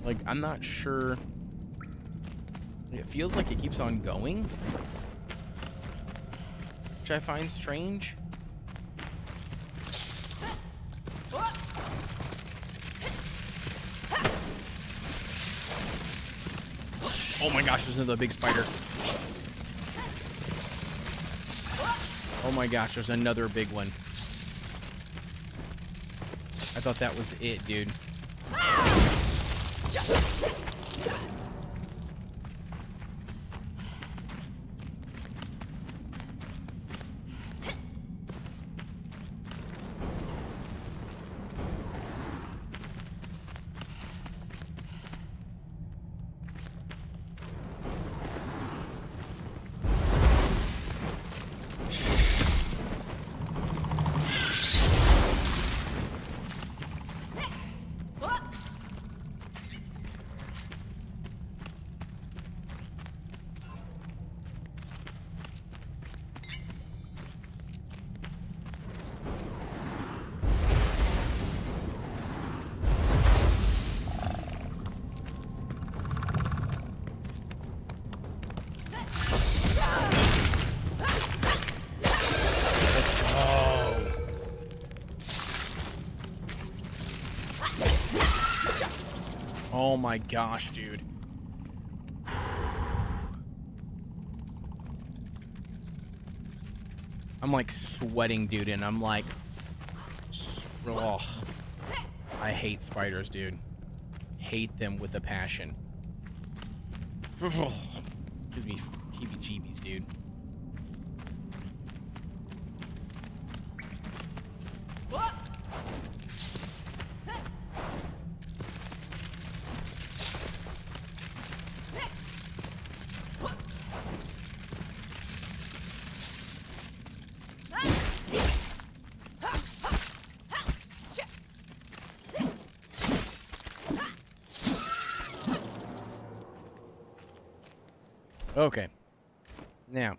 Like, I'm not sure. It feels like it keeps on going, which I find strange. Oh my gosh, there's another big spider. Oh my gosh, there's another big one. I thought that was it, dude. Oh my gosh, dude. I'm like sweating, dude, and I'm like, oh, I hate spiders, dude. Hate them with a passion. Gives me heebie-jeebies, dude. Okay. Now.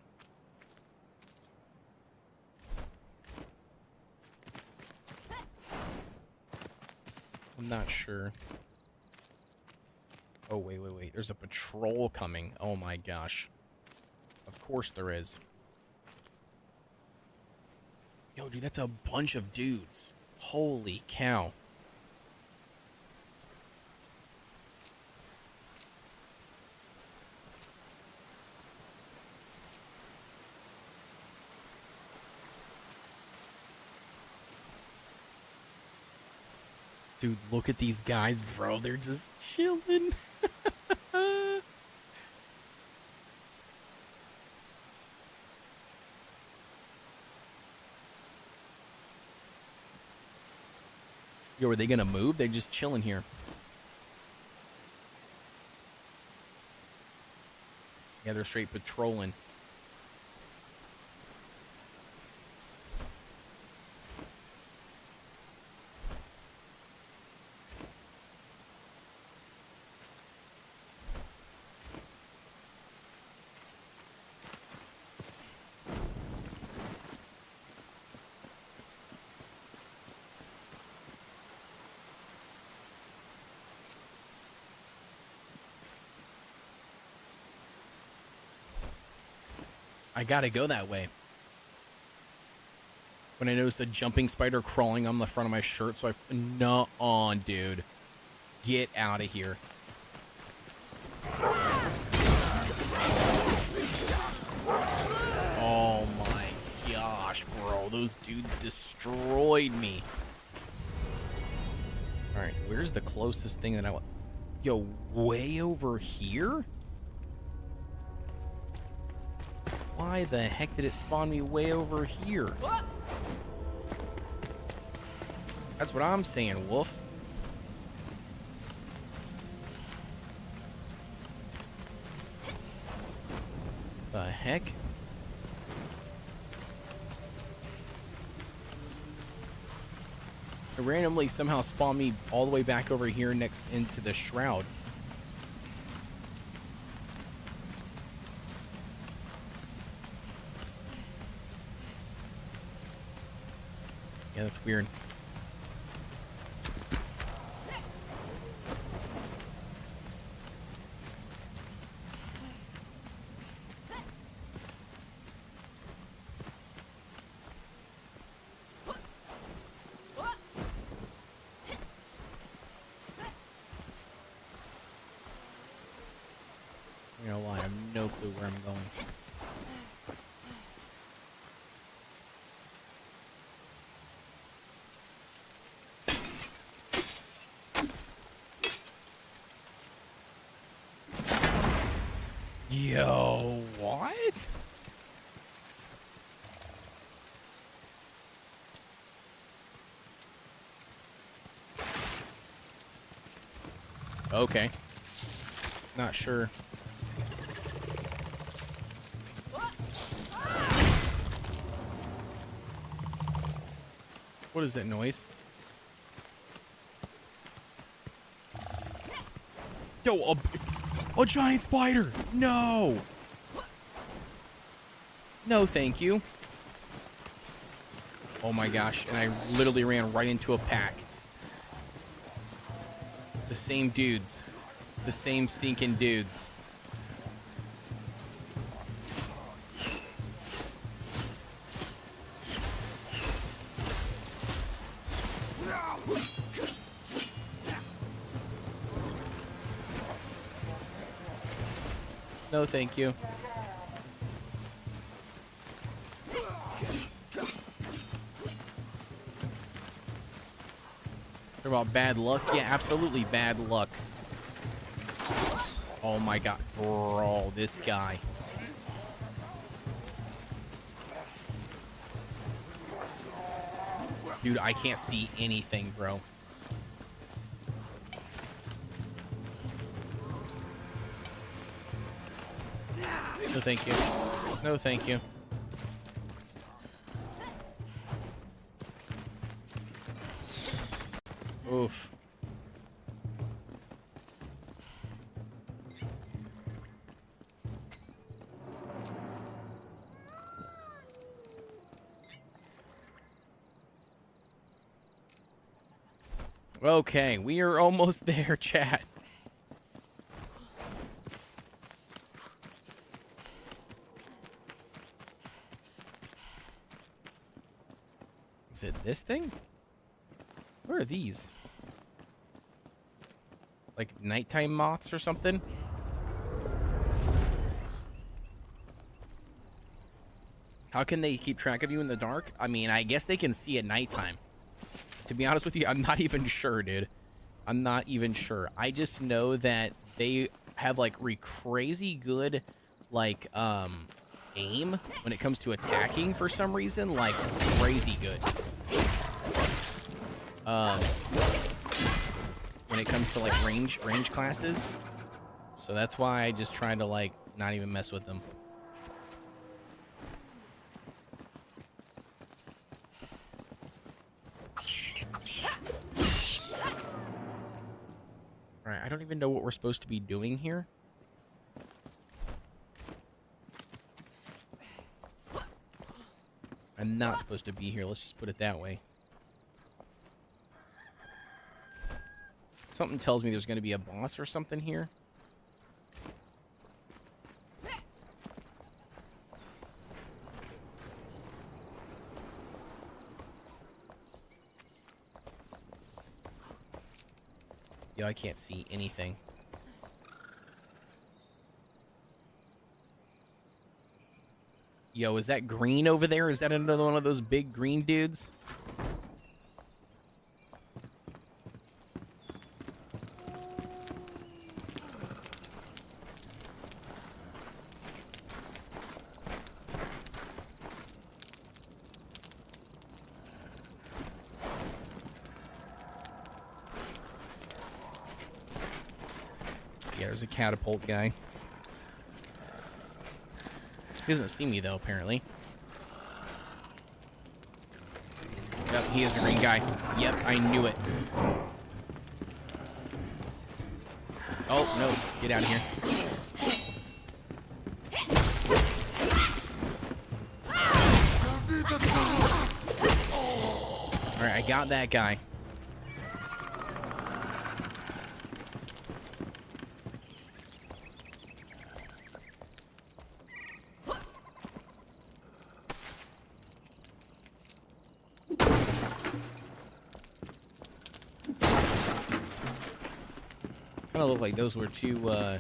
I'm not sure. Oh, wait. There's a patrol coming. Oh my gosh. Of course there is. Yo, dude, that's a bunch of dudes. Holy cow. Dude, look at these guys, bro. They're just chilling. Yo, are they gonna move? They're just chilling here. Yeah, they're straight patrolling. I gotta go that way. When I noticed a jumping spider crawling on the front of my shirt, so nuh-on, dude. Get out of here. Oh my gosh, bro. Those dudes destroyed me. Alright, where's the closest thing that I want? Yo, way over here? Why the heck did it spawn me way over here? That's what I'm saying, Wolf. The heck? It randomly somehow spawned me all the way back over here next into the Shroud. Yeah, that's weird. You know why? I have no clue where I'm going. Yo, what? Okay. Not sure. What is that noise? Yo, a giant spider! No! No, thank you. Oh my gosh, and I literally ran right into a pack. The same dudes. The same stinking dudes. No, thank you. Talk about bad luck? Yeah, absolutely bad luck. Oh my god, bro, this guy. Dude, I can't see anything, bro. No, thank you. No, thank you. Oof. Okay, we are almost there, chat. Is it this thing? What are these? Like nighttime moths or something? How can they keep track of you in the dark? I mean, I guess they can see at nighttime. To be honest with you, I'm not even sure, dude. I'm not even sure. I just know that they have like crazy good like aim when it comes to attacking for some reason, like crazy good. when it comes to like range classes. So that's why I just try to like not even mess with them. All right, I don't even know what we're supposed to be doing here. I'm not supposed to be here. Let's just put it that way. Something tells me there's going to be a boss or something here. Yo, I can't see anything. Yo, is that green over there? Is that another one of those big green dudes? Yeah, there's a catapult guy. He doesn't see me, though, apparently. Yep, he is a green guy. Yep, I knew it. Oh, no. Get out of here. Alright, I got that guy. Kind of look like those were two, Oh,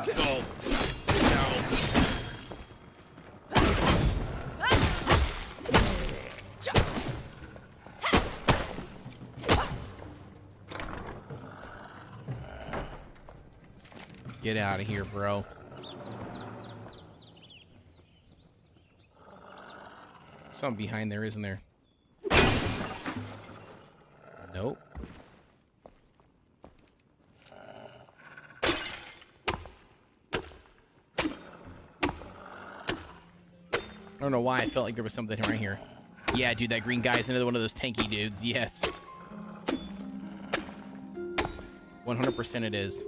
no. Get out of here, bro. Something behind there, isn't there? Nope. I don't know why I felt like there was something right here. Yeah, dude, that green guy is another one of those tanky dudes. Yes. 100% it is.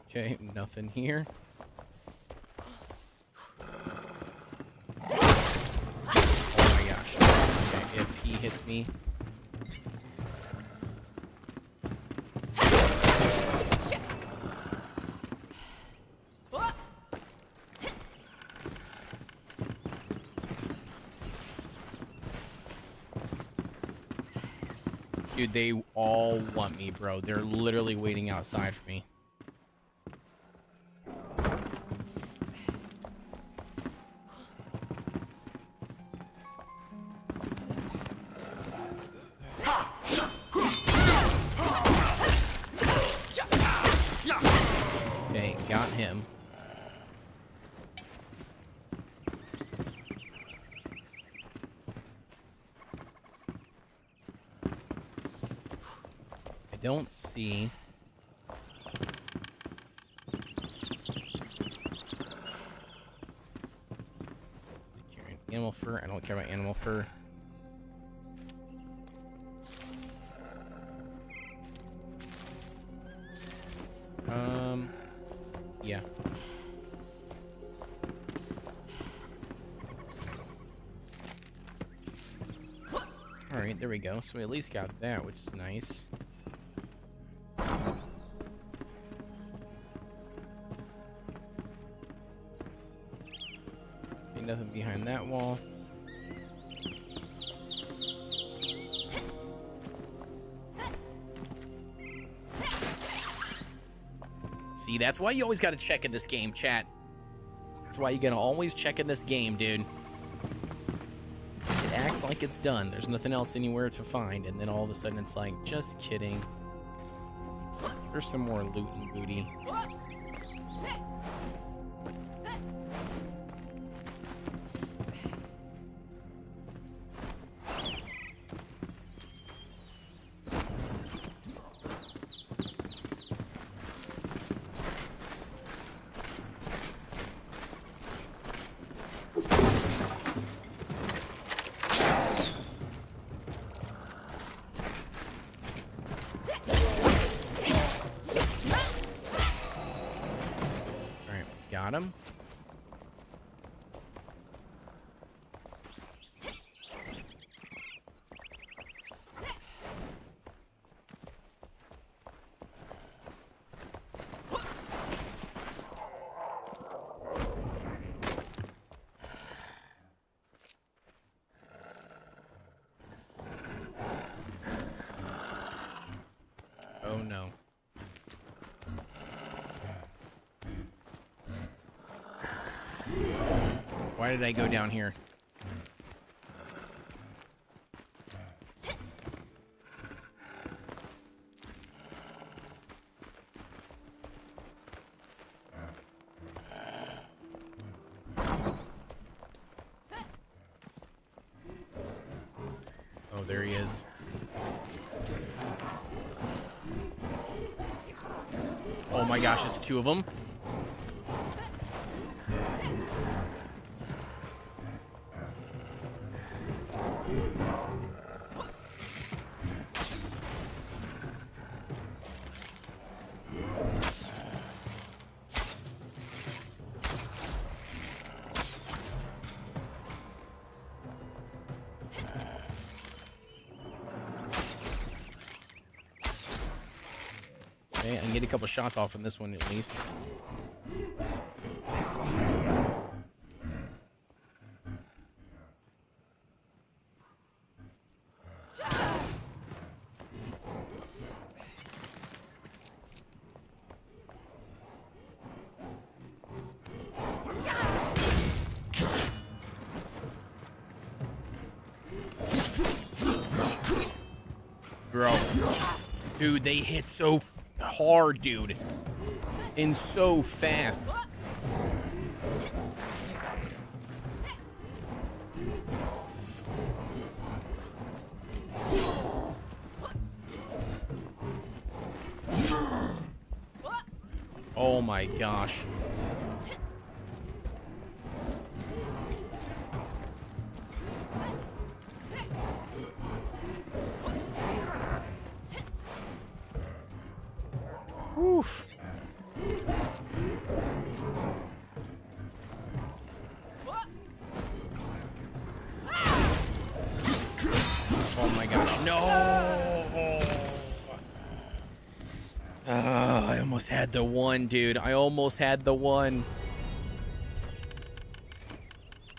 Okay, nothing here. Oh my gosh. Okay, if he hits me. Dude, they all want me, bro. They're literally waiting outside for me. Okay, got him. I don't see. Securing animal fur. I don't care about animal fur. Yeah. Alright, there we go. So we at least got that, which is nice. Ain't nothing behind that wall. See, that's why you always got to check in this game, chat. That's why you got to always check in this game, dude. It acts like it's done. There's nothing else anywhere to find, and then all of a sudden it's like, just kidding. There's some more loot and booty. Got him. Oh no. Why did I go down here? Oh, there he is. Oh my gosh, it's two of them. Okay, I can get a couple shots off on this one at least. Bro, dude, they hit so hard, dude, and so fast. Oh my gosh. Oof. Oh my gosh, no! I almost had the one, dude. I almost had the one.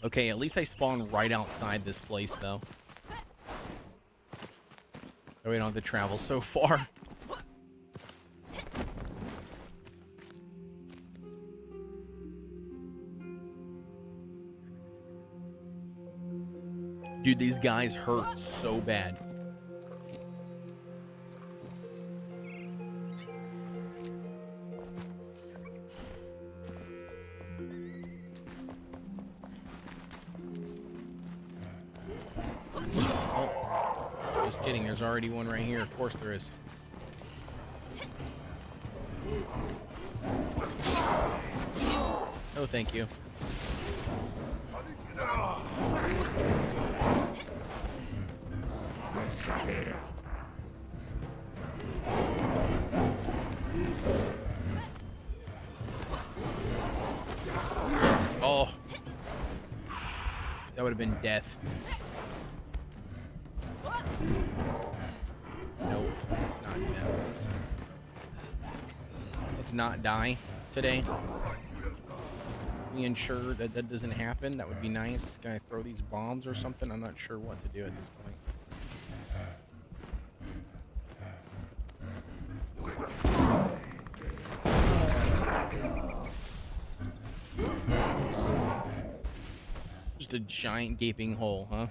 Okay, at least I spawned right outside this place, though. So we don't have to travel so far. Dude, these guys hurt so bad. Oh, just kidding. There's already one right here. Of course there is. Oh, thank you. Oh, that would have been death. Nope, let's not do that, please. Let's not die today. We ensure that that doesn't happen. That would be nice. Can I throw these bombs or something? I'm not sure what to do at this point. Just a giant gaping hole, huh?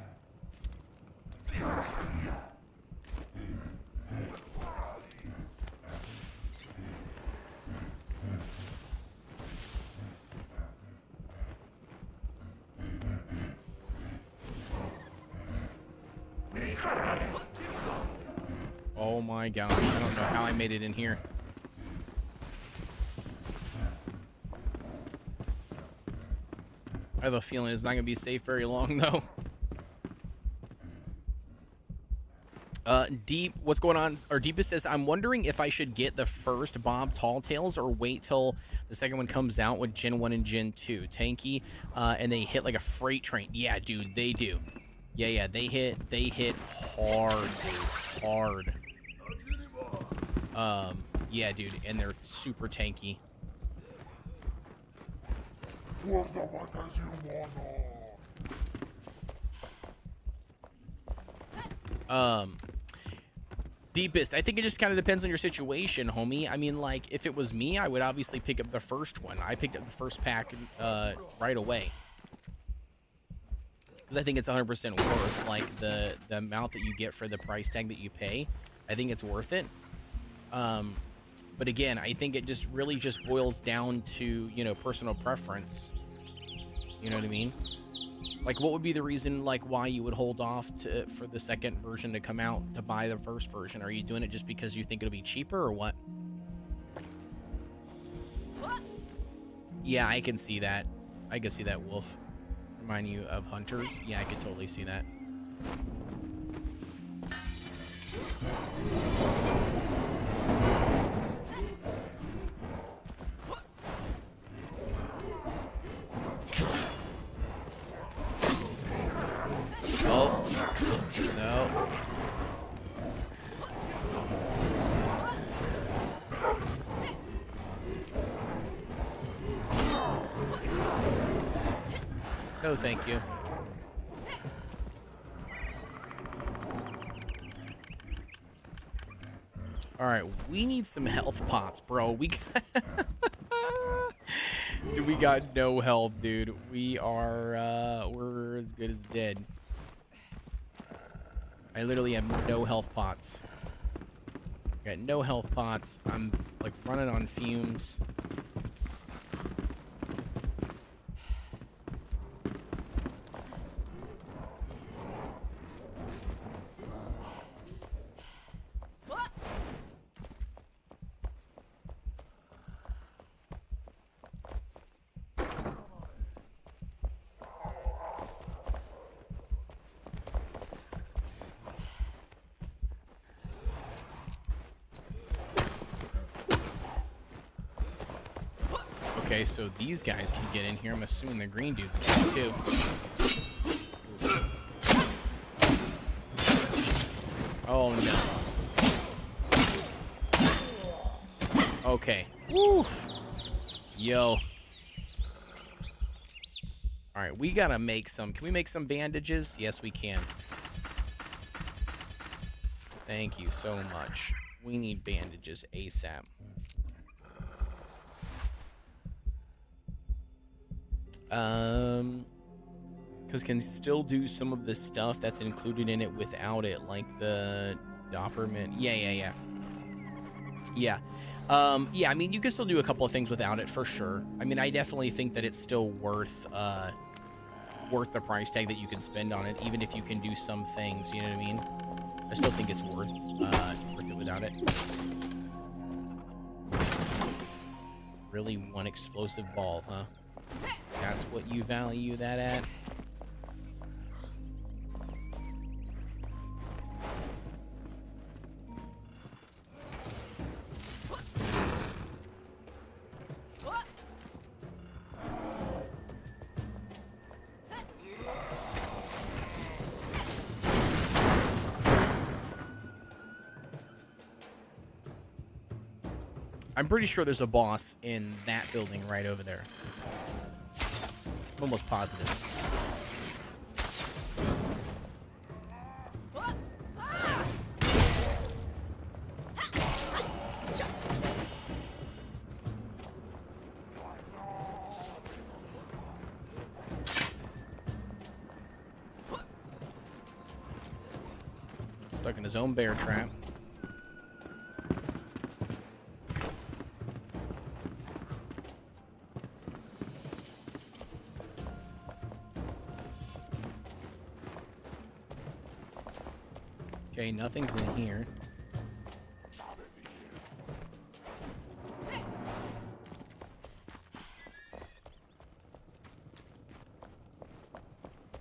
Oh my gosh, I don't know how I made it in here. I have a feeling it's not going to be safe very long, though. Deep, what's going on? Or Deepest says, I'm wondering if I should get the first Bob Tall Tales or wait till the second one comes out with Gen 1 and Gen 2. Tanky, and they hit like a freight train. Yeah, dude, they do. Yeah, they hit hard, dude. Hard. Yeah, dude, and they're super tanky. Deepest, I think it just kind of depends on your situation, homie. I mean, like, if it was me, I would obviously pick up the first one. I picked up the first pack right away. Because I think it's 100% worth, like, the amount that you get for the price tag that you pay. I think it's worth it. But again, I think it just really just boils down to, you know, personal preference. You know what I mean? Like, what would be the reason, like, why you would hold off for the second version to come out to buy the first version? Are you doing it just because you think it'll be cheaper or what? Yeah, I can see that. I can see that, Wolf. Remind you of Hunters? Yeah, I could totally see that. Oh, no. No, thank you. All right, we need some health pots, bro. We dude, we got no health, dude. We are we're as good as dead. I literally have no health pots. Got no health pots. I'm like running on fumes. Okay, so these guys can get in here. I'm assuming the green dudes can too. Oh no. Okay. Woof. Yo. Alright, we gotta make some. Can we make some bandages? Yes, we can. Thank you so much. We need bandages ASAP. Because can still do some of the stuff that's included in it without it, like the Dopplerman. Yeah. Yeah, I mean, you can still do a couple of things without it for sure. I mean, I definitely think that it's still worth the price tag that you can spend on it, even if you can do some things. You know what I mean? I still think it's worth it without it. Really, one explosive ball, huh? That's what you value that at? I'm pretty sure there's a boss in that building right over there. I'm almost positive. Stuck in his own bear trap. Okay, nothing's in here.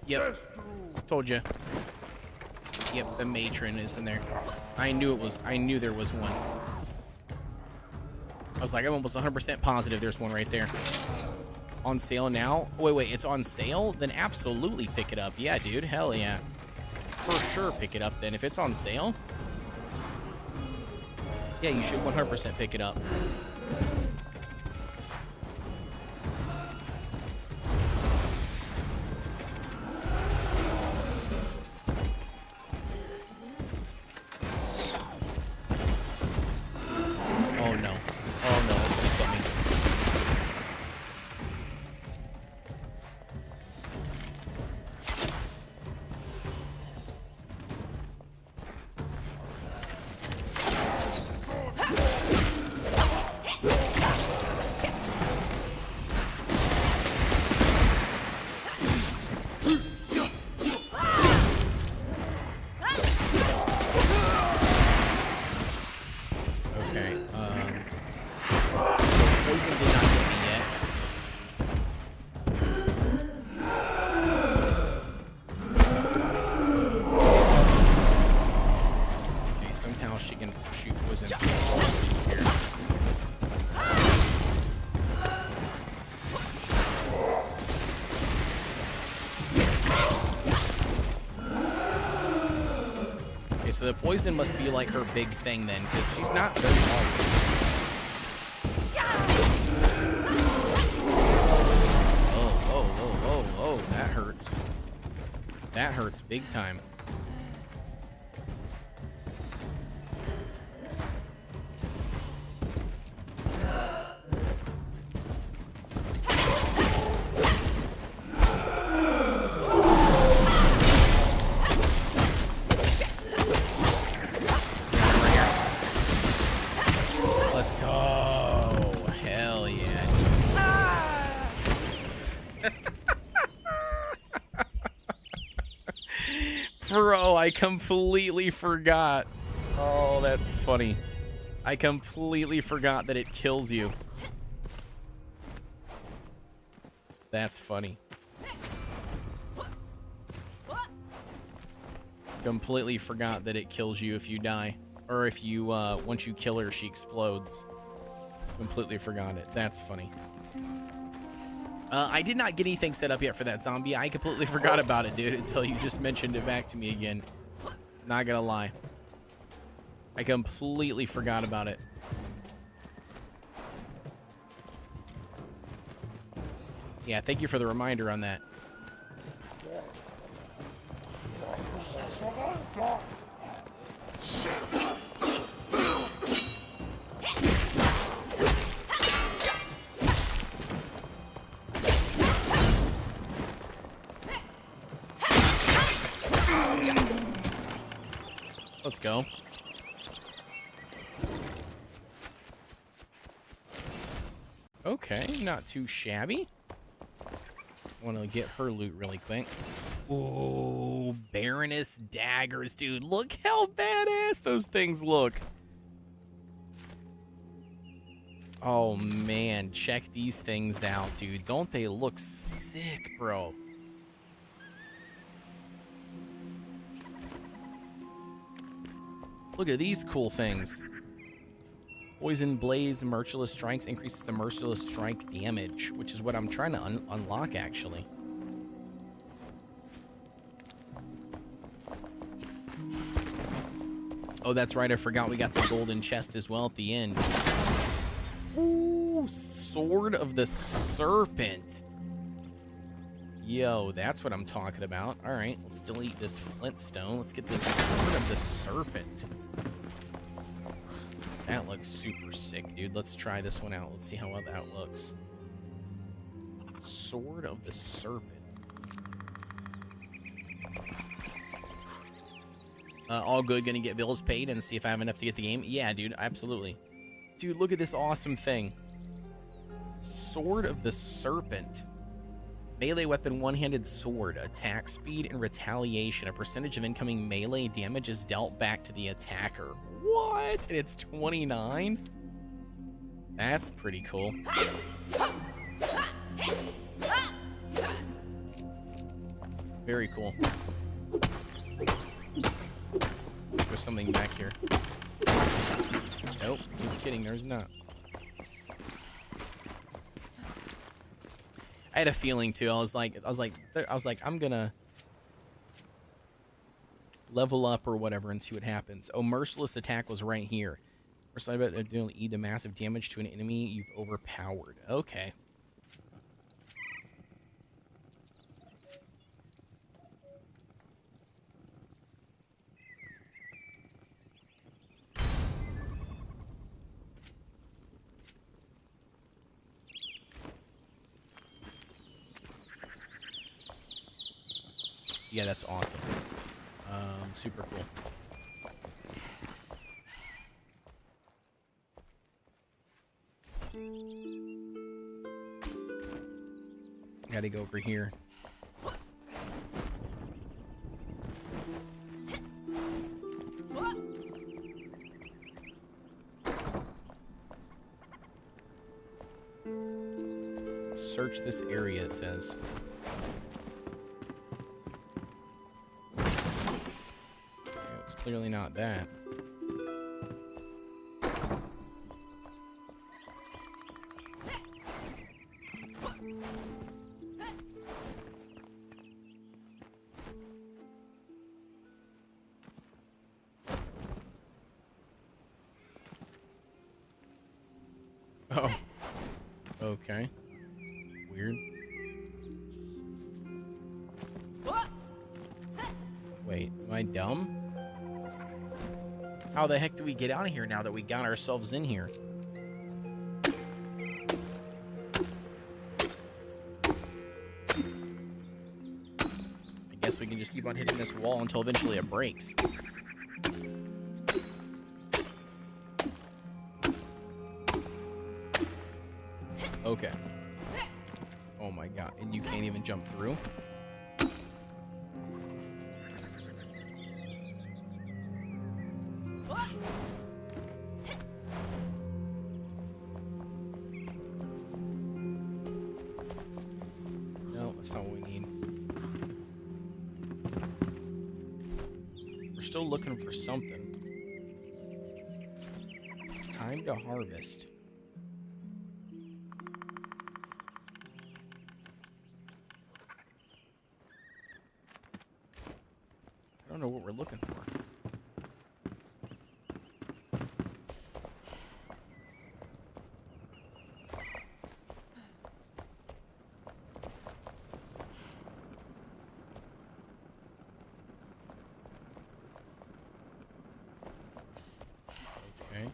Yep. Told you. Yep, the matron is in there. I knew there was one. I was like, I'm almost 100% positive there's one right there. On sale now? Wait, it's on sale? Then absolutely pick it up. Yeah, dude, hell yeah. For sure pick it up then. If it's on sale, yeah, you should 100% pick it up. So the poison must be like her big thing then, because she's not very large. Oh, that hurts. That hurts big time. Bro, I completely forgot. Oh, that's funny. I completely forgot that it kills you. That's funny. Completely forgot that it kills you if you die. Or if you, once you kill her, she explodes. Completely forgot it. That's funny. I did not get anything set up yet for that zombie. I completely forgot about it, dude, until you just mentioned it back to me again. Not gonna lie. I completely forgot about it. Yeah, thank you for the reminder on that. Let's go. Okay, not too shabby. Want to get her loot really quick. Ooh, Baroness daggers, dude. Look how badass those things look. Oh, man. Check these things out, dude. Don't they look sick, bro? Look at these cool things. Poison Blaze Merciless Strikes increases the Merciless Strike damage, which is what I'm trying to unlock, actually. Oh, that's right. I forgot we got the golden chest as well at the end. Ooh, Sword of the Serpent. Yo, that's what I'm talking about. All right, let's delete this flintstone. Let's get this Sword of the Serpent. That looks super sick, dude. Let's try this one out. Let's see how well that looks. Sword of the Serpent. All good, gonna get bills paid and see if I have enough to get the game. Yeah, dude, absolutely. Dude, look at this awesome thing. Sword of the Serpent. Melee weapon, one-handed sword. Attack speed and retaliation. A percentage of incoming melee damage is dealt back to the attacker. What? And it's 29? That's pretty cool. Very cool. There's something back here. Nope, just kidding, there's not. I had a feeling too. I was like, I'm gonna level up or whatever and see what happens. Oh, merciless attack was right here. Merciless attack will eat a massive damage to an enemy you've overpowered. Okay. Yeah, that's awesome. Super cool. Gotta go over here. Search this area, it says. It's clearly not that. Oh. Okay. Weird. Wait, am I dumb? How the heck do we get out of here now that we got ourselves in here? I guess we can just keep on hitting this wall until eventually it breaks. Okay. Oh my god, and you can't even jump through? No, that's not what we need. We're still looking for something. Time to harvest. I don't know what we're looking for. Okay.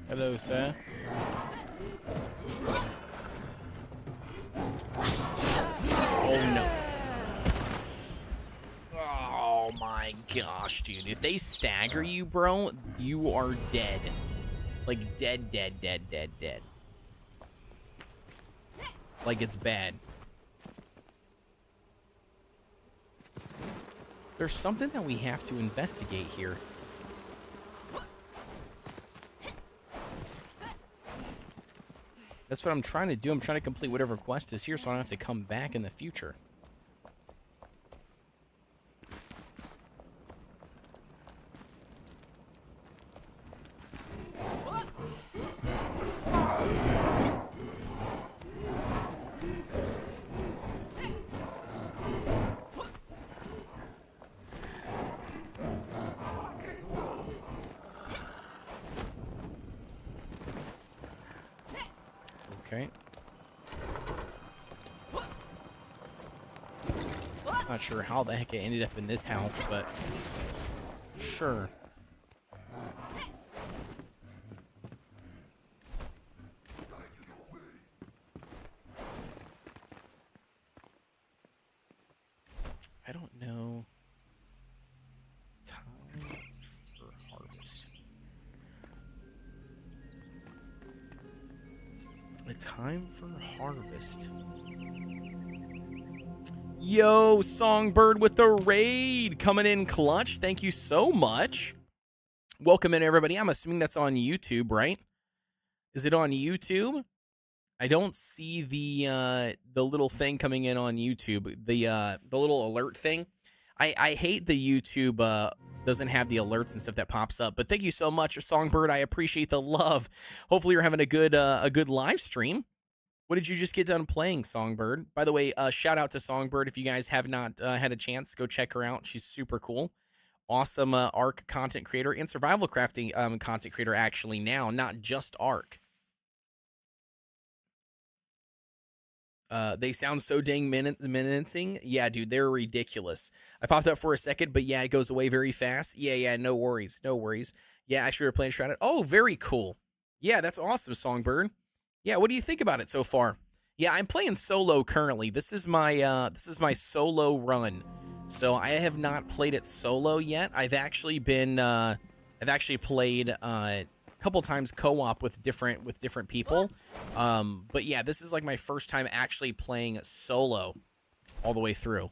Hello, sir. Oh no. Oh my gosh, dude. If they stagger you, bro, you are dead. Like dead, dead, dead, dead, dead. Like it's bad. There's something that we have to investigate here. That's what I'm trying to do. I'm trying to complete whatever quest is here so I don't have to come back in the future. Okay. Not sure how the heck it ended up in this house, but sure. I don't know. Time for harvest. A time for harvest. Yo, Songbird with the raid coming in clutch. Thank you so much. Welcome in, everybody. I'm assuming that's on YouTube, right? Is it on YouTube? I don't see the little thing coming in on YouTube. The little alert thing. I hate the YouTube doesn't have the alerts and stuff that pops up. But thank you so much, Songbird. I appreciate the love. Hopefully you're having a good live stream. What did you just get done playing, Songbird? By the way, shout out to Songbird. If you guys have not had a chance, go check her out. She's super cool. Awesome Ark content creator and survival crafting content creator actually now, not just Ark. They sound so dang menacing. Yeah, dude, they're ridiculous. I popped up for a second, but yeah, it goes away very fast. Yeah, no worries, no worries. Yeah, actually, we're playing Shrouded. Oh, very cool. Yeah, that's awesome, Songbird. Yeah, what do you think about it so far? Yeah, I'm playing solo currently. This is my solo run. So I have not played it solo yet. I've actually played a couple times co-op with different people. But yeah, this is like my first time actually playing solo all the way through,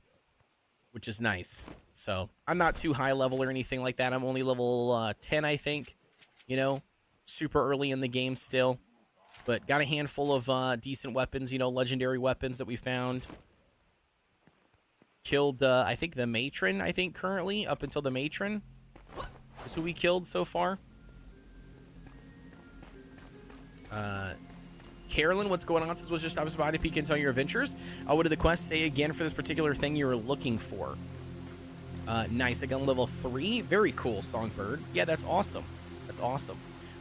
which is nice. So I'm not too high level or anything like that. I'm only level 10, I think. You know, super early in the game still. But got a handful of decent weapons, you know, legendary weapons that we found. Killed, I think, the matron, currently, up until the matron. Is who we killed so far. Carolyn, what's going on? This was just stops by to peek into your adventures. What did the quest say again for this particular thing you were looking for? Nice. I got level 3. Very cool, Songbird. Yeah, that's awesome. That's awesome.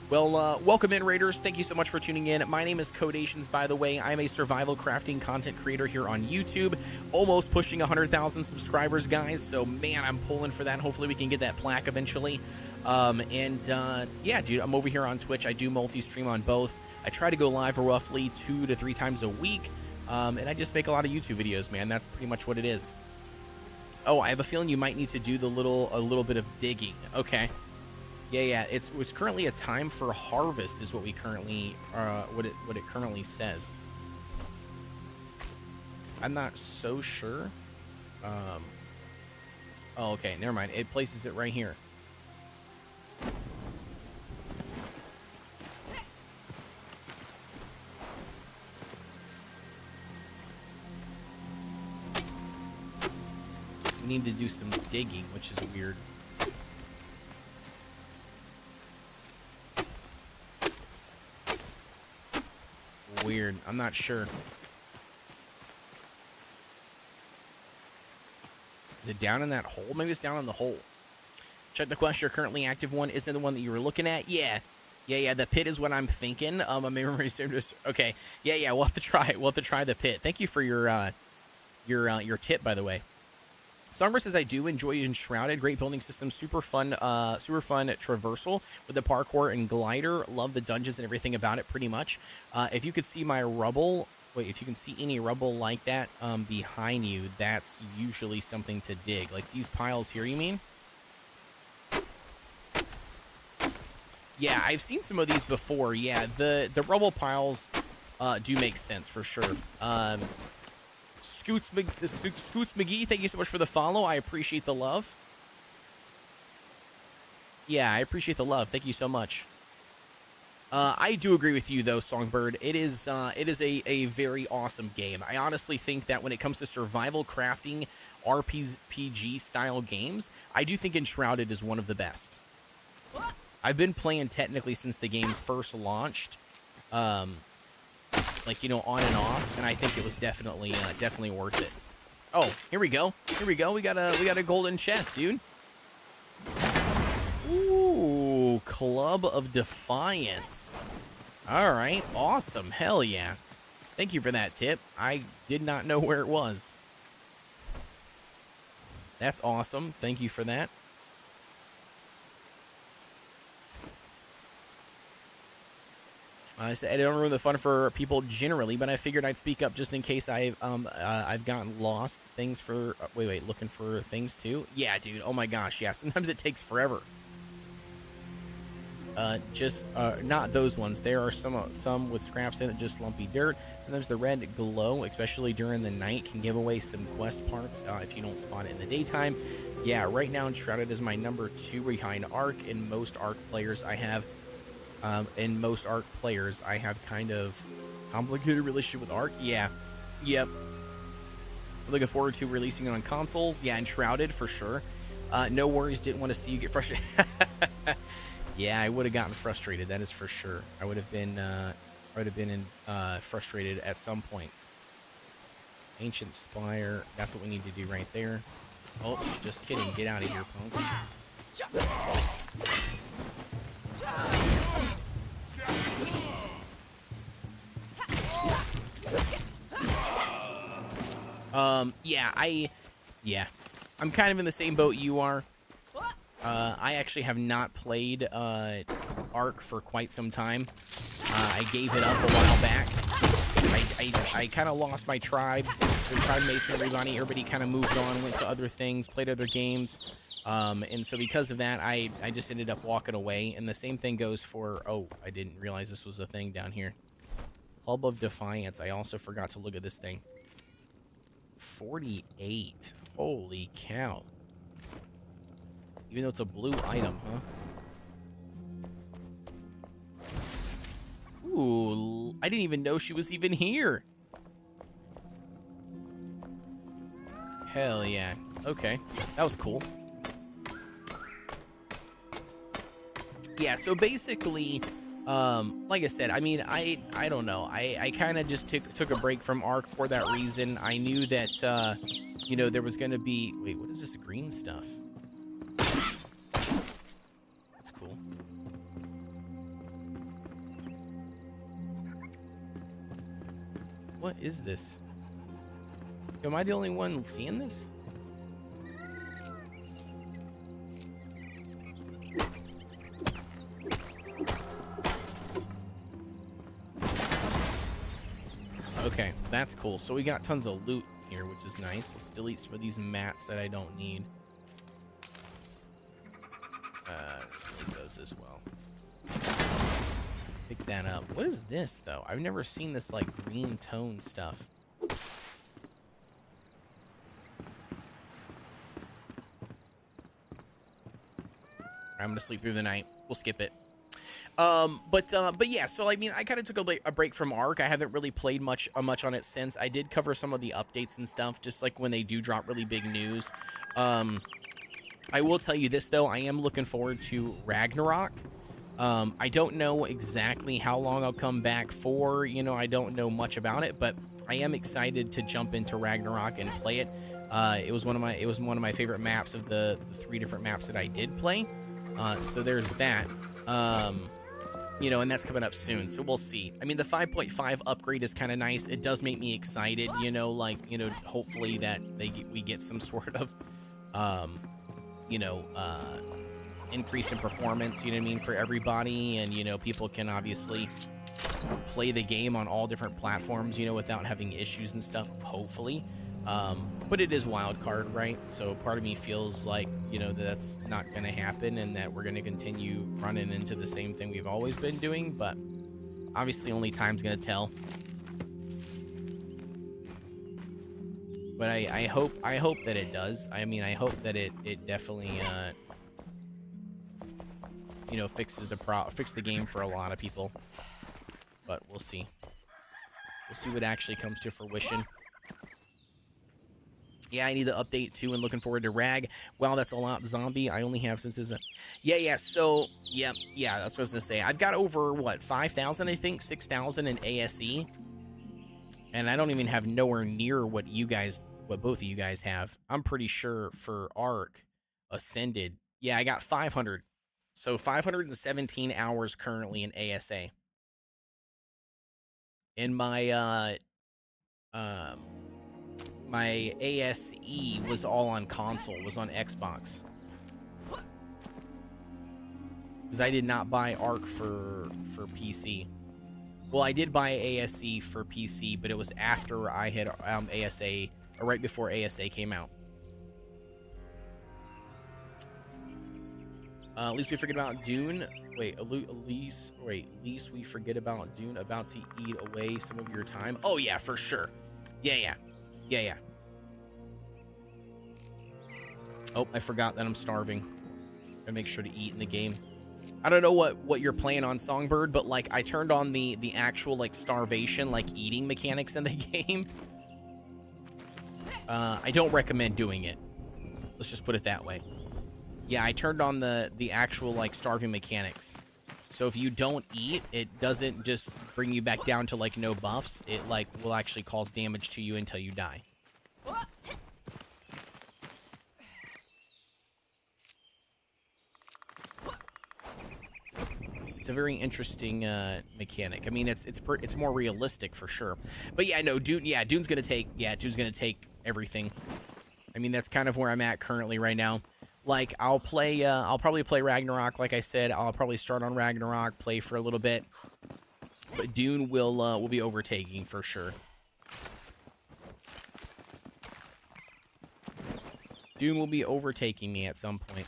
Well, welcome in, Raiders. Thank you so much for tuning in. My name is Kodeations, by the way. I'm a survival crafting content creator here on YouTube. Almost pushing 100,000 subscribers, guys. So, man, I'm pulling for that. Hopefully we can get that plaque eventually. Yeah, dude, I'm over here on Twitch. I do multi-stream on both. I try to go live roughly 2 to 3 times a week. And I just make a lot of YouTube videos, man. That's pretty much what it is. Oh, I have a feeling you might need to do a little bit of digging. Okay. Yeah. It's currently a time for harvest is what we currently what it currently says. I'm not so sure. Oh, okay, never mind. It places it right here. We need to do some digging, which is weird. Weird. I'm not sure. Is it down in that hole? Maybe it's down in the hole. Check the quest. Your currently active one isn't the one that you were looking at. Yeah. The pit is what I'm thinking. I may remember service. Okay. Yeah. We'll have to try it. We'll have to try the pit. Thank you for your tip, by the way. Songbird says, I do enjoy Enshrouded. Great building system. Super fun traversal with the parkour and glider. Love the dungeons and everything about it pretty much. If you could see my rubble, if you can see any rubble like that behind you, that's usually something to dig. Like these piles here, you mean? Yeah, I've seen some of these before. Yeah, the rubble piles do make sense for sure. Scoots McGee, thank you so much for the follow. I appreciate the love. Yeah, I appreciate the love. Thank you so much. I do agree with you, though, Songbird. It is a very awesome game. I honestly think that when it comes to survival crafting RPG-style games, I do think Enshrouded is one of the best. I've been playing technically since the game first launched. Like, you know, on and off, and I think it was definitely worth it. Oh, here we go. We got a golden chest, dude. Ooh, Club of Defiance. All right, awesome. Hell yeah. Thank you for that tip. I did not know where it was. That's awesome. Thank you for that. I said I don't ruin the fun for people generally, but I figured I'd speak up just in case I've gotten lost. Things for wait, looking for things too. Yeah, dude. Oh my gosh, yeah. Sometimes it takes forever. Just not those ones. There are some with scraps in it, just lumpy dirt. Sometimes the red glow, especially during the night, can give away some quest parts if you don't spot it in the daytime. Yeah, right now Enshrouded is my number 2 behind Arc. In most Arc players, I have kind of complicated relationship with Arc. Yeah, yep. Looking forward to releasing it on consoles. Yeah, Enshrouded for sure. No worries. Didn't want to see you get frustrated. Yeah, I would have gotten frustrated. That is for sure. I would have been frustrated at some point. Ancient Spire. That's what we need to do right there. Oh, just kidding. Get out of here, punk. Yeah, I'm kind of in the same boat you are. I actually have not played Ark for quite some time. I gave it up a while back. I kind of lost my tribes, the tribe mates and everybody kind of moved on, went to other things, played other games. And so because of that, I just ended up walking away. And the same thing goes for, oh, I didn't realize this was a thing down here. Club of Defiance. I also forgot to look at this thing. 48. Holy cow. Even though it's a blue item, huh? Ooh, I didn't even know she was even here. Hell yeah. Okay, that was cool. Yeah, so basically, like I said, I mean, I don't know. I kind of just took a break from Ark for that reason. I knew that, you know, there was going to be... Wait, what is this green stuff? That's cool. What is this? Am I the only one seeing this? Okay, that's cool. So we got tons of loot here, which is nice. Let's delete some of these mats that I don't need. Delete those as well. Pick that up. What is this, though? I've never seen this, like, green tone stuff. I'm gonna sleep through the night. We'll skip it. But yeah, so I mean, I kind of took a break from Ark. I haven't really played much on it since. I did cover some of the updates and stuff, just like when they do drop really big news. I will tell you this, though. I am looking forward to Ragnarok. I don't know exactly how long I'll come back for. You know, I don't know much about it, but I am excited to jump into Ragnarok and play it. It was one of my favorite maps of the 3 different maps that I did play. So there's that. You know, and that's coming up soon, so we'll see. I mean, the 5.5 upgrade is kind of nice. It does make me excited, you know, like, you know, hopefully that we get some sort of, you know, increase in performance, you know what I mean, for everybody, and, you know, people can obviously play the game on all different platforms, you know, without having issues and stuff, hopefully. But it is wild card, right? So part of me feels like, you know, that's not going to happen and that we're going to continue running into the same thing we've always been doing, but obviously only time's going to tell. But I hope that it does. I mean, I hope that it definitely you know, fix the game for a lot of people. But we'll see. We'll see what actually comes to fruition. Yeah, I need the update too, and looking forward to Rag. Wow, that's a lot. Zombie, I only have since this. Yeah. So, yeah, that's what I was gonna say. I've got over what 5,000, I think, 6,000 in ASE, and I don't even have nowhere near what both of you guys have. I'm pretty sure for Ark Ascended, yeah, I got 500. So 517 hours currently in ASA. In my my ASE was all on console, was on Xbox. Because I did not buy ARC for PC. Well, I did buy ASE for PC, but it was after I had ASA, or right before ASA came out. At least we forget about Dune. Wait, at least we forget about Dune about to eat away some of your time. Oh yeah, for sure. Yeah. Oh, I forgot that I'm starving. I make sure to eat in the game. I don't know what you're playing on, Songbird, but like I turned on the actual like starvation, like eating mechanics in the game. I don't recommend doing it. Let's just put it that way. Yeah, I turned on the actual like starving mechanics. So if you don't eat, it doesn't just bring you back down to like no buffs. It like will actually cause damage to you until you die. It's a very interesting mechanic. I mean, it's more realistic for sure. But yeah, no, Dune's gonna take everything. I mean, that's kind of where I'm at currently right now. Like, I'll probably play Ragnarok. Like I said, I'll probably start on Ragnarok, play for a little bit. But Dune will be overtaking for sure. Dune will be overtaking me at some point.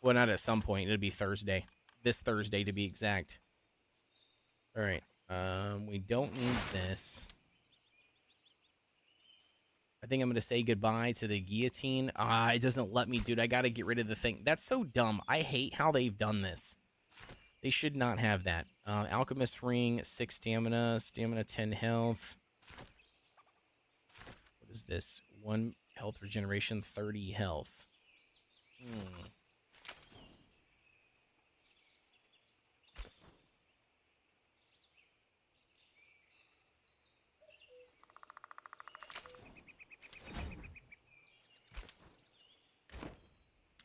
Well, not at some point. It'll be Thursday. This Thursday, to be exact. All right. We don't need this. I think I'm going to say goodbye to the guillotine. It doesn't let me, dude. I got to get rid of the thing. That's so dumb. I hate how they've done this. They should not have that. Alchemist ring, 6 stamina. Stamina, 10 health. What is this? 1 health regeneration, 30 health.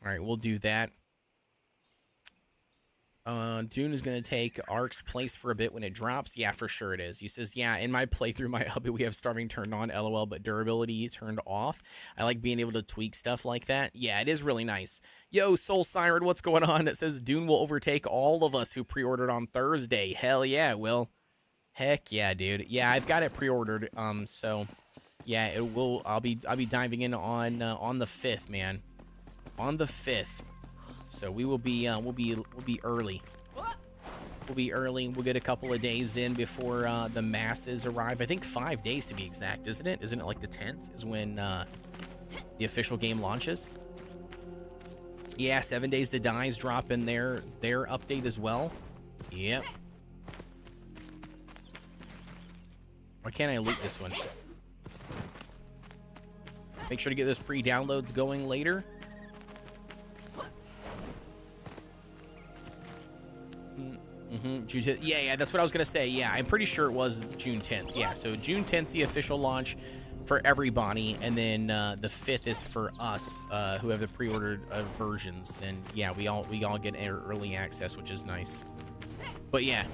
All right, we'll do that. Dune is going to take Ark's place for a bit when it drops. Yeah, for sure it is. He says, yeah, in my playthrough, my hubby, we have starving turned on, LOL, but durability turned off. I like being able to tweak stuff like that. Yeah, it is really nice. Yo, Soul Siren, what's going on? It says Dune will overtake all of us who pre-ordered on Thursday. Hell yeah, it will. Heck yeah, dude. Yeah, I've got it pre-ordered. So yeah, it will. I'll be diving in on the 5th, man. On the 5th. So we will be we'll be early. We'll be early. We'll get a couple of days in before the masses arrive. I think 5 days to be exact, isn't it? Isn't it like the 10th is when the official game launches? Yeah, 7 Days to Die is dropping their update as well. Yep. Why can't I loot this one? Make sure to get those pre-downloads going later. June 10th. Yeah, that's what I was gonna say. Yeah, I'm pretty sure it was June 10th. Yeah, so June 10th is the official launch for everybody, and then the 5th is for us who have the pre-ordered versions. Then yeah, we all get early access, which is nice. But yeah,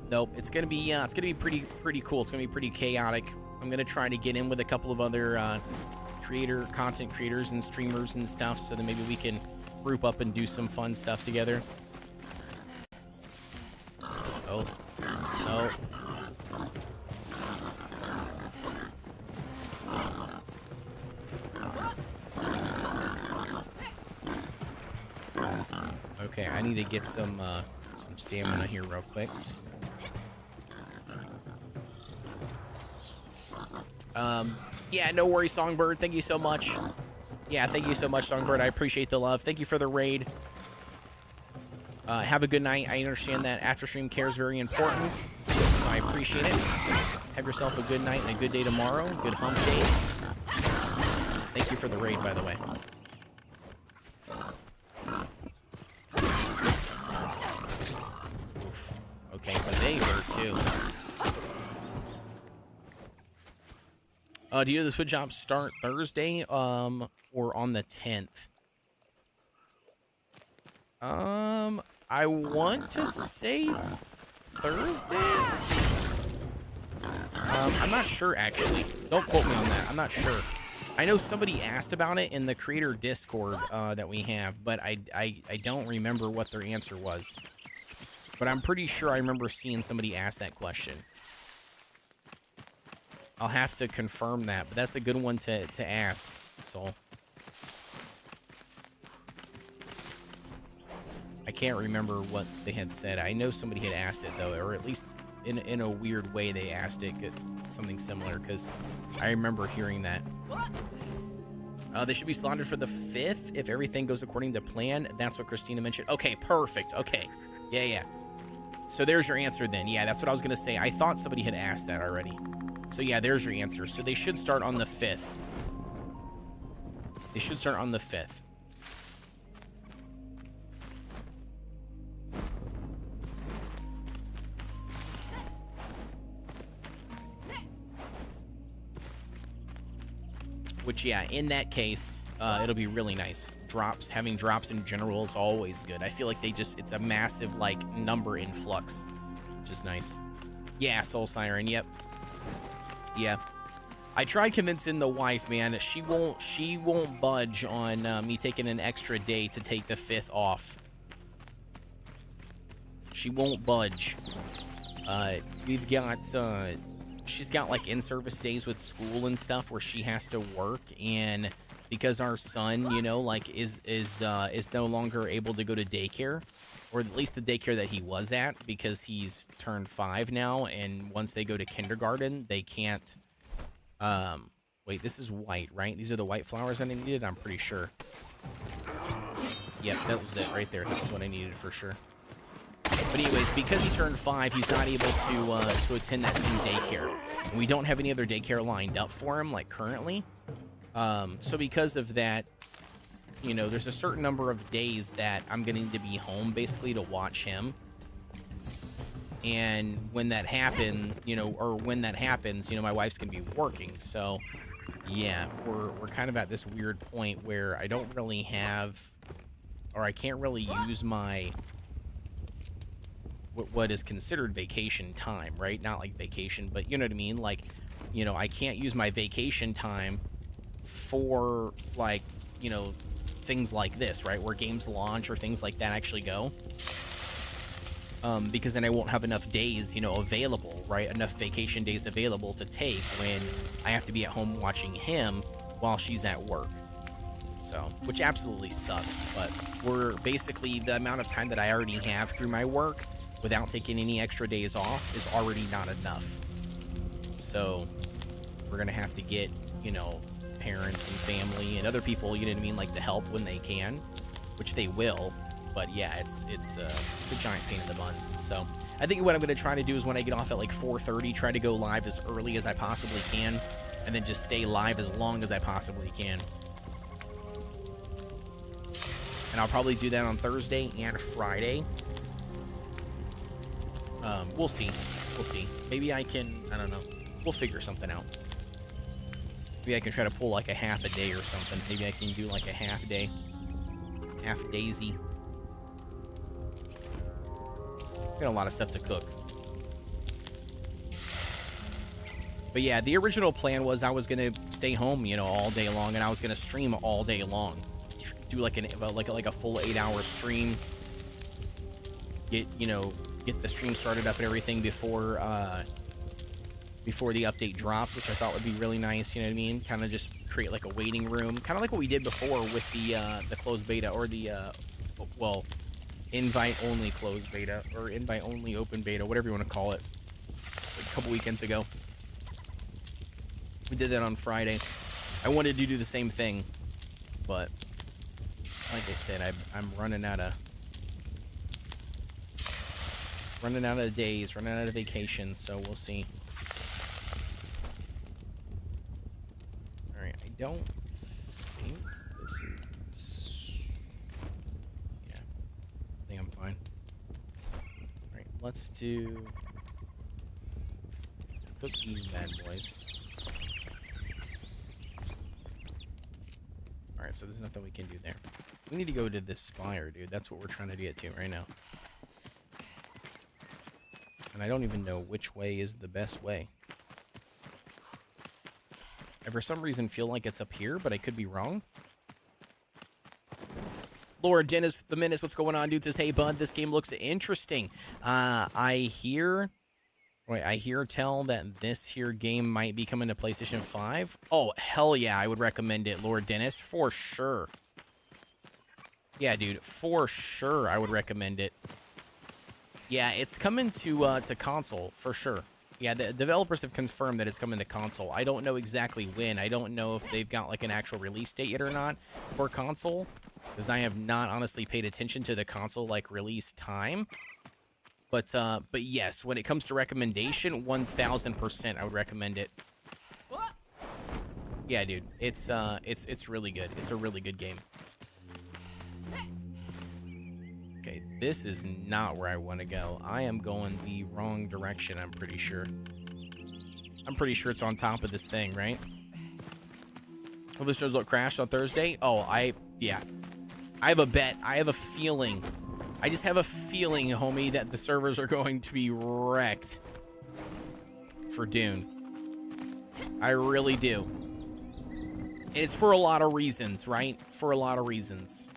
nope, it's gonna be pretty cool. It's gonna be pretty chaotic. I'm gonna try to get in with a couple of other content creators and streamers and stuff, so that maybe we can group up and do some fun stuff together. Oh, no. Okay, I need to get some stamina here real quick. Yeah, no worries, Songbird. Thank you so much. Yeah, thank you so much, Songbird. I appreciate the love. Thank you for the raid. Have a good night. I understand that after stream care is very important, so I appreciate it. Have yourself a good night and a good day tomorrow. Good hump day. Thank you for the raid, by the way. Oof. Okay, so they hurt too. Do you know the Switch Shop start Thursday or on the 10th? I want to say Thursday? I'm not sure, actually. Don't quote me on that. I'm not sure. I know somebody asked about it in the creator Discord that we have, but I don't remember what their answer was. But I'm pretty sure I remember seeing somebody ask that question. I'll have to confirm that, but that's a good one to ask, so. I can't remember what they had said. I know somebody had asked it, though, or at least in a weird way they asked it, something similar, because I remember hearing that. They should be slaughtered for the 5th if everything goes according to plan. That's what Christina mentioned. Okay, perfect. Okay. Yeah. So there's your answer then. Yeah, that's what I was going to say. I thought somebody had asked that already. So yeah, there's your answer. So they should start on the 5th. They should start on the 5th. Which, yeah, in that case, it'll be really nice. Having drops in general is always good. I feel like it's a massive, like, number influx, which is nice. Yeah, Soul Siren, yep. Yeah. I tried convincing the wife, man. She won't budge on me taking an extra day to take the 5th off. She won't budge. We've got, she's got like in-service days with school and stuff where she has to work, and because our son, you know, like is no longer able to go to daycare, or at least the daycare that he was at, because he's turned 5 now, and once they go to kindergarten, they can't. Wait, this is white, right? These are the white flowers that I needed. I'm pretty sure. Yep, that was it right there. That's what I needed for sure. But anyways, because he turned 5, he's not able to attend that same daycare. And we don't have any other daycare lined up for him, like, currently. So because of that, you know, there's a certain number of days that I'm going to need to be home, basically, to watch him. And when that happens, you know, my wife's going to be working. So, yeah, we're kind of at this weird point where I don't really have, or I can't really use my... what is considered vacation time, right? Not like vacation, but you know what I mean? Like, you know, I can't use my vacation time for, like, you know, things like this, right? Where games launch or things like that actually go. Because then I won't have enough days, you know, available, right? Enough vacation days available to take when I have to be at home watching him while she's at work. So, which absolutely sucks, but we're basically, the amount of time that I already have through my work without taking any extra days off is already not enough. So we're gonna have to get, you know, parents and family and other people, you know what I mean, like, to help when they can, which they will. But yeah, it's a giant pain in the buns. So I think what I'm gonna try to do is when I get off at like 4:30, try to go live as early as I possibly can, and then just stay live as long as I possibly can. And I'll probably do that on Thursday and Friday. We'll see. We'll see. Maybe I can, I don't know. We'll figure something out. Maybe I can try to pull like a half a day or something. Maybe I can do like a half day. Half daisy. Got a lot of stuff to cook. But yeah, the original plan was I was going to stay home, you know, all day long, and I was going to stream all day long. Do like a full 8-hour stream. Get the stream started up and everything before the update dropped, which I thought would be really nice, you know what I mean? Kind of just create like a waiting room, kind of like what we did before with the closed beta, or the well, invite only closed beta, or invite only open beta, whatever you want to call it, like a couple weekends ago. We did that on Friday. I wanted to do the same thing, but like I said, I'm running out of days, running out of vacations, so we'll see. Alright, I don't think this is... Yeah, I think I'm fine. Alright, let's cook these bad boys. Alright, so there's nothing we can do there. We need to go to this spire, dude. That's what we're trying to get to right now. And And I don't even know which way is the best way. I for some reason feel like it's up here, but I could be wrong. Lord Dennis, the Menace, what's going on, dude? Says, hey, bud, this game looks interesting. I hear tell that this here game might be coming to PlayStation 5. Oh, hell yeah, I would recommend it, Lord Dennis, for sure. Yeah, dude, for sure, I would recommend it. Yeah, it's coming to console, for sure. Yeah, the developers have confirmed that it's coming to console. I don't know exactly when. I don't know if they've got, like, an actual release date yet or not for console, because I have not honestly paid attention to the console, like, release time. But yes, when it comes to recommendation, 1000% I would recommend it. Yeah, dude, it's really good. It's a really good game. Okay, this is not where I want to go. I am going the wrong direction, I'm pretty sure. I'm pretty sure it's on top of this thing, right? Oh, this shows what crashed on Thursday? Oh, yeah. I have a bet. I have a feeling. I just have a feeling, homie, that the servers are going to be wrecked for Dune. I really do. And it's for a lot of reasons, right? For a lot of reasons.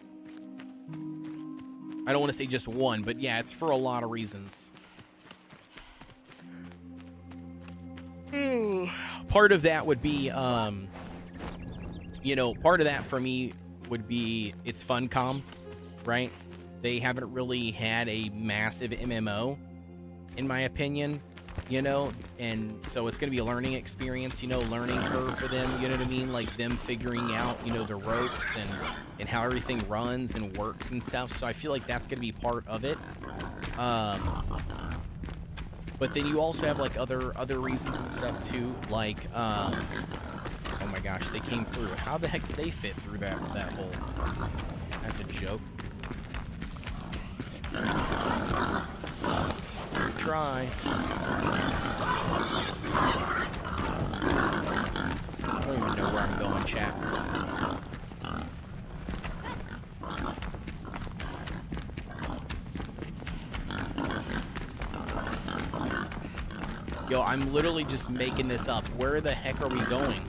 I don't want to say just one, but yeah, it's for a lot of reasons. Part of that would be, you know, part of that for me would be it's Funcom, right? They haven't really had a massive MMO, in my opinion, you know, and so it's going to be a learning experience, you know, learning curve for them, you know what I mean? Like them figuring out, you know, the ropes and how everything runs and works and stuff. So I feel like that's going to be part of it. But then you also have like other reasons and stuff too, like, oh my gosh, they came through. How the heck did they fit through that hole? That's a joke. Try. I don't even know where I'm going, chat. Yo, I'm literally just making this up. Where the heck are we going?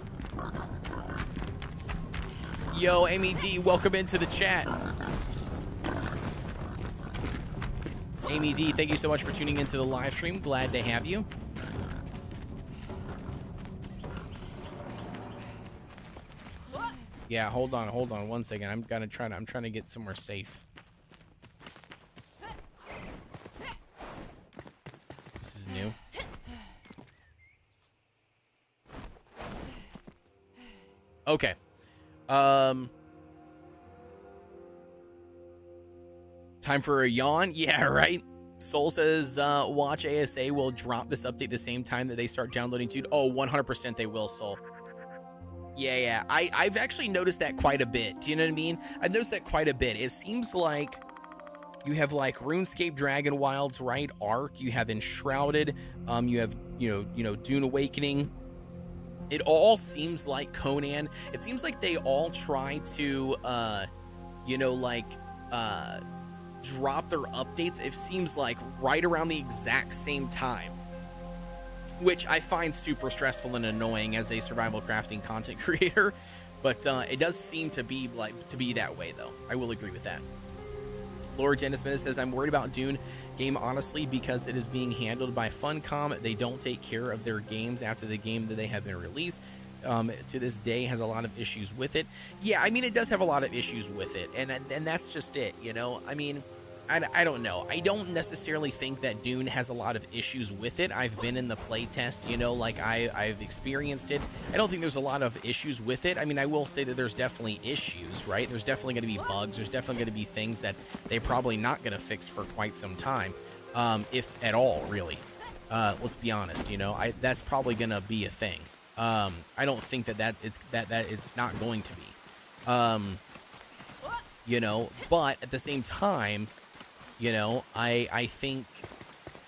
Yo, Amy D, welcome into the chat. Amy D, thank you so much for tuning into the live stream. Glad to have you. Yeah, hold on 1 second. I'm trying to get somewhere safe. This is new. Okay. Time for a yawn? Yeah, right? Soul says, watch ASA will drop this update the same time that they start downloading Dude. Oh, 100% they will, Soul. Yeah. I've actually noticed that quite a bit. Do you know what I mean? I've noticed that quite a bit. It seems like you have like RuneScape Dragon Wilds, right? Ark. You have Enshrouded. You have, you know, Dune Awakening. It all seems like Conan. It seems like they all try to, you know, like, drop their updates, it seems like, right around the exact same time, which I find super stressful and annoying as a survival crafting content creator. But it does seem to be that way, though. I will agree with that. Lord Dennis Menace says, I'm worried about Dune game, honestly, because it is being handled by Funcom. They don't take care of their games after the game that they have been released. To this day has a lot of issues with it. Yeah, I mean, it does have a lot of issues with it, and that's just it, you know? I mean, I don't know. I don't necessarily think that Dune has a lot of issues with it. I've been in the playtest, you know, like I've experienced it. I don't think there's a lot of issues with it. I mean, I will say that there's definitely issues, right? There's definitely going to be bugs. There's definitely going to be things that they're probably not going to fix for quite some time, if at all, really. Let's be honest, you know, that's probably going to be a thing. I don't think that it's not going to be, you know, but at the same time, you know, I think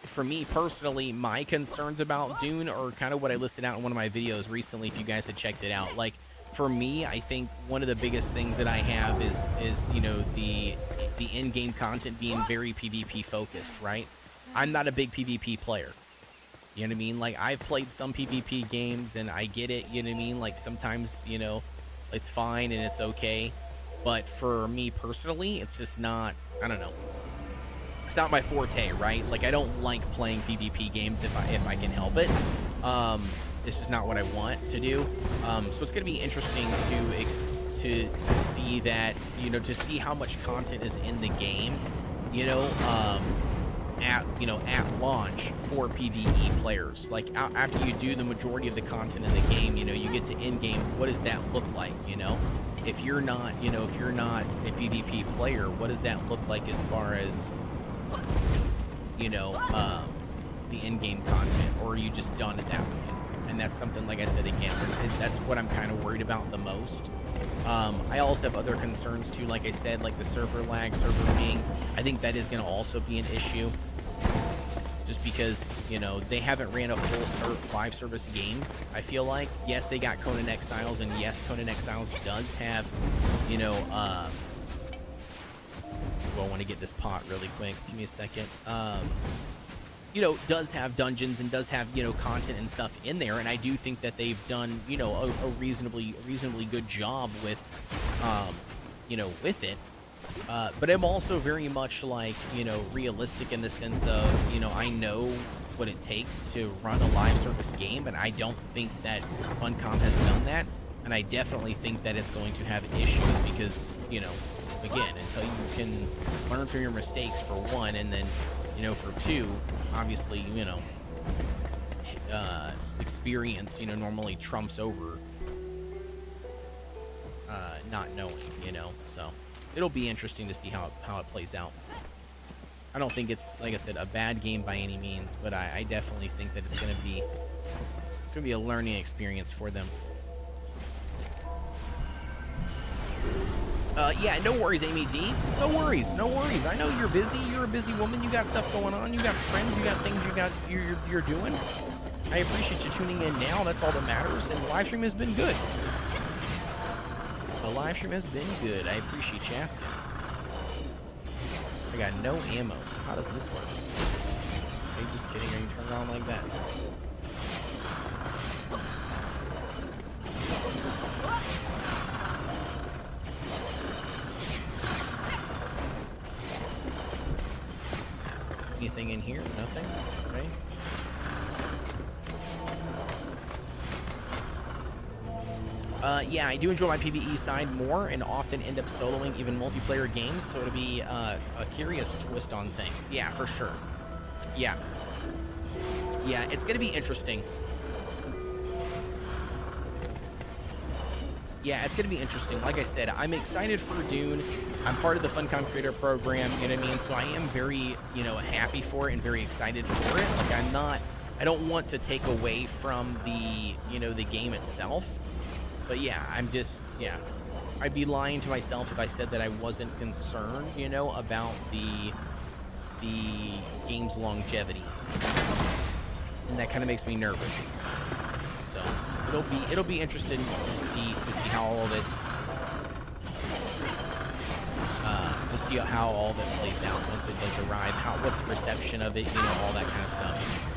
for me personally, my concerns about Dune are kind of what I listed out in one of my videos recently, if you guys had checked it out. Like, for me, I think one of the biggest things that I have is you know, the in-game content being very PvP focused, right? I'm not a big PvP player. You know what I mean? Like, I've played some PvP games, and I get it, you know what I mean? Like, sometimes, you know, it's fine and it's okay. But for me personally, it's just not, I don't know. It's not my forte, right? Like, I don't like playing PvP games if I can help it. It's just not what I want to do. So it's going to be interesting to see that, you know, to see how much content is in the game, you know, at launch for PvE players. Like, after you do the majority of the content in the game, you know, you get to end game. What does that look like? You know, if you're not a PvP player, what does that look like as far as, you know, the end game content, or are you just done at that point? And that's something, like I said again, that's what I'm kind of worried about the most. I also have other concerns too, like I said, like the server lag, server ping. I think that is going to also be an issue, just because, you know, they haven't ran a full live service game. I feel like, yes, they got Conan Exiles, and yes, Conan Exiles does have, you know, well, I want to get this pot really quick. Give me a second. You know, does have dungeons and does have, you know, content and stuff in there, and I do think that they've done, you know, a reasonably good job with, you know, with it. But I'm also very much, like, you know, realistic in the sense of, you know, I know what it takes to run a live service game, and I don't think that Funcom has done that, and I definitely think that it's going to have issues because, you know, again, until you can learn from your mistakes, for one, and then, you know, for two, obviously, you know, experience, you know, normally trumps over not knowing, you know, so it'll be interesting to see how it plays out. I don't think it's, like I said, a bad game by any means, but I definitely think that it's gonna be a learning experience for them. Yeah, no worries, Amy D. No worries, no worries. I know you're busy. You're a busy woman. You got stuff going on. You got friends. You got things you're doing. I appreciate you tuning in now. That's all that matters. And the live stream has been good. The live stream has been good. I appreciate you asking. I got no ammo, so how does this work? Are you just kidding? Are you turning around like that? Anything in here? Nothing? Right? Yeah, I do enjoy my PvE side more and often end up soloing even multiplayer games, so it'll be a curious twist on things. Yeah, for sure. Yeah. Yeah, it's going to be interesting. Yeah, it's going to be interesting. Like I said, I'm excited for Dune. I'm part of the Funcom Creator Program, you know what I mean? So I am very, you know, happy for it and very excited for it. Like, I don't want to take away from the, you know, the game itself. But yeah, yeah. I'd be lying to myself if I said that I wasn't concerned, you know, about the game's longevity. And that kind of makes me nervous. So it'll be interesting to see how all of it's to see how all that plays out once it does arrive. What's the reception of it, you know, all that kind of stuff.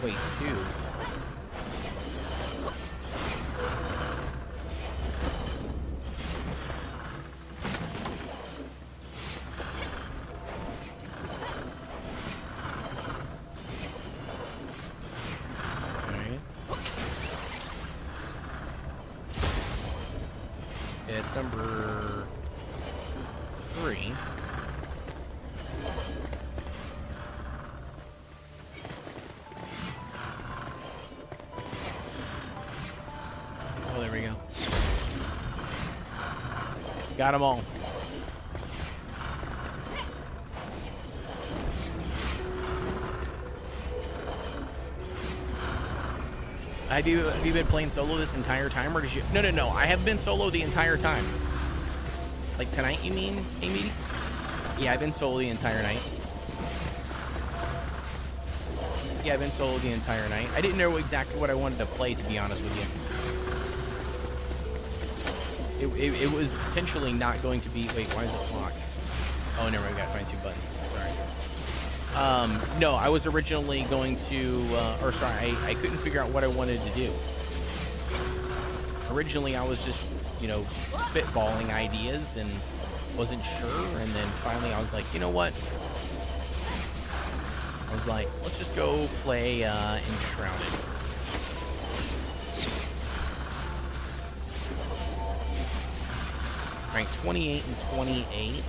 Wait, two. It's number 3. Oh, there we go. Got them all. Have you been playing solo this entire time, or did you? No. I have been solo the entire time. Like tonight, you mean, Amy? Yeah, I've been solo the entire night. Yeah, I've been solo the entire night. I didn't know exactly what I wanted to play, to be honest with you. It was potentially not going to be... Wait, why is it locked? Oh, never mind. I got to find 2 buttons. Sorry. No, I was originally going to... I couldn't figure out what I wanted to do. Originally, I was just, you know, spitballing ideas and wasn't sure. And then finally, I was like, you know what? I was like, let's just go play Enshrouded. Right, 28 and 28.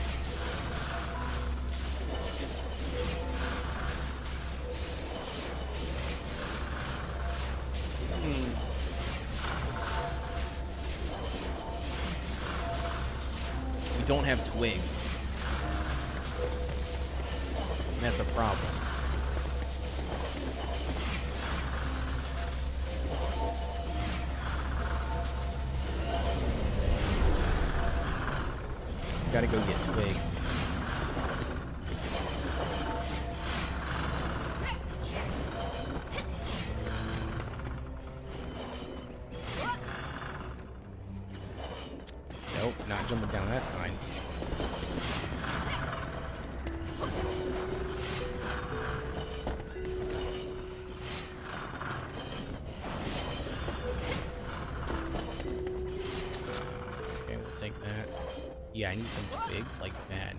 We don't have twigs. And that's a problem. Gotta go get twigs. Nope, not jumping down that side. Okay, we'll take that. Yeah, I need some twigs like that.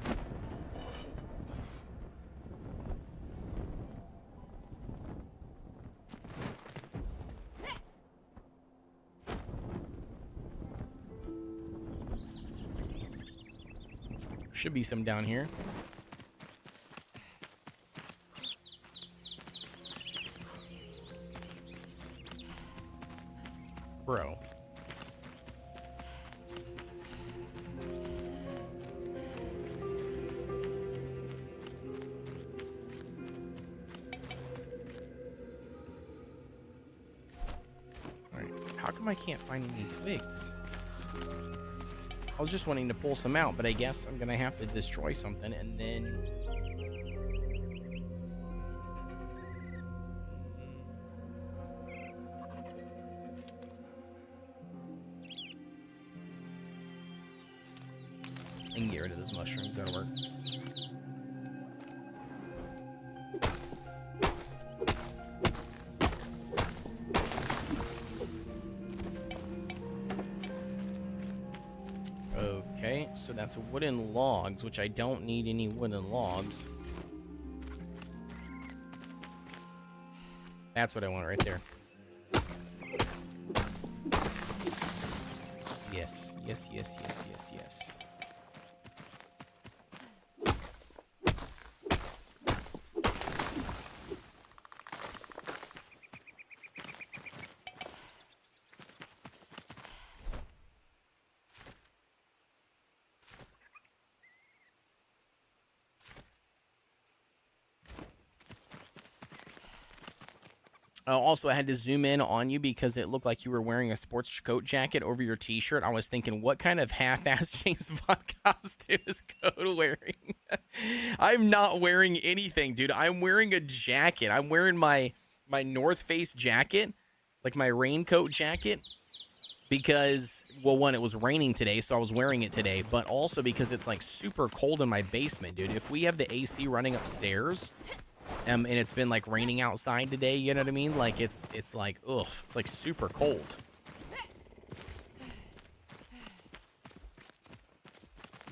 Should be some down here. Bro. Alright, how come I can't find any twigs? I was just wanting to pull some out, but I guess I'm gonna have to destroy something and then... I can get rid of those mushrooms, that'll work. Okay, so that's wooden logs, which I don't need any wooden logs. That's what I want right there. Yes, yes, yes, yes, yes, yes. Also, I had to zoom in on you because it looked like you were wearing a sports coat jacket over your t-shirt. I was thinking, what kind of half-assed James Bond costume is Code wearing? I'm not wearing anything, dude. I'm wearing a jacket. I'm wearing my North Face jacket, like my raincoat jacket, because, well, one, it was raining today, so I was wearing it today, but also because it's, like, super cold in my basement, dude. If we have the AC running upstairs... and it's been like raining outside today, you know what I mean? Like it's like, ugh, it's like super cold.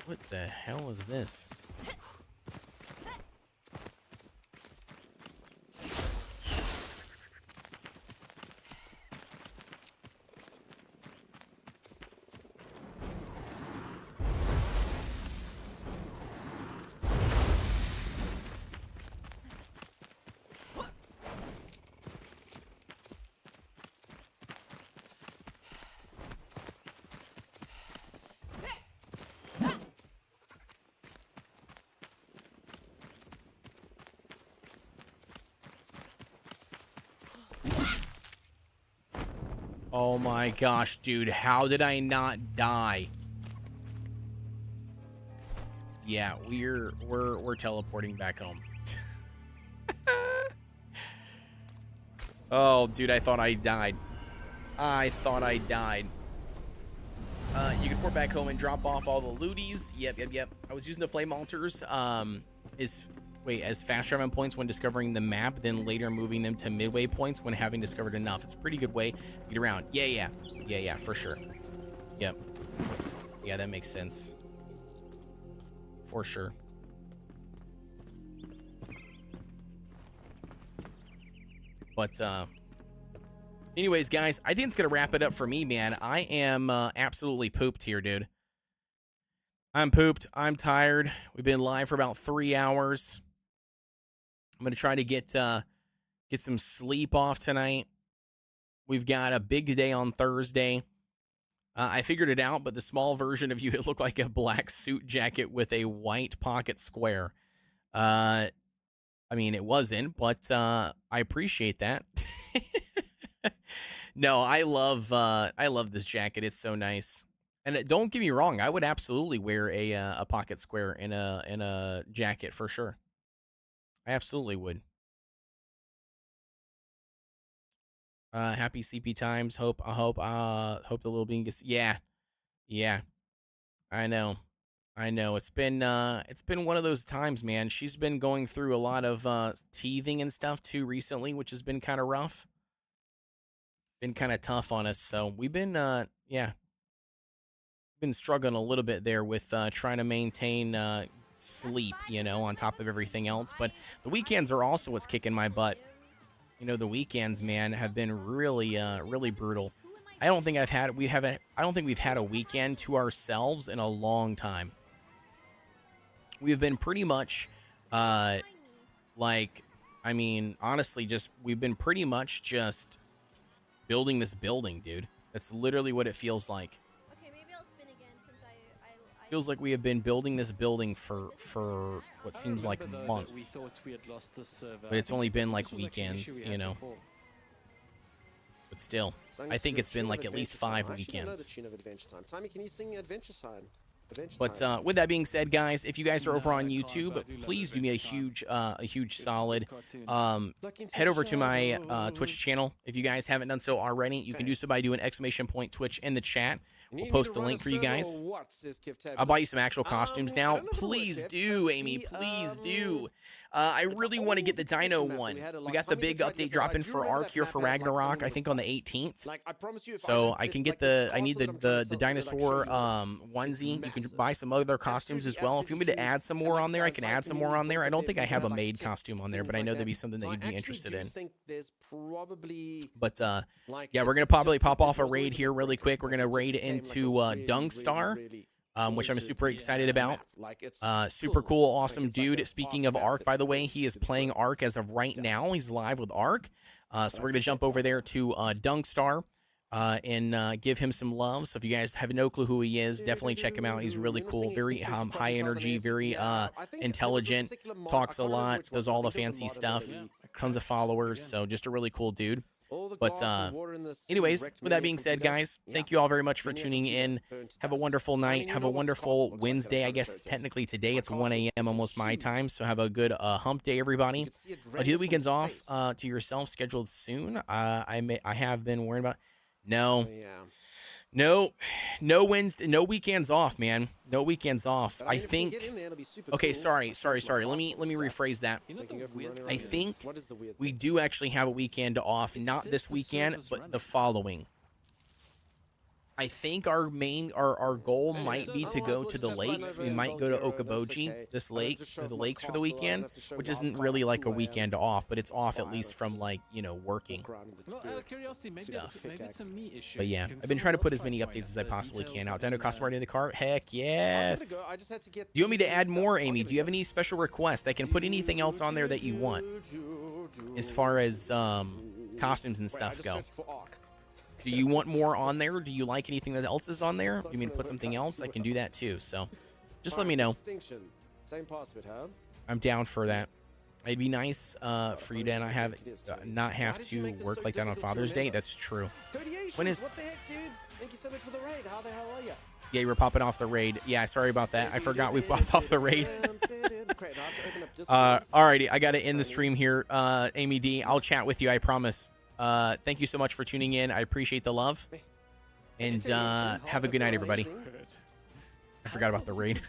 What the hell is this? Oh my gosh, dude, how did I not die? Yeah, we're teleporting back home. Oh, dude, I thought I died. I thought I died. You can port back home and drop off all the looties. Yep. I was using the flame altars. As fast travel points when discovering the map, then later moving them to midway points when having discovered enough. It's a pretty good way to get around. Yeah, for sure. Yep. Yeah, that makes sense. For sure. But, anyways, guys, I think it's going to wrap it up for me, man. I am absolutely pooped here, dude. I'm pooped. I'm tired. We've been live for about 3 hours. I'm going to try to get some sleep off tonight. We've got a big day on Thursday. I figured it out, but the small version of you, it looked like a black suit jacket with a white pocket square. I mean, it wasn't, but I appreciate that. No, I love this jacket. It's so nice. And don't get me wrong, I would absolutely wear a pocket square in a jacket for sure. I absolutely would. Happy CP times. Hope the little bean gets. Yeah. I know. It's been one of those times, man. She's been going through a lot of teething and stuff too recently, which has been kind of rough. Been kind of tough on us. So we've been been struggling a little bit there with trying to maintain sleep, on top of everything else. But the weekends are also what's kicking my butt. The weekends, man, have been really really brutal. I don't think we've had a weekend to ourselves in a long time. We've been pretty much honestly, we've been pretty much just building this building, dude. That's literally what it feels like. Okay, maybe I'll spin again since I Feels like we have been building this building for what seems like months. But it's only been like weekends, But still, I think it's been like at least 5 weekends. But with that being said, guys, if you guys are over on YouTube, please do me a huge solid. Head over to my Twitch channel if you guys haven't done so already. You can do so by doing ! Twitch in the chat. We'll post the link for you guys. I'll buy you some actual costumes now. Please do, Amy. Please do. I really want to get the Dino one. We got the big update dropping for Ark here for Ragnarok, I think on the 18th. So I can get I need the dinosaur onesie. You can buy some other costumes as well. If you want me to add some more on there, I can add some more on there. I don't think I have a maid costume on there, but I know that'd be something that you'd be interested in. But yeah, we're gonna probably pop off a raid here really quick. We're gonna raid into Dungstar, which I'm super excited about. Super cool, awesome dude. Speaking of Ark, by the way, he is playing Ark as of right now. He's live with Ark. So we're gonna jump over there to Dungstar and give him some love. So if you guys have no clue who he is, definitely check him out. He's really cool, very high energy, very intelligent, talks a lot, does all the fancy stuff, tons of followers. So just a really cool dude. But anyways, with that being said, guys, thank you all very much for tuning in. Have a wonderful night. Have a wonderful Wednesday. I guess it's technically today. It's 1 a.m. almost my time. So have a good hump day, everybody. Do the weekends off to yourself scheduled soon. I have been worrying about. No Wednesday, no weekends off, man. No weekends off. I think. Okay, sorry. Let me rephrase that. I think we do actually have a weekend off, not this weekend, but the following. I think our goal might be to go to the lakes. We might go to Okoboji, the lakes for the weekend, which isn't really like a weekend off, but it's off at least from working stuff. But yeah, I've been trying to put as many updates as I possibly can out. Dino costume already in the cart? Heck yes. Do you want me to add more, Amy? Do you have any special requests? I can put anything else on there that you want as far as costumes and stuff go. Do you want more on there? Do you like anything that else is on there? Do you mean to put something else? I can do that too. So just let me know. I'm down for that. It'd be nice for you to not have to work like that on Father's Day. That's true. When is? What the heck, dude? Thank you so much for the raid. How the hell are you? Yeah, you were popping off the raid. Yeah, sorry about that. I forgot we popped off the raid. Alrighty, I gotta end the stream here. Amy D, I'll chat with you. I promise. Thank you so much for tuning in. I appreciate the love. And have a good night, everybody. I forgot about the raid.